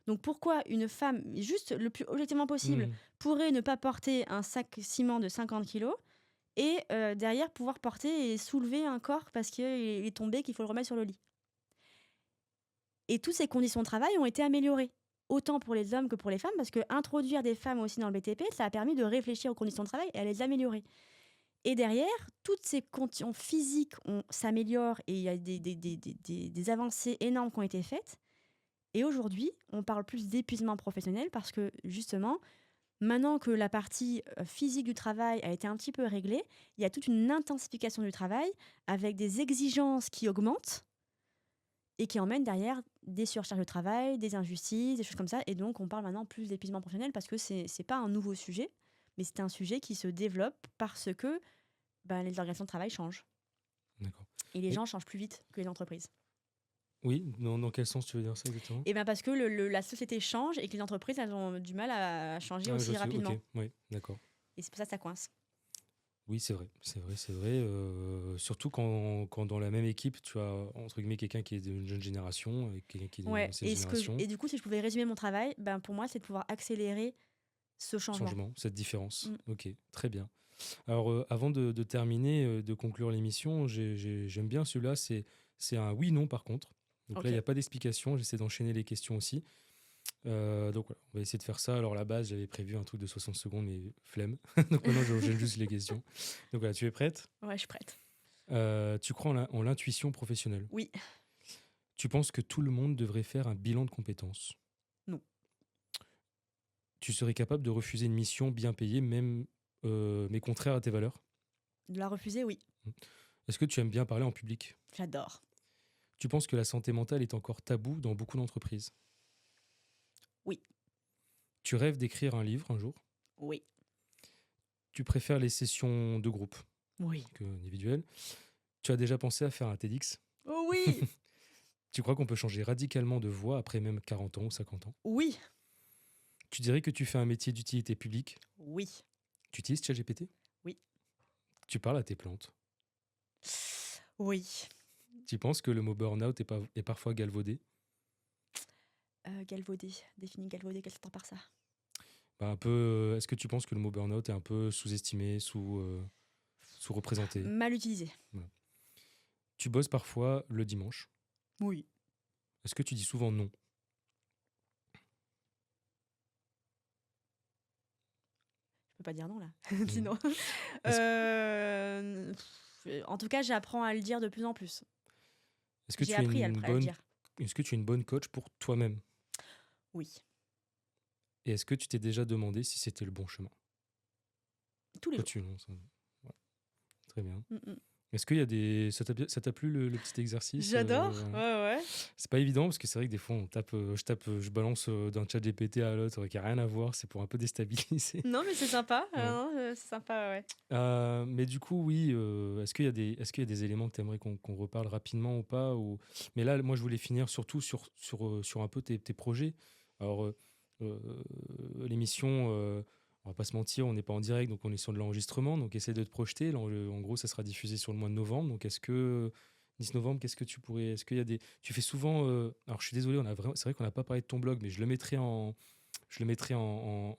Donc pourquoi une femme, juste le plus objectivement possible, Mhm. pourrait ne pas porter un sac ciment de 50 kilos et derrière pouvoir porter et soulever un corps parce qu'il est tombé, qu'il faut le remettre sur le lit? Et toutes ces conditions de travail ont été améliorées, autant pour les hommes que pour les femmes, parce que introduire des femmes aussi dans le BTP, ça a permis de réfléchir aux conditions de travail et à les améliorer. Et derrière, toutes ces conditions physiques s'améliorent et il y a des avancées énormes qui ont été faites. Et aujourd'hui, on parle plus d'épuisement professionnel parce que justement, maintenant que la partie physique du travail a été un petit peu réglée, il y a toute une intensification du travail avec des exigences qui augmentent et qui emmènent derrière des surcharges de travail, des injustices, des choses comme ça. Et donc, on parle maintenant plus d'épuisement professionnel parce que c'est pas un nouveau sujet, mais c'est un sujet qui se développe parce que les organisations de travail changent. D'accord. Et les Et gens changent plus vite que les entreprises. oui, dans quel sens tu veux dire ça exactement? Et bien parce que la société change et que les entreprises, elles ont du mal à changer Ah, je aussi sais, ok, rapidement. oui, d'accord. Et c'est pour ça que ça coince. Oui, c'est vrai, c'est vrai, c'est vrai. Surtout quand dans la même équipe, tu as entre guillemets quelqu'un qui est d'une jeune génération et quelqu'un qui est d'une Ouais, ancienne génération. et du coup, si je pouvais résumer mon travail, pour moi, c'est de pouvoir accélérer ce changement. Changement, cette différence. Mm. Ok, très bien. Alors, avant de terminer, de conclure l'émission, j'aime bien celui-là. C'est un oui-non par contre. Donc là, il Ok. n'y a pas d'explication. J'essaie d'enchaîner les questions aussi. Donc voilà, on va essayer de faire ça. Alors, à la base, j'avais prévu un truc de 60 secondes, mais flemme. Donc maintenant, j'enchaîne juste les questions. Donc voilà, tu es prête? Ouais, je suis prête. Tu crois en l'intuition professionnelle? Oui. Tu penses que tout le monde devrait faire un bilan de compétences? Non. Tu serais capable de refuser une mission bien payée, même mais contraire à tes valeurs? De la refuser, oui. Est-ce que tu aimes bien parler en public? J'adore. Tu penses que la santé mentale est encore tabou dans beaucoup d'entreprises? Oui. Tu rêves d'écrire un livre un jour? Oui. Tu préfères les sessions de groupe Oui. que individuelles? Tu as déjà pensé à faire un TEDx? Oh oui. Tu crois qu'on peut changer radicalement de voix après même 40 ans ou 50 ans? Oui. Tu dirais que tu fais un métier d'utilité publique? Oui. Tu utilises ChatGPT? Oui. Tu parles à tes plantes? Oui. Tu penses que le mot burn-out est parfois galvaudé? Galvaudé. Défini galvaudé, qu'est-ce que t'entends par ça? Bah, un peu, est-ce que tu penses que le mot burn-out est un peu sous-estimé, sous-représenté? Mal utilisé. Voilà. Tu bosses parfois le dimanche? Oui. Est-ce que tu dis souvent non? Je peux pas dire non là. Mhm. Sinon. Est-ce En tout cas, j'apprends à le dire de plus en plus. est-ce que J'ai tu es appris à une le bonne, dire. est-ce que tu es une bonne coach pour toi-même? Oui. Et est-ce que tu t'es déjà demandé si c'était le bon chemin? Tous les Toi, jours. tu non, ça- ouais, très bien. Mm, mm. Est-ce qu'il y a des... Ça t'a plu le petit exercice J'adore, ouais, ouais. C'est pas évident parce que c'est vrai que des fois, je balance d'un chat GPT à l'autre qui a rien à voir, c'est pour un peu déstabiliser. Non, mais c'est sympa, Ouais. non, c'est sympa, ouais. Mais du coup, oui, est-ce qu'il y a des éléments que tu aimerais qu'on reparle rapidement ou pas Mais là, moi, je voulais finir surtout sur un peu tes projets. Alors, l'émission, on va pas se mentir, on n'est pas en direct, donc on est sur de l'enregistrement, donc essaie de te projeter. Là, en gros, ça sera diffusé sur le mois de novembre. Donc, 10 novembre, qu'est-ce que tu pourrais... Est-ce qu'il y a des... Tu fais souvent... alors, je suis désolé, c'est vrai qu'on n'a pas parlé de ton blog, mais je le mettrai en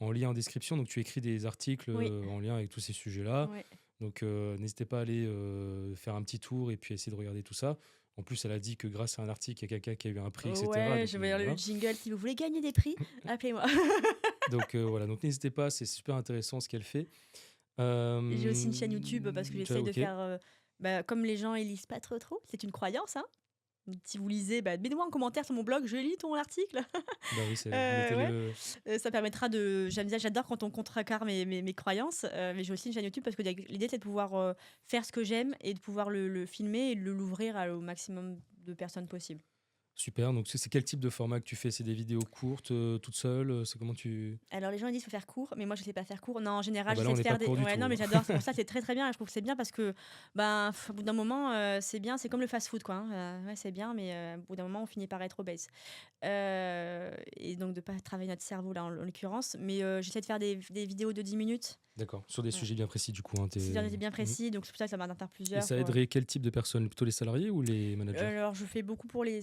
lien en description. Donc, tu écris des articles Oui, en lien avec tous ces sujets-là. ouais. Donc, n'hésitez pas à aller faire un petit tour et puis essayer de regarder tout ça. En plus, elle a dit que grâce à un article, il y a quelqu'un qui a eu un prix, etc. Ouais, Donc, je vais lire le voilà. jingle. Si vous voulez gagner des prix, appelez-moi. Donc, voilà. Donc, n'hésitez pas. C'est super intéressant ce qu'elle fait. Et j'ai aussi une chaîne YouTube parce que j'essaye de Ok. faire. Comme les gens ils lisent pas trop, c'est une croyance, hein. Si vous lisez, mets-moi en commentaire sur mon blog, je lis ton article. Bah oui, Ouais. mettez-le. Ça permettra de. J'adore quand on contrecarre mes croyances, mais j'ai aussi une chaîne YouTube parce que l'idée c'est de pouvoir faire ce que j'aime et de pouvoir le filmer et de l'ouvrir au maximum de personnes possible. Super. Donc, c'est quel type de format que tu fais? C'est des vidéos courtes, toutes seules? C'est comment tu... Alors les gens ils disent qu'il faut faire court, mais moi je sais pas faire court. Non, en Ah général bah là, j'essaie on de n'est pas faire des. court du Ouais, tout, non, mais hein. j'adore. C'est pour ça c'est très très bien. Et je trouve que c'est bien parce que, au bout d'un moment, c'est bien. C'est comme le fast-food, quoi, hein. Ouais, c'est bien, mais au bout d'un moment on finit par être obèse. Et donc de pas travailler notre cerveau là en l'occurrence. Mais j'essaie de faire des vidéos de 10 minutes. D'accord. Sur des Ouais. sujets bien précis, du coup, hein, C'est bien, bien Mhm. précis, donc c'est pour ça que ça m'en faire Et plusieurs. ça aiderait quel type de personnes? Plutôt les salariés ou les managers? Alors, je fais beaucoup pour les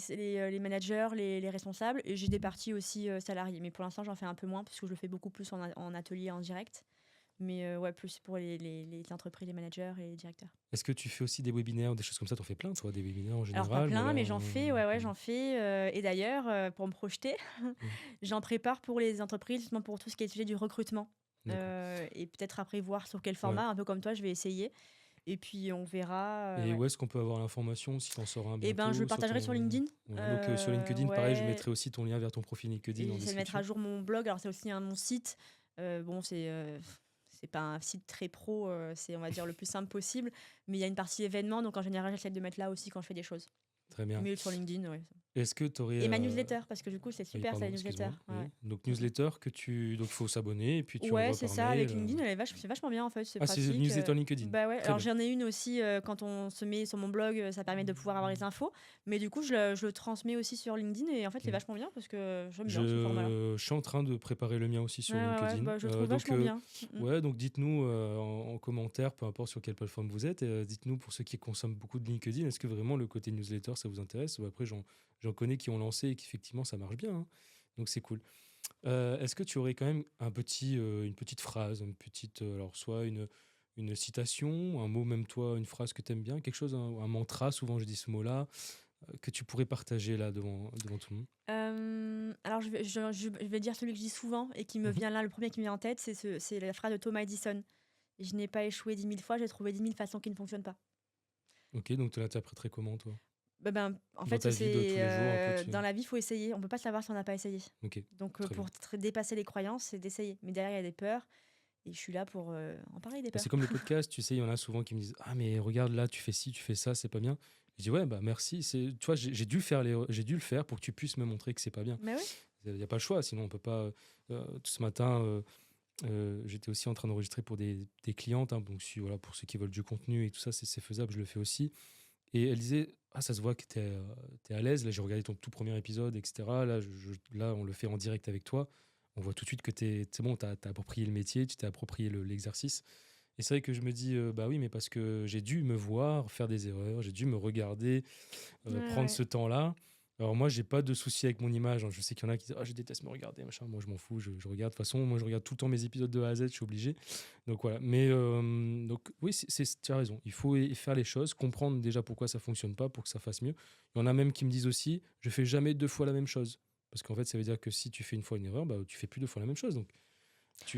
managers, les responsables, et j'ai des parties aussi salariés. Mais pour l'instant, j'en fais un peu moins parce que je le fais beaucoup plus en atelier, en direct. Mais ouais, plus pour les entreprises, les managers et les directeurs. Est-ce que tu fais aussi des webinaires, des choses comme ça? T'en fais plein, toi, des webinaires en Alors, pas général, mais plein, là... mais j'en fais, ouais, mm, j'en fais. Et d'ailleurs, pour me projeter, mm, j'en prépare pour les entreprises, justement pour tout ce qui est le sujet du recrutement. d'accord. Et peut-être après voir sur quel Ouais. format, un peu comme toi, je vais essayer. Et puis, on verra. Et Ouais. où est-ce qu'on peut avoir l'information si t'en sors un Et ben, je le bientôt sur partagerai sur ton... LinkedIn. Ouais. Donc sur LinkedIn, pareil, je Ouais. mettrai aussi ton lien vers ton profil LinkedIn Et en j'essaie de mettre à description. jour mon blog. Alors, c'est aussi mon site. Bon, c'est pas un site très pro, c'est, on va dire, le plus simple possible. Mais il y a une partie événements, donc en général, j'essaie de mettre là aussi quand je fais des choses. Très bien. Mais sur LinkedIn, ouais. Est-ce que tu aurais... Et ma newsletter, parce que du coup, c'est Oui, super, c'est pardon, la newsletter. excuse-moi. Oui. Ouais. Donc Mm, mm. newsletter donc il faut s'abonner et puis tu Ouais, envoies c'est par ça, avec mail. LinkedIn, c'est vachement bien en fait, c'est Ah, c'est pratique. newsletter LinkedIn. Bah ouais, Très alors bien. j'en ai une aussi quand on se met sur mon blog, ça permet de pouvoir avoir les infos. Mais du coup, je le transmets aussi sur LinkedIn et en fait, c'est Mm. vachement bien parce que j'aime bien ce format-là. Je suis en train de préparer le mien aussi Ouais, sur ouais, ouais, LinkedIn. bah, je le trouve Donc, vachement bien. Mm, mm. ouais, donc dites-nous en commentaire, peu importe sur quelle plateforme vous êtes, dites-nous pour ceux qui consomment beaucoup de LinkedIn, est-ce que vraiment le côté newsletter, ça vous intéresse? Après, j'en connais qui ont lancé et qu'effectivement, ça marche bien, hein. Donc, c'est cool. Est-ce que tu aurais quand même une petite phrase, alors soit une citation, un mot, même toi, une phrase que tu aimes bien, quelque chose, un mantra, souvent je dis ce mot-là, que tu pourrais partager là devant tout le monde? Alors, je vais dire celui que je dis souvent et qui me Mhm. vient là, le premier qui me vient en tête, c'est la phrase de Thomas Edison. Je n'ai pas échoué 10 000 fois, j'ai trouvé 10 000 façons qui ne fonctionnent pas. Ok, donc tu l'interpréterais comment, toi? En Dans fait, ta vie de tous les jours, un peu, dans la vie, il faut essayer. On peut pas savoir si on n'a pas essayé. Ok, Donc, très bien. pour dépasser les croyances, c'est d'essayer. Mais derrière, il y a des peurs. Et je suis là pour en parler des Bah, c'est peurs. comme les podcasts, tu sais, il y en a souvent qui me disent: «Ah mais regarde là, tu fais ci, tu fais ça, c'est pas bien». Je dis: «Ouais, bah merci, tu vois, j'ai dû le faire pour que tu puisses me montrer que c'est pas bien». Mais oui. Il y a pas le choix, sinon on peut pas, ce matin, j'étais aussi en train d'enregistrer pour des clientes, hein, donc si voilà, pour ceux qui veulent du contenu et tout ça, c'est faisable, je le fais aussi. Et elle disait: «Ah ça se voit que tu es à l'aise». Là, j'ai regardé ton tout premier épisode et cetera. Là, on le fait en direct avec toi. On voit tout de suite que c'est bon, tu as approprié le métier, tu t'es approprié l'exercice. Et c'est vrai que je me dis, bah oui, mais parce que j'ai dû me voir faire des erreurs, j'ai dû me regarder, Ouais, prendre ouais. ce temps-là. Alors moi, j'ai pas de souci avec mon image, hein. Je sais qu'il y en a qui disent: «Ah, je déteste me regarder, machin». Moi, je m'en fous, je regarde. De toute façon, moi, je regarde tout le temps mes épisodes de A à Z, je suis obligé. Donc voilà. Mais donc oui, tu as raison. Il faut faire les choses, comprendre déjà pourquoi ça fonctionne pas, pour que ça fasse mieux. Il y en a même qui me disent aussi: je fais jamais 2 fois la même chose. Parce qu'en fait, ça veut dire que si tu fais une fois une erreur, bah, tu fais plus 2 fois la même chose. Donc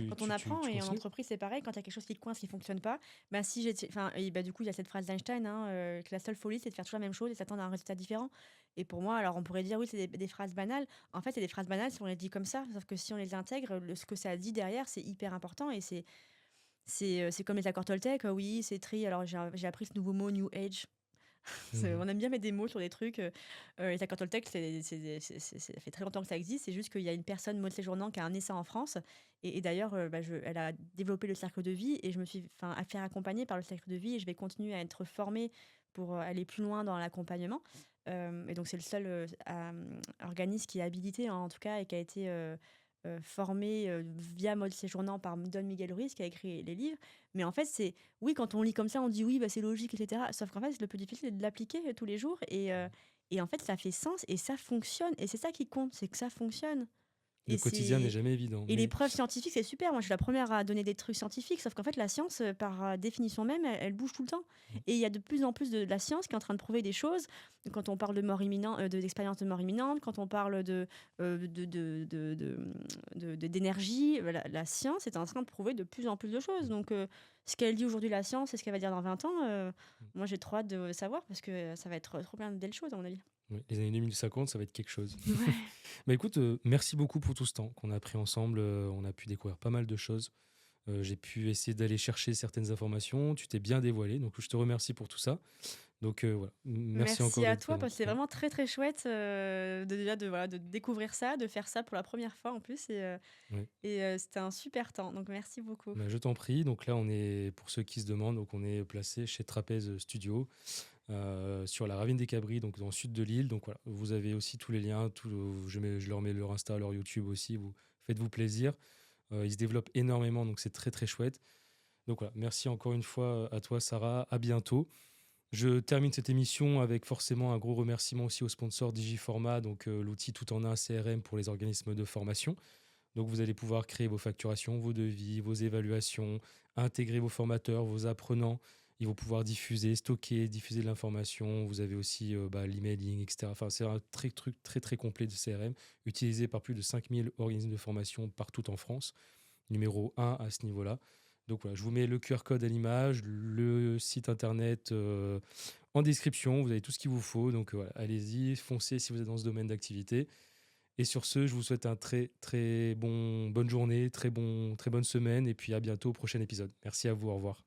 Quand on apprend, tu et en continues. entreprise, c'est pareil, quand il y a quelque chose qui coince, qui fonctionne pas, si du coup, il y a cette phrase d'Einstein, hein, que la seule folie, c'est de faire toujours la même chose et s'attendre à un résultat différent. Et pour moi, alors on pourrait dire, oui, c'est des phrases banales. En fait, c'est des phrases banales si on les dit comme ça, sauf que si on les intègre, ce que ça dit derrière, c'est hyper important et C'est comme les accords Toltec, oui, c'est tri. Alors j'ai appris ce nouveau mot New Age. Mmh. On aime bien mettre des mots sur des trucs. Les accords Toltec, ça fait très longtemps que ça existe. C'est juste qu'il y a une personne, Maud Séjournant, qui a amené ça en France. Et d'ailleurs, elle a développé le cercle de vie et je me suis à faire accompagner par le cercle de vie et je vais continuer à être formée pour aller plus loin dans l'accompagnement. Et donc, c'est le seul organisme qui est habilité, hein, en tout cas, et qui a été formé via Maud Séjournant par Don Miguel Ruiz, qui a écrit les livres. Mais en fait, oui, quand on lit comme ça, on dit oui, bah, c'est logique, etc. Sauf qu'en fait, le plus difficile, c'est de l'appliquer tous les jours. Et en fait, ça fait sens et ça fonctionne. Et c'est ça qui compte, c'est que ça fonctionne. Le Et quotidien n'est c'est jamais évident, et les mais preuves scientifiques, c'est super. Moi, je suis la première à donner des trucs scientifiques, sauf qu'en fait, la science, par définition même, elle bouge tout le temps. mmh, Et il y a de plus en plus de la science qui est en train de prouver des choses. Quand on parle de mort imminente, d'expérience de mort imminente, quand on parle d'énergie, la science est en train de prouver de plus en plus de choses. mmh, Donc, ce qu'elle dit aujourd'hui, la science, et ce qu'elle va dire dans 20 ans, mmh. moi, j'ai trop hâte de savoir parce que ça va être trop plein de belles choses, à mon avis. Ouais, les années 2050, ça va être quelque chose. Ouais. Bah, écoute, merci beaucoup pour tout ce temps qu'on a pris ensemble, on a pu découvrir pas mal de choses. J'ai pu essayer d'aller chercher certaines informations, tu t'es bien dévoilé, donc je te remercie pour tout ça. Donc voilà, merci Merci encore à d'être toi, présent. parce que c'est Ouais, vraiment très, très chouette, déjà voilà, de découvrir ça, de faire ça pour la première fois en plus ouais. c'était un super temps, donc merci beaucoup. Bah, je t'en prie. Donc là, on est, pour ceux qui se demandent, donc on est placé chez Trapèze Studio, sur la Ravine des Cabris, donc dans le sud de l'île. Donc voilà, vous avez aussi tous les liens, je leur mets leur Insta, leur YouTube aussi, vous faites-vous plaisir. Ils se développent énormément, donc c'est très très chouette. Donc voilà, merci encore une fois à toi Sarah, à bientôt. Je termine cette émission avec forcément un gros remerciement aussi au sponsor Digiforma, donc l'outil tout en un CRM pour les organismes de formation. Donc vous allez pouvoir créer vos facturations, vos devis, vos évaluations, intégrer vos formateurs, vos apprenants. Ils vont pouvoir diffuser, stocker, diffuser de l'information. Vous avez aussi l'emailing, etc. Enfin, c'est un truc très très complet de CRM, utilisé par plus de 5000 organismes de formation partout en France. Numéro un à ce niveau-là. Donc voilà, je vous mets le QR code à l'image, le site internet en description. Vous avez tout ce qu'il vous faut. Donc voilà, allez-y, foncez si vous êtes dans ce domaine d'activité. Et sur ce, je vous souhaite un très très bonne journée, très bonne semaine et puis à bientôt au prochain épisode. Merci à vous, au revoir.